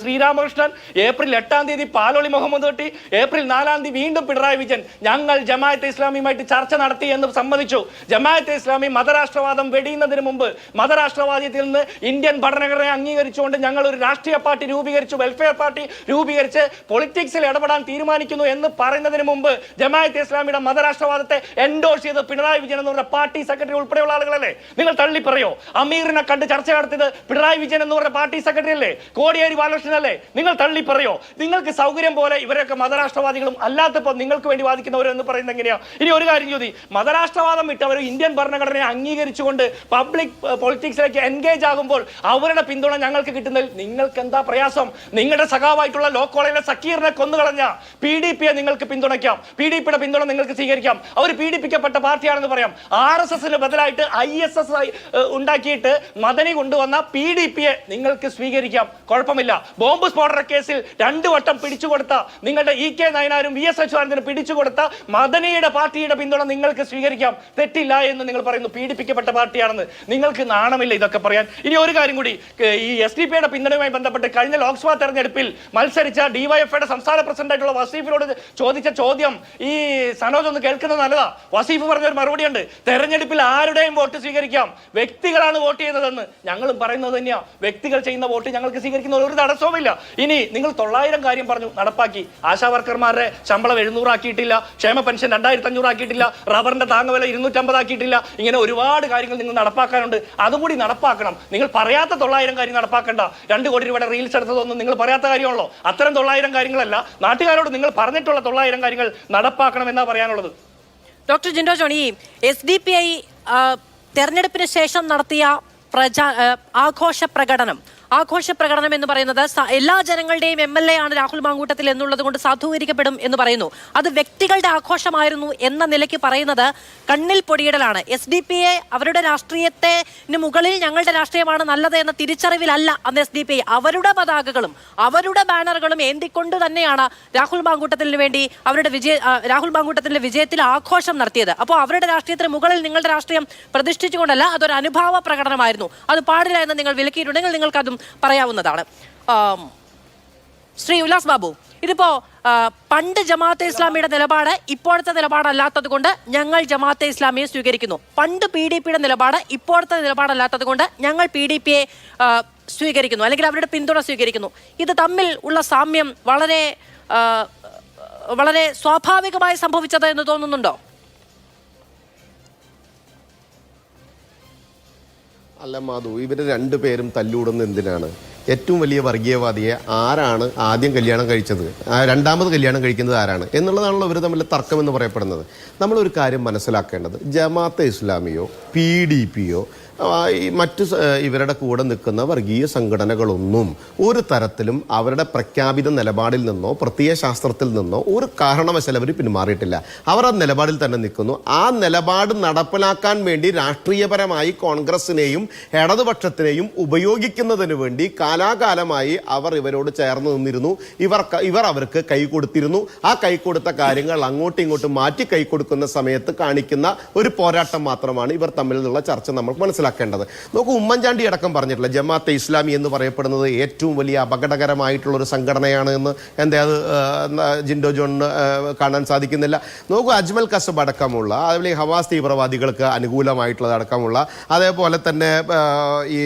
Speaker 2: ശ്രീരാമകൃഷ്ണൻ, ഏപ്രിൽ 8-ാം തീയതി പാലോളി മുഹമ്മദ് കുട്ടി, ഏപ്രിൽ 4-ാം തീയതി വീണ്ടും പിണറായി വിജയൻ ഞങ്ങൾ ജമാഅത്തെ ഇസ്ലാമിയുമായിട്ട് ചർച്ച നടത്തി എന്ന് സമ്മതിച്ചു. ജമാഅത്തെ ഇസ്ലാമി മതരാഷ്ട്രവാദം വെടിയുന്നതിന് മുമ്പ് മതരാഷ്ട്രവാദത്തിൽ നിന്ന് ഇന്ത്യൻ ഭരണഘടനയെ അംഗീകരിച്ചുകൊണ്ട് ഞങ്ങൾ ഒരു രാഷ്ട്രീയ പാർട്ടി രൂപീകരിച്ചു, വെൽഫെയർ പാർട്ടി രൂപീകരിച്ച് പൊളിറ്റിക്സിൽ ഇടപെടാൻ തീരുമാനിക്കുന്നു എന്ന് പറയുന്നതിന് മുമ്പ് ജമാഅത്തെ ഇസ്ലാമിയുടെ മതരാഷ്ട്രവാദത്തെ എൻഡോഴ്സ് ചെയ്ത് പിണറായി വിജയൻ എന്ന് പറഞ്ഞ പാർട്ടി സെക്രട്ടറി ഉൾപ്പെടെയുള്ള ആളുകളല്ലേ? നിങ്ങൾ തള്ളി പറയോ? അമീറിനെ കണ്ട് ചർച്ച നടത്തിയത് പിണറായി വിജയൻ എന്ന് പറഞ്ഞ പാർട്ടി സെക്രട്ടറി അല്ലേ? കോടിയേരി ബാലകൃഷ്ണൻ അല്ലേ? നിങ്ങൾ തള്ളി പറയോ? നിങ്ങൾക്ക് സൗകര്യം പോലെ ഇവരൊക്കെ മതരാഷ്ട്രവാദികളും അല്ലാത്തപ്പോൾ നിങ്ങൾക്ക് വേണ്ടി വാദിക്കുന്നവരെന്ന് പറയുന്നത് എങ്ങനെയാ? ഇനി ഒരു കാര്യം ചോദി, മതരാഷ്ട്രവാദം വിട്ടവർ ഇന്ത്യൻ ഭരണഘടനയെ അംഗീകരിച്ചുകൊണ്ട് പബ്ലിക് പൊളിറ്റിക്സിലേക്ക് എൻഗേജ് ആകുമ്പോൾ അവരുടെ പിന്തുണ ഞങ്ങൾക്ക് കിട്ടുന്നതിൽ നിങ്ങൾക്ക് എന്താ പ്രയാസം? നിങ്ങളുടെ
Speaker 5: സഖാവായിട്ടുള്ള ലോ കോളേജിലെ സക്കീറിനെ കൊന്നുകളഞ്ഞ PDP യെ നിങ്ങൾക്ക് പിന്തുണയ്ക്കാം. PDP-യുടെ പിന്തുണ നിങ്ങൾക്ക് സ്വീകരിക്കാം. അവർ പീഡിപ്പിക്കപ്പെട്ട പാർട്ടിയാണെന്ന് പറയാം. RSS-ന് ബദലായിട്ട് ISS ഉണ്ടാക്കിയിട്ട് മദനി കൊണ്ടുവന്ന PDP യെ നിങ്ങൾക്ക് സ്വീകരിക്കാം, കുഴപ്പമില്ല. ബോംബ് സ്ഫോടന കേസിൽ 2 വട്ടം പിടിച്ചുകൊടുത്ത നിങ്ങളുടെ EK നയനാരും VS അച്യുതാനന്ദനും പിടിച്ചുകൊടുത്ത മദനിയുടെ പാർട്ടിയുടെ പിന്തുണ നിങ്ങൾക്ക് സ്വീകരിക്കാം, തെറ്റില്ല എന്ന് നിങ്ങൾ പറയുന്നു. പീഡിപ്പിക്കപ്പെട്ട പാർട്ടിയാണെന്ന് നിങ്ങൾക്ക് നാണമില്ല ഇതൊക്കെ പറയാൻ. ഇനി ഒരു കാര്യം കൂടി, ഈ SDP-യുടെ പിന്തുണയുമായി ബന്ധപ്പെട്ട് കഴിഞ്ഞ ലോക്സഭാ തെരഞ്ഞെടുപ്പിൽ മത്സരിച്ച DYFI-യുടെ സംസ്ഥാന പ്രസിഡന്റായിട്ടുള്ള വസീഫിനോട് ചോദിച്ച ചോദ്യം ഈ സനോജ് ഒന്ന് കേൾക്കുന്നത് നല്ലതാ. വസീഫ് പറഞ്ഞൊരു മറുപടിയുണ്ട്, തെരഞ്ഞെടുപ്പിൽ ആരുടെയും വോട്ട് സ്വീകരിക്കാം, വ്യക്തികളാണ് വോട്ട് ചെയ്യുന്നതെന്ന്. ഞങ്ങളും പറയുന്നത് തന്നെയാ, വ്യക്തികൾ ചെയ്യുന്ന വോട്ട് ഞങ്ങൾക്ക് സ്വീകരിക്കുന്ന ഒരു തടസ്സവുമില്ല. ഇനി നിങ്ങൾ 900 കാര്യം പറഞ്ഞു, നടപ്പാക്കി. ആശാ വർക്കർമാരുടെ ശമ്പളം 700 ആക്കിയിട്ടില്ല, ക്ഷേമ പെൻഷൻ 2500 ആക്കിയിട്ടില്ല, റബ്ബറിന്റെ താങ്ങുവില 250 ആക്കിയിട്ടില്ല. ഇങ്ങനെ ഒരുപാട് കാര്യങ്ങൾ നിങ്ങൾ നടപ്പാക്കാനുണ്ട്, അതുകൂടി നടപ്പാക്കണം. നിങ്ങൾ പറയാത്ത 900 കാര്യം നടപ്പാക്കണ്ട. 2 കോടി രൂപയുടെ റീൽസ് എടുത്തതൊന്നും നിങ്ങൾ പറയാത്ത കാര്യമാണല്ലോ. അത്തരം 900 കാര്യങ്ങളല്ല, നാട്ടുകാരോട് നിങ്ങൾ പറഞ്ഞിട്ടുള്ള 900 കാര്യങ്ങൾ നടപ്പാക്കണം എന്നാ പറയാനുള്ളത്.
Speaker 1: ഡോക്ടർ ജിൻഡോ ജോൺ, ഈ SDPI തെരഞ്ഞെടുപ്പിന് ശേഷം നടത്തിയ ആഘോഷ പ്രകടനം എന്ന് പറയുന്നത് എല്ലാ ജനങ്ങളുടെയും MLA ആണ് രാഹുൽ മാങ്കൂട്ടത്തിൽ എന്നുള്ളത് കൊണ്ട് സാധൂകരിക്കപ്പെടും എന്ന് പറയുന്നു. അത് വ്യക്തികളുടെ ആഘോഷമായിരുന്നു എന്ന നിലയ്ക്ക് പറയുന്നത് കണ്ണിൽ പൊടിയിടലാണ്. SDPI അവരുടെ രാഷ്ട്രീയത്തിന് മുകളിൽ ഞങ്ങളുടെ രാഷ്ട്രീയമാണ് നല്ലത് എന്ന തിരിച്ചറിവിലല്ല അന്ന് SDPI അവരുടെ പതാകകളും അവരുടെ ബാനറുകളും ഏന്തിക്കൊണ്ട് തന്നെയാണ് രാഹുൽ മാങ്കൂട്ടത്തിന് വേണ്ടി രാഹുൽ മാങ്കൂട്ടത്തിന്റെ വിജയത്തിൽ ആഘോഷം നടത്തിയത്. അപ്പോൾ അവരുടെ രാഷ്ട്രീയത്തിന് മുകളിൽ നിങ്ങളുടെ രാഷ്ട്രീയം പ്രതിഷ്ഠിച്ചുകൊണ്ടല്ല, അതൊരു അനുഭാവ പ്രകടനമായിരുന്നു. അത് പാടില്ല എന്ന് നിങ്ങൾ വിലക്കിയിട്ടുണ്ടെങ്കിൽ നിങ്ങൾക്കതും പറയാവുന്നതാണ്. ശ്രീ ഉല്ലാസ് ബാബു, ഇതിപ്പോ പണ്ട് ജമാഅത്തെ ഇസ്ലാമിയുടെ നിലപാട് ഇപ്പോഴത്തെ നിലപാടല്ലാത്തത് കൊണ്ട് ഞങ്ങൾ ജമാഅത്തെ ഇസ്ലാമിയെ സ്വീകരിക്കുന്നു. പണ്ട് PDP-യുടെ നിലപാട് ഇപ്പോഴത്തെ നിലപാടല്ലാത്തത് കൊണ്ട് ഞങ്ങൾ PDP-യെ സ്വീകരിക്കുന്നു, അല്ലെങ്കിൽ അവരുടെ പിന്തുണ സ്വീകരിക്കുന്നു. ഇത് തമ്മിൽ ഉള്ള സാമ്യം വളരെ സ്വാഭാവികമായി സംഭവിച്ചത് എന്ന് തോന്നുന്നുണ്ടോ?
Speaker 4: അല്ല മാധു, ഇവർ രണ്ടുപേരും തല്ലൂടുന്ന എന്തിനാണ്? ഏറ്റവും വലിയ വർഗീയവാദിയെ ആരാണ് ആദ്യം കല്യാണം കഴിച്ചത്, രണ്ടാമത് കല്യാണം കഴിക്കുന്നത് ആരാണ് എന്നുള്ളതാണല്ലോ ഇവർ തമ്മിൽ തർക്കം എന്ന് പറയപ്പെടുന്നത്. നമ്മളൊരു കാര്യം മനസ്സിലാക്കേണ്ടത്, ജമാഅത്തെ ഇസ്ലാമിയോ PDP-യോ മറ്റു ഇവരുടെ കൂടെ നിൽക്കുന്ന വർഗീയ സംഘടനകളൊന്നും ഒരു തരത്തിലും അവരുടെ പ്രഖ്യാപിത നിലപാടിൽ നിന്നോ പ്രത്യയശാസ്ത്രത്തിൽ നിന്നോ ഒരു കാരണവശാലും അവർ പിന്മാറിയിട്ടില്ല. അവർ ആ നിലപാടിൽ തന്നെ നിൽക്കുന്നു. ആ നിലപാട് നടപ്പിലാക്കാൻ വേണ്ടി രാഷ്ട്രീയപരമായി കോൺഗ്രസിനെയും ഇടതുപക്ഷത്തിനെയും ഉപയോഗിക്കുന്നതിന് വേണ്ടി കാലാകാലമായി അവർ ഇവരോട് ചേർന്ന് നിന്നിരുന്നു. ഇവർ അവർക്ക് കൈ കൊടുത്തിരുന്നു. ആ കൈ കൊടുത്ത കാര്യങ്ങൾ അങ്ങോട്ടും ഇങ്ങോട്ടും മാറ്റി കൈ കൊടുക്കുന്ന സമയത്ത് കാണിക്കുന്ന ഒരു പോരാട്ടം മാത്രമാണ് ഇവർ തമ്മിലുള്ള ചർച്ച നമ്മൾ മനസ്സിലാക്കുന്നത്. നോക്കൂ, ഉമ്മൻചാണ്ടി അടക്കം പറഞ്ഞിട്ടില്ല ജമാഅത്തെ ഇസ്ലാമി എന്ന് പറയപ്പെടുന്നത് ഏറ്റവും വലിയ അപകടകരമായിട്ടുള്ള ഒരു സംഘടനയാണ് എന്ന്. എന്താ അത് ജിൻഡോ ജോൺ കാണാൻ സാധിക്കുന്നില്ല? നോക്കൂ, അജ്മൽ കസബ് അടക്കമുള്ള, അതുപോലെ ഹമാസ് തീവ്രവാദികൾക്ക് അനുകൂലമായിട്ടുള്ളത് അടക്കമുള്ള, അതേപോലെ തന്നെ ഈ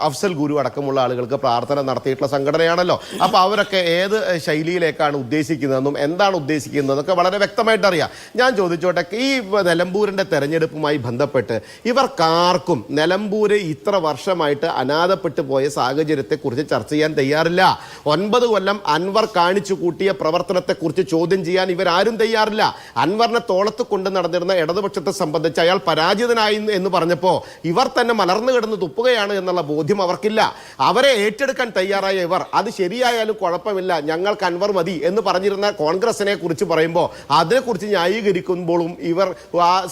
Speaker 4: അഫ്സൽ ഗുരു അടക്കമുള്ള ആളുകൾക്ക് പ്രാർത്ഥന നടത്തിയിട്ടുള്ള സംഘടനയാണല്ലോ. അപ്പോൾ അവരൊക്കെ ഏത് ശൈലിയിലേക്കാണ് ഉദ്ദേശിക്കുന്നതെന്നും എന്താണ് ഉദ്ദേശിക്കുന്നതെന്നൊക്കെ വളരെ വ്യക്തമായിട്ട് അറിയാം. ഞാൻ ചോദിച്ചോട്ടെ, ഈ നിലമ്പൂരിൻ്റെ തെരഞ്ഞെടുപ്പുമായി ബന്ധപ്പെട്ട് ഇവർക്കാർക്കും നിലമ്പൂര് ഇത്ര വർഷമായിട്ട് അനാഥപ്പെട്ടു പോയ സാഹചര്യത്തെക്കുറിച്ച് ചർച്ച ചെയ്യാൻ തയ്യാറില്ല. 9 കൊല്ലം അൻവർ കാണിച്ചു കൂട്ടിയ പ്രവർത്തനത്തെക്കുറിച്ച് ചോദ്യം ചെയ്യാൻ ഇവരാരും തയ്യാറില്ല. അൻവറിനെ തോളത്ത് കൊണ്ട് നടന്നിരുന്ന ഇടതുപക്ഷത്തെ സംബന്ധിച്ച് അയാൾ പരാജിതനായി എന്ന് പറഞ്ഞപ്പോൾ ഇവർ തന്നെ മലർന്നു കിടന്ന് തുപ്പുകയാണ് എന്നുള്ള ബോധ്യം അവർക്കില്ല. അവരെ ഏറ്റെടുക്കാൻ തയ്യാറായ ഇവർ അത് ശരിയായാലും കുഴപ്പമില്ല, ഞങ്ങൾക്ക് അൻവർ മതി എന്ന് പറഞ്ഞിരുന്ന കോൺഗ്രസിനെ കുറിച്ച് പറയുമ്പോൾ അതിനെക്കുറിച്ച് ന്യായീകരിക്കുമ്പോഴും ഇവർ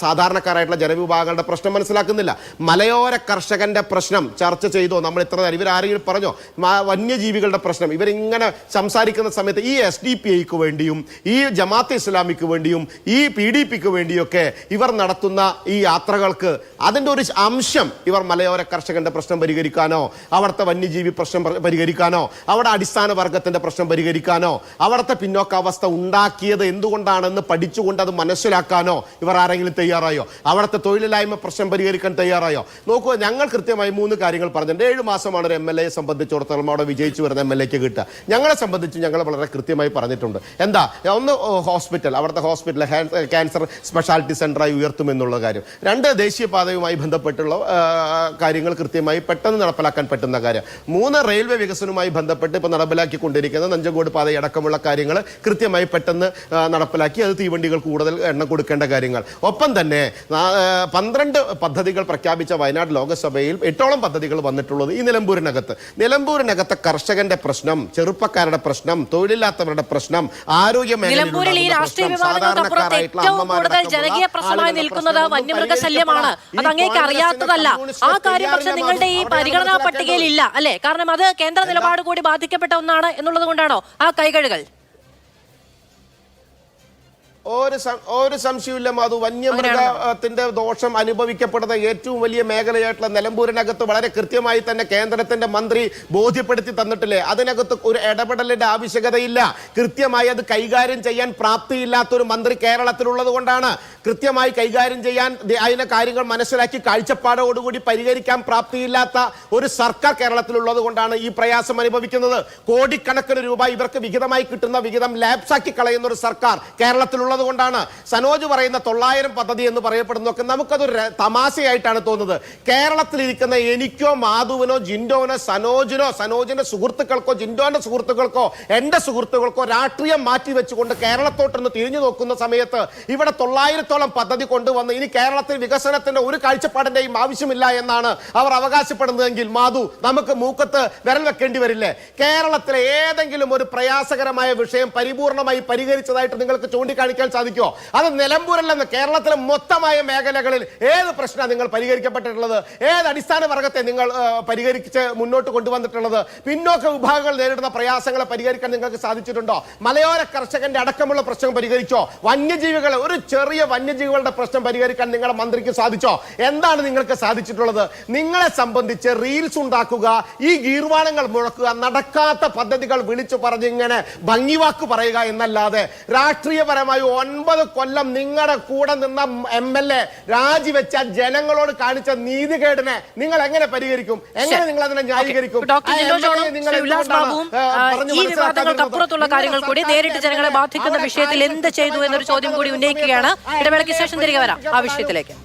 Speaker 4: സാധാരണക്കാരായിട്ടുള്ള ജനവിഭാഗങ്ങളുടെ പ്രശ്നം മനസ്സിലാക്കുന്നില്ല. മലയോര കർഷകന്റെ പ്രശ്നം ചർച്ച ചെയ്തോ നമ്മൾ ഇത്ര നേരം? ഇവരാരെങ്കിലും പറഞ്ഞോ? വന്യജീവികളുടെ പ്രശ്നം ഇവരിങ്ങനെ സംസാരിക്കുന്ന സമയത്ത് ഈ SDPIക്ക് വേണ്ടിയും ഈ ജമാഅത്തെ ഇസ്ലാമിക്ക് വേണ്ടിയും ഈ PDPക്ക് വേണ്ടിയൊക്കെ ഇവർ നടത്തുന്ന ഈ യാത്രകൾക്ക് അതിൻ്റെ ഒരു അംശം ഇവർ മലയോര കർഷകന്റെ പ്രശ്നം പരിഹരിക്കാനോ, അവിടുത്തെ വന്യജീവി പ്രശ്നം പരിഹരിക്കാനോ, അവിടെ അടിസ്ഥാന വർഗത്തിന്റെ പ്രശ്നം പരിഹരിക്കാനോ, അവിടുത്തെ പിന്നോക്കാവസ്ഥ ഉണ്ടാക്കിയത് എന്തുകൊണ്ടാണെന്ന് പഠിച്ചുകൊണ്ട് അത് മനസ്സിലാക്കാനോ ഇവർ ആരെങ്കിലും തയ്യാറായോ? അവിടുത്തെ തൊഴിലില്ലായ്മ പ്രശ്നം പരിഹരിക്കാൻ തയ്യാറായോ? നോക്കൂ, ഞങ്ങൾ കൃത്യമായി 3 കാര്യങ്ങൾ പറഞ്ഞിട്ടുണ്ട്. 7 മാസമാണ് ഒരു MLA-യെ സംബന്ധിച്ചിടത്തോളം അവിടെ വിജയിച്ചു വരുന്ന MLA-ക്ക് കിട്ടുക. ഞങ്ങളെ സംബന്ധിച്ച് ഞങ്ങൾ വളരെ കൃത്യമായി പറഞ്ഞിട്ടുണ്ട്. എന്താ ഒന്ന്, ഹോസ്പിറ്റൽ, അവിടുത്തെ ഹോസ്പിറ്റൽ ക്യാൻസർ സ്പെഷ്യാലിറ്റി സെൻ്ററായി ഉയർത്തുമെന്നുള്ള കാര്യം. 2, ദേശീയപാതയുമായി ബന്ധപ്പെട്ടുള്ള കാര്യങ്ങൾ കൃത്യമായി പെട്ടെന്ന് നടപ്പിലാക്കാൻ പറ്റുന്ന കാര്യം. 3, റെയിൽവേ വികസനവുമായി ബന്ധപ്പെട്ട് ഇപ്പോൾ നടപ്പിലാക്കിക്കൊണ്ടിരിക്കുന്ന നഞ്ചങ്കോട് പാതയടക്കമുള്ള കാര്യങ്ങൾ കൃത്യമായി പെട്ടെന്ന് നടപ്പിലാക്കി അത് തീവണ്ടികൾ കൂടുതൽ എണ്ണം കൊടുക്കേണ്ട കാര്യങ്ങൾ. ഒപ്പം തന്നെ 12 പദ്ധതികൾ പ്രഖ്യാപിച്ച സ്ഥാപിച്ച വയനാട് ലോകസഭയിൽ 8ഓളം പദ്ധതികൾ വന്നിട്ടുള്ളത് ഈ നിലമ്പൂരിനകത്തെ കർഷകന്റെ പ്രശ്നം, ചെറുപ്പക്കാരുടെ പ്രശ്നം, തൊഴിലില്ലാത്തവരുടെ പ്രശ്നം, ആരോഗ്യ
Speaker 1: നിലമ്പൂരിൽ ഈ രാഷ്ട്രീയ വിവാദങ്ങൾക്കപ്പുറത്ത് ഏറ്റവും കൂടുതൽ ജനകീയ പ്രശ്നമായി നിൽക്കുന്നത് വന്യമൃഗശല്യമാണ്. അത് അങ്ങേക്ക് അറിയാത്തതല്ല. ആ കാര്യം പക്ഷെ നിങ്ങളുടെ ഈ പരിഗണനാ പട്ടികയിൽ ഇല്ല അല്ലെ? കാരണം അത് കേന്ദ്ര നിലപാട് കൂടി ബാധിക്കപ്പെട്ട ഒന്നാണ് എന്നുള്ളത് കൊണ്ടാണോ ആ കൈകഴുകൽ?
Speaker 4: ഒരു സംശയമില്ല മാധു. വന്യമൃഗത്തിന്റെ ദോഷം അനുഭവിക്കപ്പെടുന്ന ഏറ്റവും വലിയ മേഖലയായിട്ടുള്ള നിലമ്പൂരിനകത്ത് വളരെ കൃത്യമായി തന്നെ കേന്ദ്രത്തിന്റെ മന്ത്രി ബോധ്യപ്പെടുത്തി തന്നിട്ടില്ലേ? അതിനകത്ത് ഒരു ഇടപെടലിന്റെ ആവശ്യകതയില്ല. കൃത്യമായി അത് കൈകാര്യം ചെയ്യാൻ പ്രാപ്തിയില്ലാത്തൊരു മന്ത്രി കേരളത്തിലുള്ളത് കൊണ്ടാണ്. കൃത്യമായി കൈകാര്യം ചെയ്യാൻ അതിനെ കാര്യങ്ങൾ മനസ്സിലാക്കി കാഴ്ചപ്പാടോടുകൂടി പരിഹരിക്കാൻ പ്രാപ്തിയില്ലാത്ത ഒരു സർക്കാർ കേരളത്തിലുള്ളത് കൊണ്ടാണ് ഈ പ്രയാസം അനുഭവിക്കുന്നത്. കോടിക്കണക്കിന് രൂപ ഇവർക്ക് വിഹിതമായി കിട്ടുന്ന വിഹിതം ലാപ്സാക്കി കളയുന്ന ഒരു സർക്കാർ കേരളത്തിലുള്ളത് കൊണ്ടാണ്. സനോജ് പറയുന്ന 900 പദ്ധതി എന്ന് പറയപ്പെടുന്നതൊക്കെ നമുക്കതൊരു തമാശയായിട്ടാണ് തോന്നുന്നത്. കേരളത്തിലിരിക്കുന്ന എനിക്കോ മാധുവിനോ ജിൻഡോനോ സനോജിന്റെ സുഹൃത്തുക്കൾക്കോ ജിൻഡോന്റെ സുഹൃത്തുക്കൾക്കോ എന്റെ സുഹൃത്തുക്കൾക്കോ രാഷ്ട്രീയം മാറ്റി വെച്ചുകൊണ്ട് കേരളത്തോട്ടൊന്ന് തിരിഞ്ഞു നോക്കുന്ന സമയത്ത് ഇവിടെ 900ഓളം പദ്ധതി കൊണ്ടുവന്ന് ഇനി കേരളത്തിൽ വികസനത്തിന്റെ ഒരു കാഴ്ചപ്പാടിന്റെയും ആവശ്യമില്ല എന്നാണ് അവർ അവകാശപ്പെടുന്നതെങ്കിൽ മാധു, നമുക്ക് മൂക്കത്ത് വിരൽ വെക്കേണ്ടി വരില്ലേ? കേരളത്തിലെ ഏതെങ്കിലും ഒരു പ്രയാസകരമായ വിഷയം പരിപൂർണമായി പരിഹരിച്ചതായിട്ട് നിങ്ങൾക്ക് ചൂണ്ടിക്കാണിക്കാൻ സാധിക്കുമോ? അത് നിലമ്പൂരല്ലെന്ന് കേരളത്തിലെ മൊത്തമായ മേഖലകളിൽ ഏത് പ്രശ്നമാണ് നിങ്ങൾ പരിഹരിക്കപ്പെട്ടിട്ടുള്ളത്? ഏത് അടിസ്ഥാന വർഗത്തെ നിങ്ങൾ പരിഹരിച്ച് മുന്നോട്ട് കൊണ്ടുവന്നിട്ടുള്ളത്? പിന്നോക്ക വിഭാഗങ്ങൾ നേരിടുന്ന പ്രയാസങ്ങളെ പരിഹരിക്കാൻ നിങ്ങൾക്ക് സാധിച്ചിട്ടുണ്ടോ? മലയോര കർഷകന്റെ അടക്കമുള്ള പ്രശ്നം പരിഹരിച്ചോ? വന്യജീവികളെ ഒരു ചെറിയ വന്യജീവികളുടെ പ്രശ്നം പരിഹരിക്കാൻ നിങ്ങളുടെ മന്ത്രിക്ക് സാധിച്ചോ? എന്താണ് നിങ്ങൾക്ക് സാധിച്ചിട്ടുള്ളത്? നിങ്ങളെ സംബന്ധിച്ച് റീൽസ് ഉണ്ടാക്കുക, ഈ ഗീർവാണങ്ങൾ മുഴക്കുക, നടക്കാത്ത പദ്ധതികൾ വിളിച്ചു പറഞ്ഞ് ഇങ്ങനെ ഭംഗിവാക്ക് പറയുക എന്നല്ലാതെ രാഷ്ട്രീയപരമായി 9 കൊല്ലം നിങ്ങളുടെ കൂടെ നിന്ന MLA രാജിവെച്ച ജനങ്ങളോട് കാണിച്ച നീതികേടിനെ നിങ്ങൾ എങ്ങനെ പരിഹരിക്കും? എങ്ങനെ നിങ്ങൾ അതിനെ ന്യായീകരിക്കും?
Speaker 1: ഈ വിവാദങ്ങൾക്കപ്പുറത്തുള്ള കാര്യങ്ങൾ കൂടി നേരിട്ട് ജനങ്ങളെ ബാധിക്കുന്ന വിഷയത്തിൽ എന്ത് ചെയ്തു എന്നൊരു ചോദ്യം കൂടി ഉന്നയിക്കുകയാണ്. ഇടവേളയ്ക്ക് ശേഷം തിരികെ വരാം ആ വിഷയത്തിലേക്ക്.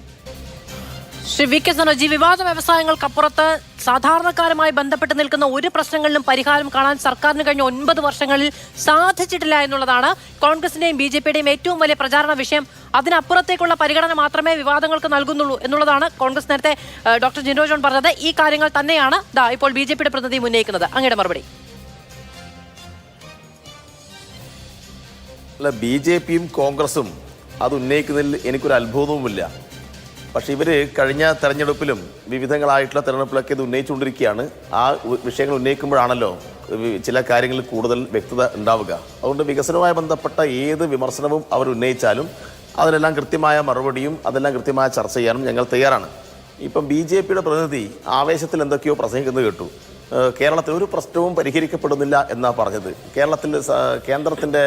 Speaker 1: ശ്രീ വി കെ സനോജ്, വിവാദ വ്യവസായങ്ങൾക്കപ്പുറത്ത് സാധാരണക്കാരുമായി ബന്ധപ്പെട്ട് നിൽക്കുന്ന ഒരു പ്രശ്നങ്ങളിലും പരിഹാരം കാണാൻ സർക്കാരിന് കഴിഞ്ഞ 9 വർഷങ്ങളിൽ സാധിച്ചിട്ടില്ല എന്നുള്ളതാണ് കോൺഗ്രസിന്റെയും BJPയുടെയും ഏറ്റവും വലിയ പ്രചാരണ വിഷയം. അതിനപ്പുറത്തേക്കുള്ള പരിഗണന മാത്രമേ വിവാദങ്ങൾക്ക് നൽകുന്നുള്ളൂ എന്നുള്ളതാണ് കോൺഗ്രസ് നേരത്തെ ഡോക്ടർ ജിൻഡോ ജോൺ പറഞ്ഞത്. ഈ കാര്യങ്ങൾ തന്നെയാണ് ഇപ്പോൾ BJPയുടെ പ്രതിനിധി ഉന്നയിക്കുന്നത്. അങ്ങയുടെ മറുപടി?
Speaker 3: അല്ല, BJPയും കോൺഗ്രസും അത് ഉന്നയിക്കുന്നതിൽ എനിക്കൊരു അത്ഭുതവുമില്ല. പക്ഷെ ഇവർ കഴിഞ്ഞ തെരഞ്ഞെടുപ്പിലും വിവിധങ്ങളായിട്ടുള്ള തെരഞ്ഞെടുപ്പിലൊക്കെ ഇത് ഉന്നയിച്ചുകൊണ്ടിരിക്കുകയാണ്. ആ വിഷയങ്ങൾ ഉന്നയിക്കുമ്പോഴാണല്ലോ ചില കാര്യങ്ങളിൽ കൂടുതൽ വ്യക്തത ഉണ്ടാവുക. അതുകൊണ്ട് വികസനവുമായി ബന്ധപ്പെട്ട ഏത് വിമർശനവും അവർ ഉന്നയിച്ചാലും അതിനെല്ലാം കൃത്യമായ മറുപടിയും അതെല്ലാം കൃത്യമായ ചർച്ച ചെയ്യാനും ഞങ്ങൾ തയ്യാറാണ്. ഇപ്പം BJPയുടെ പ്രതിനിധി ആവേശത്തിൽ എന്തൊക്കെയോ പ്രസംഗിക്കുന്നത് കേട്ടു. കേരളത്തിൽ ഒരു പ്രശ്നവും പരിഹരിക്കപ്പെടുന്നില്ല എന്നാണ് പറഞ്ഞത്. കേരളത്തിൽ കേന്ദ്രത്തിൻ്റെ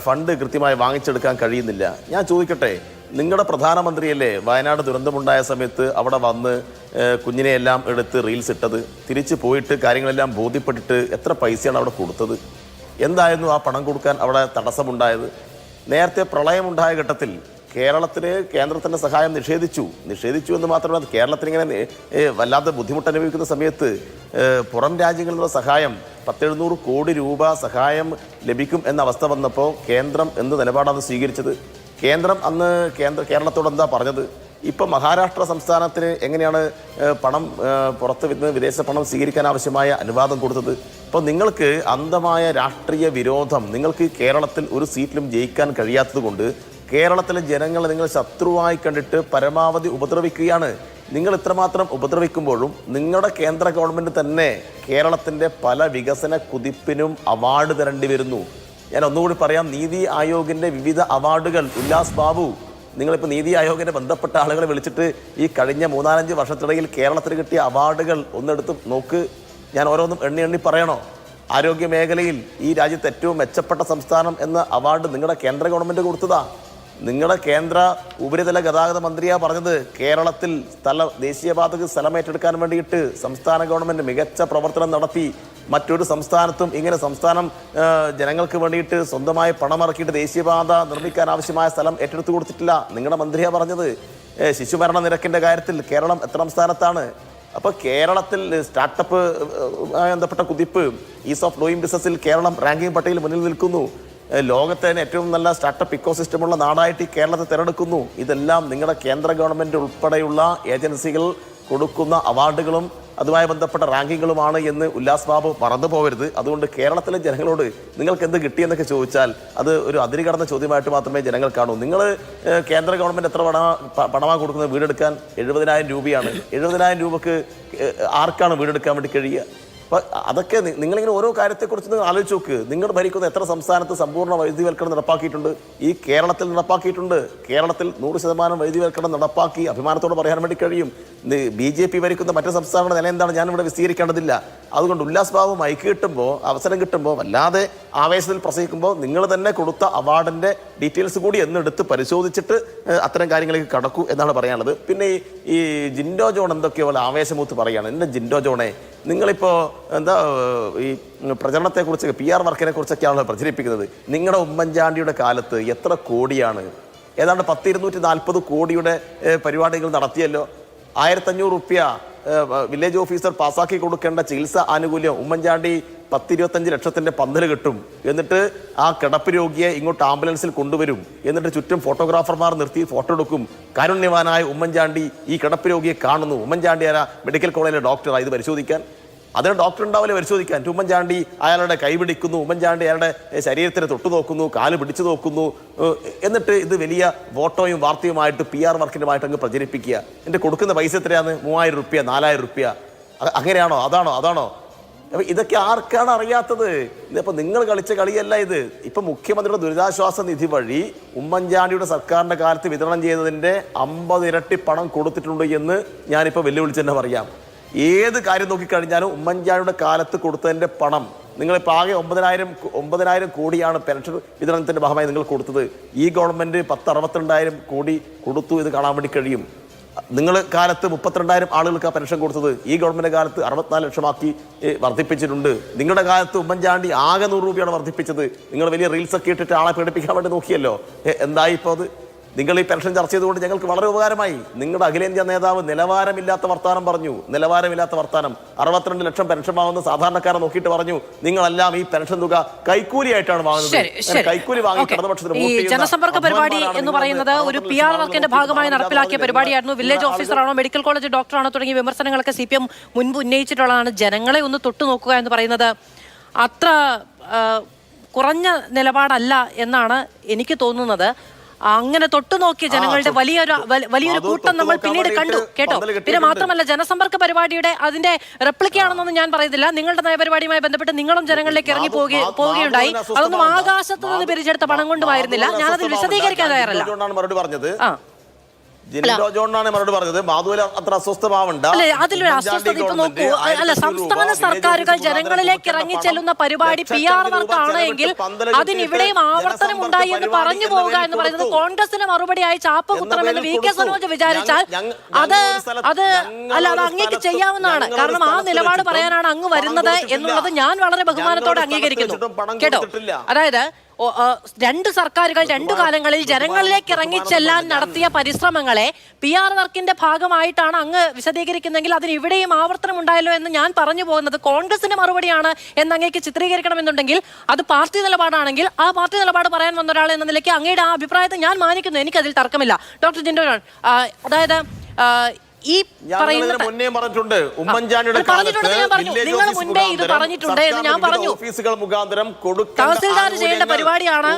Speaker 3: ഫണ്ട് കൃത്യമായി വാങ്ങിച്ചെടുക്കാൻ കഴിയുന്നില്ല. ഞാൻ ചോദിക്കട്ടെ, നിങ്ങളുടെ പ്രധാനമന്ത്രിയല്ലേ വയനാട് ദുരന്തമുണ്ടായ സമയത്ത് അവിടെ വന്ന് കുഞ്ഞിനെയെല്ലാം എടുത്ത് റീൽസ് ഇട്ടത്? തിരിച്ചു പോയിട്ട് കാര്യങ്ങളെല്ലാം ബോധ്യപ്പെട്ടിട്ട് എത്ര പൈസയാണ് അവിടെ കൊടുത്തത്? എന്തായിരുന്നു ആ പണം കൊടുക്കാൻ അവിടെ തടസ്സമുണ്ടായത്? നേരത്തെ പ്രളയമുണ്ടായ ഘട്ടത്തിൽ കേരളത്തിന് കേന്ദ്രത്തിൻ്റെ സഹായം നിഷേധിച്ചു എന്ന് മാത്രമല്ല, കേരളത്തിനിങ്ങനെ വല്ലാതെ ബുദ്ധിമുട്ട് അനുഭവിക്കുന്ന സമയത്ത് പുറം രാജ്യങ്ങളിലുള്ള സഹായം 700 കോടി രൂപ സഹായം ലഭിക്കും എന്ന അവസ്ഥ വന്നപ്പോൾ കേന്ദ്രം എന്ത് നിലപാടാണ് സ്വീകരിച്ചത്? കേന്ദ്രം അന്ന് കേരളത്തോട് എന്താ പറഞ്ഞത്? ഇപ്പം മഹാരാഷ്ട്ര സംസ്ഥാനത്തിന് എങ്ങനെയാണ് പണം പുറത്ത് നിന്ന് വിദേശ പണം സ്വീകരിക്കാൻ ആവശ്യമായ അനുവാദം കൊടുത്തത്? അപ്പോൾ നിങ്ങൾക്ക് അന്ധമായ രാഷ്ട്രീയ വിരോധം, നിങ്ങൾക്ക് കേരളത്തിൽ ഒരു സീറ്റിലും ജയിക്കാൻ കഴിയാത്തത് കൊണ്ട് കേരളത്തിലെ ജനങ്ങളെ നിങ്ങൾ ശത്രുവായി കണ്ടിട്ട് പരമാവധി ഉപദ്രവിക്കുകയാണ്. നിങ്ങൾ ഇത്രമാത്രം ഉപദ്രവിക്കുമ്പോഴും നിങ്ങളുടെ കേന്ദ്ര ഗവൺമെൻറ് തന്നെ കേരളത്തിൻ്റെ പല വികസന കുതിപ്പിനും അവാർഡ് തരേണ്ടി വരുന്നു. ഞാൻ ഒന്നുകൂടി പറയാം, നീതി ആയോഗിൻ്റെ വിവിധ അവാർഡുകൾ, ഉല്ലാസ് ബാബു, നിങ്ങളിപ്പോൾ നീതി ആയോഗിൻ്റെ ബന്ധപ്പെട്ട ആളുകളെ വിളിച്ചിട്ട് ഈ കഴിഞ്ഞ 3-4 വർഷത്തിനിടയിൽ കേരളത്തിന് കിട്ടിയ അവാർഡുകൾ ഒന്നെടുത്ത് നോക്ക്. ഞാൻ ഓരോന്നും എണ്ണി പറയണോ? ആരോഗ്യ മേഖലയിൽ ഈ രാജ്യത്ത് ഏറ്റവും മെച്ചപ്പെട്ട സംസ്ഥാനം എന്ന അവാർഡ് നിങ്ങളുടെ കേന്ദ്ര ഗവൺമെൻറ് കൊടുത്തതാ. നിങ്ങളുടെ കേന്ദ്ര ഉപരിതല ഗതാഗത മന്ത്രിയാണ് പറഞ്ഞത് കേരളത്തിൽ ദേശീയപാതയ്ക്ക് സ്ഥലം ഏറ്റെടുക്കാൻ വേണ്ടിയിട്ട് സംസ്ഥാന ഗവൺമെൻറ് മികച്ച പ്രവർത്തനം നടത്തി. മറ്റൊരു സംസ്ഥാനത്തും ഇങ്ങനെ സംസ്ഥാനം ജനങ്ങൾക്ക് വേണ്ടിയിട്ട് സ്വന്തമായി പണമിറക്കിയിട്ട് ദേശീയപാത നിർമ്മിക്കാൻ ആവശ്യമായ സ്ഥലം ഏറ്റെടുത്തു കൊടുത്തിട്ടില്ല. നിങ്ങളുടെ മന്ത്രിയാണ് പറഞ്ഞത്. ശിശുമരണ നിരക്കിൻ്റെ കാര്യത്തിൽ കേരളം എത്രാം സ്ഥാനത്താണ്? അപ്പോൾ കേരളത്തിൽ സ്റ്റാർട്ടപ്പ് ബന്ധപ്പെട്ട കുതിപ്പ്, ഈസ് ഓഫ് ഡൂയിങ് ബിസിനസ്സിൽ കേരളം റാങ്കിങ് പട്ടികയിൽ മുന്നിൽ നിൽക്കുന്നു. ലോകത്തെ തന്നെ ഏറ്റവും നല്ല സ്റ്റാർട്ടപ്പ് ഇക്കോസിസ്റ്റമുള്ള നാടായിട്ട് ഈ കേരളത്തെ തിരഞ്ഞെടുക്കുന്നു. ഇതെല്ലാം നിങ്ങളുടെ കേന്ദ്ര ഗവൺമെൻറ് ഉൾപ്പെടെയുള്ള ഏജൻസികൾ കൊടുക്കുന്ന അവാർഡുകളും അതുമായി ബന്ധപ്പെട്ട റാങ്കിങ്ങുകളുമാണ് എന്ന് ഉല്ലാസ് ബാബു മറന്നു പോകരുത്. അതുകൊണ്ട് കേരളത്തിലെ ജനങ്ങളോട് നിങ്ങൾക്ക് എന്ത് കിട്ടിയെന്നൊക്കെ ചോദിച്ചാൽ അത് ഒരു അതിരുകടന്ന ചോദ്യമായിട്ട് മാത്രമേ ജനങ്ങൾ കാണൂ. നിങ്ങൾ കേന്ദ്ര ഗവൺമെന്റ് എത്ര പണമാണ് കൊടുക്കുന്നത്? വീടെടുക്കാൻ 70,000 രൂപയാണ്. 70,000 രൂപക്ക് ആർക്കാണ് വീടെടുക്കാൻ വേണ്ടി കഴിയുക? അപ്പം അതൊക്കെ നിങ്ങളിങ്ങനെ ഓരോ കാര്യത്തെക്കുറിച്ച് നിങ്ങൾ ആലോചിച്ച് നോക്ക്. നിങ്ങൾ ഭരിക്കുന്ന എത്ര സംസ്ഥാനത്ത് സമ്പൂർണ്ണ വൈദ്യുതിവൽക്കരണം നടപ്പാക്കിയിട്ടുണ്ട്? ഈ കേരളത്തിൽ നടപ്പാക്കിയിട്ടുണ്ട്. കേരളത്തിൽ 100% വൈദ്യുതിവൽക്കരണം നടപ്പാക്കി അഭിമാനത്തോടെ പറയാൻ വേണ്ടി കഴിയും. BJP ഭരിക്കുന്ന മറ്റു സംസ്ഥാനങ്ങളുടെ നില എന്താണ് ഞാനിവിടെ വിശദീകരിക്കേണ്ടതില്ല. അതുകൊണ്ട് ഉല്ലാസ് ബാബു മൈക്ക് കിട്ടുമ്പോൾ, അവസരം കിട്ടുമ്പോൾ, വല്ലാതെ ആവേശത്തിൽ പ്രസംഗിക്കുമ്പോൾ നിങ്ങൾ തന്നെ കൊടുത്ത അവാർഡിൻ്റെ ഡീറ്റെയിൽസ് കൂടി എന്നെടുത്ത് പരിശോധിച്ചിട്ട് അത്തരം കാര്യങ്ങളിലേക്ക് കടക്കൂ എന്നാണ് പറയാനുള്ളത്. പിന്നെ ഈ ജിൻഡോ ജോൺ എന്തൊക്കെയോ പോലെ ആവേശമൂത്ത് പറയുകയാണ്. എൻ്റെ ജിൻഡോ ജോണെ, നിങ്ങളിപ്പോൾ എന്താ ഈ പ്രചരണത്തെക്കുറിച്ച് PR വർക്കിനെ കുറിച്ചൊക്കെയാണല്ലോ പ്രചരിപ്പിക്കുന്നത്. നിങ്ങളുടെ ഉമ്മൻചാണ്ടിയുടെ കാലത്ത് എത്ര കോടിയാണ്? ഏതാണ്ട് 240 കോടിയുടെ പരിപാടികൾ നടത്തിയല്ലോ. 1500 റുപ്യ വില്ലേജ് ഓഫീസർ പാസ്സാക്കി കൊടുക്കേണ്ട ചികിത്സ ആനുകൂല്യം ഉമ്മൻചാണ്ടി 10-25 ലക്ഷത്തിന്റെ പന്തൽ കിട്ടും. എന്നിട്ട് ആ കിടപ്പ് രോഗിയെ ഇങ്ങോട്ട് ആംബുലൻസിൽ കൊണ്ടുവരും. എന്നിട്ട് ചുറ്റും ഫോട്ടോഗ്രാഫർമാർ നിർത്തി ഫോട്ടോ എടുക്കും. കാരുണ്യവാനായ ഉമ്മൻചാണ്ടി ഈ കിടപ്പ് രോഗിയെ കാണുന്നു. ഉമ്മൻചാണ്ടി ആരാ? മെഡിക്കൽ കോളേജിലെ ഡോക്ടറാണ്. ഇത് പരിശോധിക്കാൻ അതിന് ഡോക്ടർ ഉണ്ടാവില്ല പരിശോധിക്കാൻ. ഉമ്മൻചാണ്ടി അയാളുടെ കൈ പിടിക്കുന്നു, ഉമ്മൻചാണ്ടി അയാളുടെ ശരീരത്തിന് തൊട്ടു നോക്കുന്നു, കാല് പിടിച്ചു നോക്കുന്നു. എന്നിട്ട് ഇത് വലിയ ഫോട്ടോയും വാർത്തയുമായിട്ട് PR വർക്കിനുമായിട്ട് അങ്ങ് പ്രചരിപ്പിക്കുക. എൻ്റെ കൊടുക്കുന്ന പൈസ എത്രയാണ്? 3000 റുപ്യ, 4000 റുപ്യ. അങ്ങനെയാണോ? അതാണോ? അപ്പൊ ഇതൊക്കെ ആർക്കാണ് അറിയാത്തത്? ഇതിപ്പോ നിങ്ങൾ കളിച്ച കളിയല്ല ഇത്. ഇപ്പൊ മുഖ്യമന്ത്രിയുടെ ദുരിതാശ്വാസ നിധി വഴി ഉമ്മൻചാണ്ടിയുടെ സർക്കാരിന്റെ കാലത്ത് വിതരണം ചെയ്തതിന്റെ 50 ഇരട്ടി പണം കൊടുത്തിട്ടുണ്ട് എന്ന് ഞാനിപ്പോ വെല്ലുവിളിച്ച് തന്നെ പറയാം. ഏത് കാര്യം നോക്കിക്കഴിഞ്ഞാലും ഉമ്മൻചാണ്ടിയുടെ കാലത്ത് കൊടുത്തതിന്റെ പണം നിങ്ങളിപ്പോൾ ആകെ 9,000 കോടിയാണ് പെൻഷൻ വിതരണത്തിന്റെ ഭാഗമായി നിങ്ങൾ കൊടുത്തത്. ഈ ഗവൺമെന്റ് 10,62,000 കോടി കൊടുത്തു. ഇത് കാണാൻ വേണ്ടി കഴിയും. നിങ്ങൾ കാലത്ത് 32,000 ആളുകൾക്ക് ആ പെൻഷൻ കൊടുത്തത്. ഈ ഗവൺമെന്റ് കാലത്ത് 64 ലക്ഷമാക്കി വർദ്ധിപ്പിച്ചിട്ടുണ്ട്. നിങ്ങളുടെ കാലത്ത് ഉമ്മൻചാണ്ടി ആകെ 100 രൂപയാണ് വർദ്ധിപ്പിച്ചത്. നിങ്ങൾ വലിയ റീൽസ് ഒക്കെ ഇട്ടിട്ട് ആളെ പേടിപ്പിക്കാൻ വേണ്ടി നോക്കിയല്ലോ. എന്തായി ഇപ്പോൾ അത്? നിങ്ങൾ ഈ പെൻഷൻ ചർച്ച ചെയ്തുകൊണ്ട് ഞങ്ങൾക്ക് വളരെ ഉപകാരമായി. നിങ്ങളുടെ അഖിലേന്ത്യാ നേതാവ് നിലവാരമില്ലാത്ത വർത്താനം പറഞ്ഞു. 62 ലക്ഷം പെൻഷൻ വാങ്ങുന്ന സാധാരണക്കാരെ നോക്കിയിട്ട് പറഞ്ഞു, നിങ്ങളെല്ലാം ഈ പെൻഷൻ തുക കൈക്കൂലിയായിട്ടാണ് വാങ്ങുന്നത്. കൈക്കൂലി വാങ്ങി
Speaker 1: ഈ ജനസമ്പർക്ക പരിപാടി എന്ന് പറയുന്നത് ഒരു PR വർക്കിന്റെ ഭാഗമായി നടപ്പിലാക്കിയ പരിപാടിയായിരുന്നു. വില്ലേജ് ഓഫീസറാണോ, മെഡിക്കൽ കോളേജ് ഡോക്ടറാണോ തുടങ്ങിയ വിമർശനങ്ങളൊക്കെ CPM മുൻപ് ഉന്നയിച്ചിട്ടുള്ളതാണ്. ജനങ്ങളെ ഒന്ന് തൊട്ടു നോക്കുക എന്ന് പറയുന്നത് അത്ര കുറഞ്ഞ നിലപാടല്ല എന്നാണ് എനിക്ക് തോന്നുന്നത്. അങ്ങനെ തൊട്ടുനോക്കിയ ജനങ്ങളുടെ വലിയൊരു കൂട്ടം നമ്മൾ പിന്നീട് കണ്ടു കേട്ടോ. പിന്നെ മാത്രമല്ല, ജനസമ്പർക്ക പരിപാടിയുടെ അതിന്റെ റെപ്ലിക്കയാണെന്നൊന്നും ഞാൻ പറയുന്നില്ല. നിങ്ങളുടെ നയപരിപാടിയുമായി ബന്ധപ്പെട്ട് നിങ്ങളും ജനങ്ങളിലേക്ക് ഇറങ്ങി പോവുകയുണ്ടായി. അതൊന്നും ആകാശത്ത് നിന്ന് പിരിച്ചെടുത്ത പണം കൊണ്ടുമായിരുന്നില്ല. ഞാനതിൽ വിശദീകരിക്കാൻ തയ്യാറല്ല.
Speaker 3: മറുപടി പറഞ്ഞത് മാധുവിൽ അത്ര അസ്വസ്ഥമാവണ്ട.
Speaker 1: അതിലൊരു അസ്വസ്ഥത ഇപ്പൊ നോക്കൂ. അല്ല, സംസ്ഥാന സർക്കാരുകൾ ജനങ്ങളിലേക്ക് ഇറങ്ങി ചെല്ലുന്ന പരിപാടി PR വർക്കാണ് എങ്കിൽ അതിനിവിടെയും ആവർത്തനം ഉണ്ടായി എന്ന് പറഞ്ഞു പോവുക എന്ന് പറയുന്നത് കോൺഗ്രസിന് മറുപടിയായി ചാപ്പ് കുത്തണമെന്ന് VK സനോജ് വിചാരിച്ചാൽ അത് അങ്ങേക്ക് ചെയ്യാവുന്നതാണ്. കാരണം ആ നിലപാട് പറയാനാണ് അങ്ങ് വരുന്നത് എന്നുള്ളത് ഞാൻ വളരെ ബഹുമാനത്തോടെ അംഗീകരിക്കുന്നു കേട്ടോ. അതായത് 2 സർക്കാരുകൾ 2 കാലങ്ങളിൽ ജനങ്ങളിലേക്ക് ഇറങ്ങിച്ചെല്ലാൻ നടത്തിയ പരിശ്രമങ്ങളെ PR വർക്കിന്റെ ഭാഗമായിട്ടാണ് അങ്ങ് വിശദീകരിക്കുന്നെങ്കിൽ അതിന് ഇവിടെയും ആവർത്തനം ഉണ്ടായല്ലോ എന്ന് ഞാൻ പറഞ്ഞു പോകുന്നത് കോൺഗ്രസിന്റെ മറുപടിയാണ് എന്ന് അങ്ങേക്ക് ചിത്രീകരിക്കണമെന്നുണ്ടെങ്കിൽ അത് പാർട്ടി നിലപാടാണെങ്കിൽ ആ പാർട്ടി നിലപാട് പറയാൻ വന്ന ഒരാൾ എന്ന നിലയ്ക്ക് അങ്ങയുടെ ആ അഭിപ്രായത്തെ ഞാൻ മാനിക്കുന്നു. എനിക്കതിൽ തർക്കമില്ല. ഡോക്ടർ ജിൻഡോ ജോൺ, അതായത് ഈ
Speaker 3: മുന്നേ പറഞ്ഞിട്ടുണ്ട് ഉമ്മൻചാണ്ടിയുടെ ഓഫീസുകൾ മുഖാന്തരം
Speaker 1: തഹസിൽദാർ ചെയ്യേണ്ട പരിപാടിയാണ്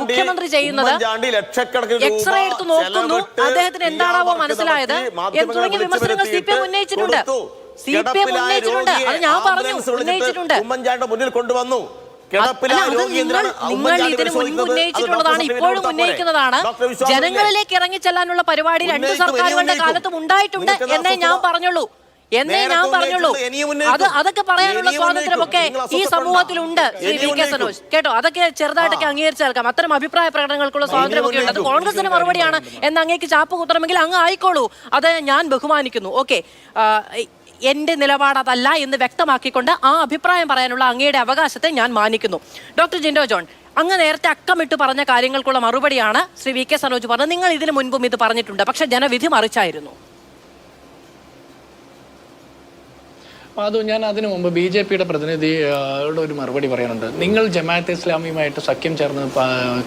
Speaker 1: മുഖ്യമന്ത്രി ചെയ്യുന്നത്. എക്സ്റേ എടുത്ത് നോക്കുന്നു, അദ്ദേഹത്തിന് എന്താണാവോ മനസ്സിലായത് തുടങ്ങിയ വിമർശനങ്ങൾ CPM ഉന്നയിച്ചിട്ടുണ്ട്. അത് ഞാൻ പറഞ്ഞു, ഉന്നയിച്ചിട്ടുണ്ട്.
Speaker 3: ഉമ്മൻചാണ്ടിയുടെ മുന്നിൽ കൊണ്ടുവന്നു.
Speaker 1: നിങ്ങൾ ഇതിന് മുൻപ് ഉന്നയിച്ചിട്ടുള്ളതാണ്, ഇപ്പോഴും ഉന്നയിക്കുന്നതാണ്. ജനങ്ങളിലേക്ക് ഇറങ്ങിച്ചെല്ലാനുള്ള പരിപാടി 2 സർക്കാരുകളുടെ കാലത്തും ഉണ്ടായിട്ടുണ്ട് എന്നേ ഞാൻ പറഞ്ഞുള്ളൂ. അതൊക്കെ പറയാനുള്ള സ്വാതന്ത്ര്യമൊക്കെ ഈ സമൂഹത്തിലുണ്ട്. ശ്രീ VK സനോജ് കേട്ടോ, അതൊക്കെ ചെറുതായിട്ടൊക്കെ അംഗീകരിച്ചേൽക്കാം. അത്തരം അഭിപ്രായ പ്രകടനങ്ങൾക്കുള്ള സ്വാതന്ത്ര്യമൊക്കെ ഉണ്ട്. അത് കോൺഗ്രസിന്റെ മറുപടിയാണ് എന്ന് അങ്ങേക്ക് ചാപ്പ് കുത്തണമെങ്കിൽ അങ്ങ് ആയിക്കോളൂ. അത് ഞാൻ ബഹുമാനിക്കുന്നു. ഓക്കെ, എന്റെ നിലപാട് അതല്ല എന്ന് വ്യക്തമാക്കിക്കൊണ്ട് ആ അഭിപ്രായം പറയാനുള്ള അങ്ങയുടെ അവകാശത്തെ ഞാൻ മാനിക്കുന്നു. ഡോക്ടർ ജിൻഡോ ജോൺ, അങ്ങ് നേരത്തെ അക്കമിട്ട് പറഞ്ഞ കാര്യങ്ങൾക്കുള്ള മറുപടിയാണ് ശ്രീ VK സനോജ് പറഞ്ഞത്. നിങ്ങൾ ഇതിനു മുൻപും ഇത് പറഞ്ഞിട്ടുണ്ട്, പക്ഷെ ജനവിധി മറിച്ചായിരുന്നു.
Speaker 2: അത് ഞാൻ അതിനു മുമ്പ് BJP പ്രതിനിധിയോട് ഒരു മറുപടി പറയാനുണ്ട്. നിങ്ങൾ ജമാഅത്തെ ഇസ്ലാമിയുമായിട്ട് സഖ്യം ചേർന്ന്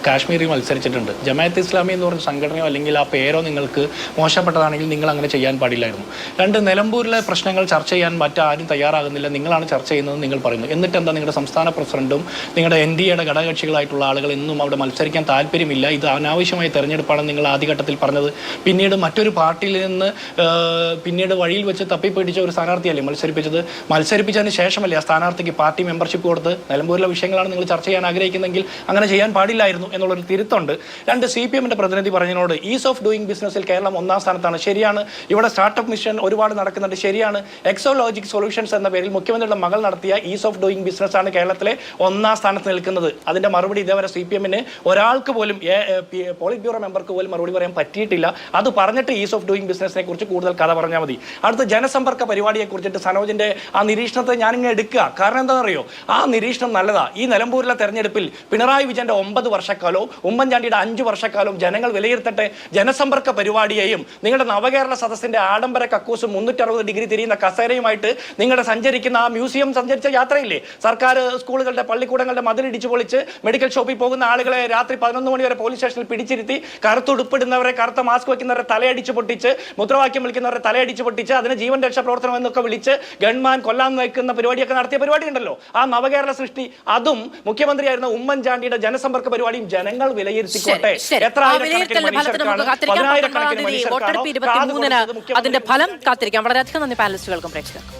Speaker 2: കാശ്മീരിൽ മത്സരിച്ചിട്ടുണ്ട്. ജമാഅത്തെ ഇസ്ലാമി എന്ന് പറഞ്ഞ സംഘടനയോ അല്ലെങ്കിൽ ആ പേരോ നിങ്ങൾക്ക് മോശപ്പെട്ടതാണെങ്കിൽ നിങ്ങൾ അങ്ങനെ ചെയ്യാൻ പാടില്ലായിരുന്നു. രണ്ട്, നിലമ്പൂരിലെ പ്രശ്നങ്ങൾ ചർച്ച ചെയ്യാൻ മറ്റാരും തയ്യാറാകുന്നില്ല, നിങ്ങളാണ് ചർച്ച ചെയ്യുന്നത് നിങ്ങൾ പറയുന്നു. എന്നിട്ട് എന്താ നിങ്ങളുടെ സംസ്ഥാന പ്രസിഡന്റും നിങ്ങളുടെ NDAയുടെ ഘടകകക്ഷികളായിട്ടുള്ള ആളുകൾ എന്നും അവിടെ മത്സരിക്കാൻ താല്പര്യമില്ല, ഇത് അനാവശ്യമായ തെരഞ്ഞെടുപ്പാണെന്ന് നിങ്ങൾ ആദ്യഘട്ടത്തിൽ പറഞ്ഞത്. പിന്നീട് മറ്റൊരു പാർട്ടിയിൽ നിന്ന് പിന്നീട് വഴിയിൽ വെച്ച് തപ്പിപ്പിടിച്ച ഒരു സ്ഥാനാർത്ഥിയല്ലേ മത്സരിപ്പിച്ചതിന് ശേഷമല്ലേ ആ സ്ഥാനാർത്ഥിക്ക് പാർട്ടി മെമ്പർഷിപ്പ് കൊടുത്ത്? നിലമ്പൂരിലെ വിഷയങ്ങളാണ് നിങ്ങൾ ചർച്ച ചെയ്യാൻ ആഗ്രഹിക്കുന്നെങ്കിൽ അങ്ങനെ ചെയ്യാൻ പാടില്ലായിരുന്നു എന്നുള്ളൊരു തിരുത്തുണ്ട്. രണ്ട്, CPMന്റെ പ്രതിനിധി പറഞ്ഞതിനോട് ഈസ് ഓഫ് ഡൂയിങ് ബിസിനസ്സിൽ കേരളം 1ാം സ്ഥാനത്താണ്. ശരിയാണ്. ഇവിടെ സ്റ്റാർട്ടപ്പ് മിഷൻ ഒരുപാട് നടക്കുന്നുണ്ട്. ശരിയാണ്. എക്സോലോജിക് സൊല്യൂഷൻസ് എന്ന പേരിൽ മുഖ്യമന്ത്രിയുടെ മകൾ നടത്തിയ ഈസ് ഓഫ് ഡൂയിങ് ബിസിനസ് ആണ് കേരളത്തിലെ 1ാം സ്ഥാനത്ത് നിൽക്കുന്നത്. അതിന്റെ മറുപടി ഇതേവരെ CPMന് ഒരാൾക്ക് പോലും, പോളിറ്റ് ബ്യൂറോ മെമ്പർക്ക് പോലും മറുപടി പറയാൻ പറ്റിയിട്ടില്ല. അത് പറഞ്ഞിട്ട് ഈസ് ഓഫ് ഡൂയിങ് ബിസിനസിനെ കുറിച്ച് കൂടുതൽ കഥ പറഞ്ഞാൽ മതി. അടുത്ത, ജനസമ്പർക്ക പരിപാടിയെ കുറിച്ചിട്ട് സനോജിന്റെ ആ നിരീക്ഷണത്തെ ഞാനിങ്ങനെ എടുക്കുക. കാരണം എന്താണെന്നറിയോ, ആ നിരീക്ഷണം നല്ലതാ. ഈ നിലമ്പൂരിലെ തെരഞ്ഞെടുപ്പിൽ പിണറായി വിജയന്റെ 9 വർഷക്കാലവും ഉമ്മൻചാണ്ടിയുടെ 5 വർഷക്കാലവും ജനങ്ങൾ വിലയിരുത്തട്ടെ. ജനസമ്പർക്ക പരിപാടിയെയും നിങ്ങളുടെ നവകേരള സദസ്സിന്റെ ആഡംബര കക്കൂസും 360 ഡിഗ്രി തിരിയുന്ന കസേരയുമായിട്ട് നിങ്ങളുടെ സഞ്ചരിക്കുന്ന ആ മ്യൂസിയം സഞ്ചരിച്ച യാത്രയില്ലേ, സർക്കാർ സ്കൂളുകളുടെ പള്ളിക്കൂടങ്ങളുടെ മതിലിടിച്ചു പൊളിച്ച് മെഡിക്കൽ ഷോപ്പിൽ പോകുന്ന ആളുകളെ രാത്രി 11 മണി വരെ പോലീസ് സ്റ്റേഷനിൽ പിടിച്ചിരുത്തി കറുത്തുടുപ്പിടുന്നവരെ, കറുത്ത മാസ്ക് വയ്ക്കുന്നവരെ തലയടിച്ച് പൊട്ടിച്ച്, മുദ്രാവാക്യം വിളിക്കുന്നവരെ തലയടിച്ച് പൊട്ടിച്ച്, അതിന് ജീവൻ രക്ഷാ പ്രവർത്തനം എന്നൊക്കെ വിളിച്ച് ഗൺമാൻ കൊല്ലാൻ വയ്ക്കുന്ന പരിപാടിയൊക്കെ നടത്തിയ പരിപാടി ഉണ്ടല്ലോ, ആ നവകേരള സൃഷ്ടി. അതും മുഖ്യമന്ത്രിയായിരുന്ന ഉമ്മൻചാണ്ടിയുടെ ജനസമ്പർക്ക പരിപാടിയും ജനങ്ങൾ വിലയിരുത്തിക്കോട്ടെ. എത്ര
Speaker 1: അതിന്റെ ഫലം കാത്തിരിക്കാം. വളരെയധികം നന്ദി പാനലിസ്റ്റുകൾക്കും പ്രേക്ഷകർക്കും.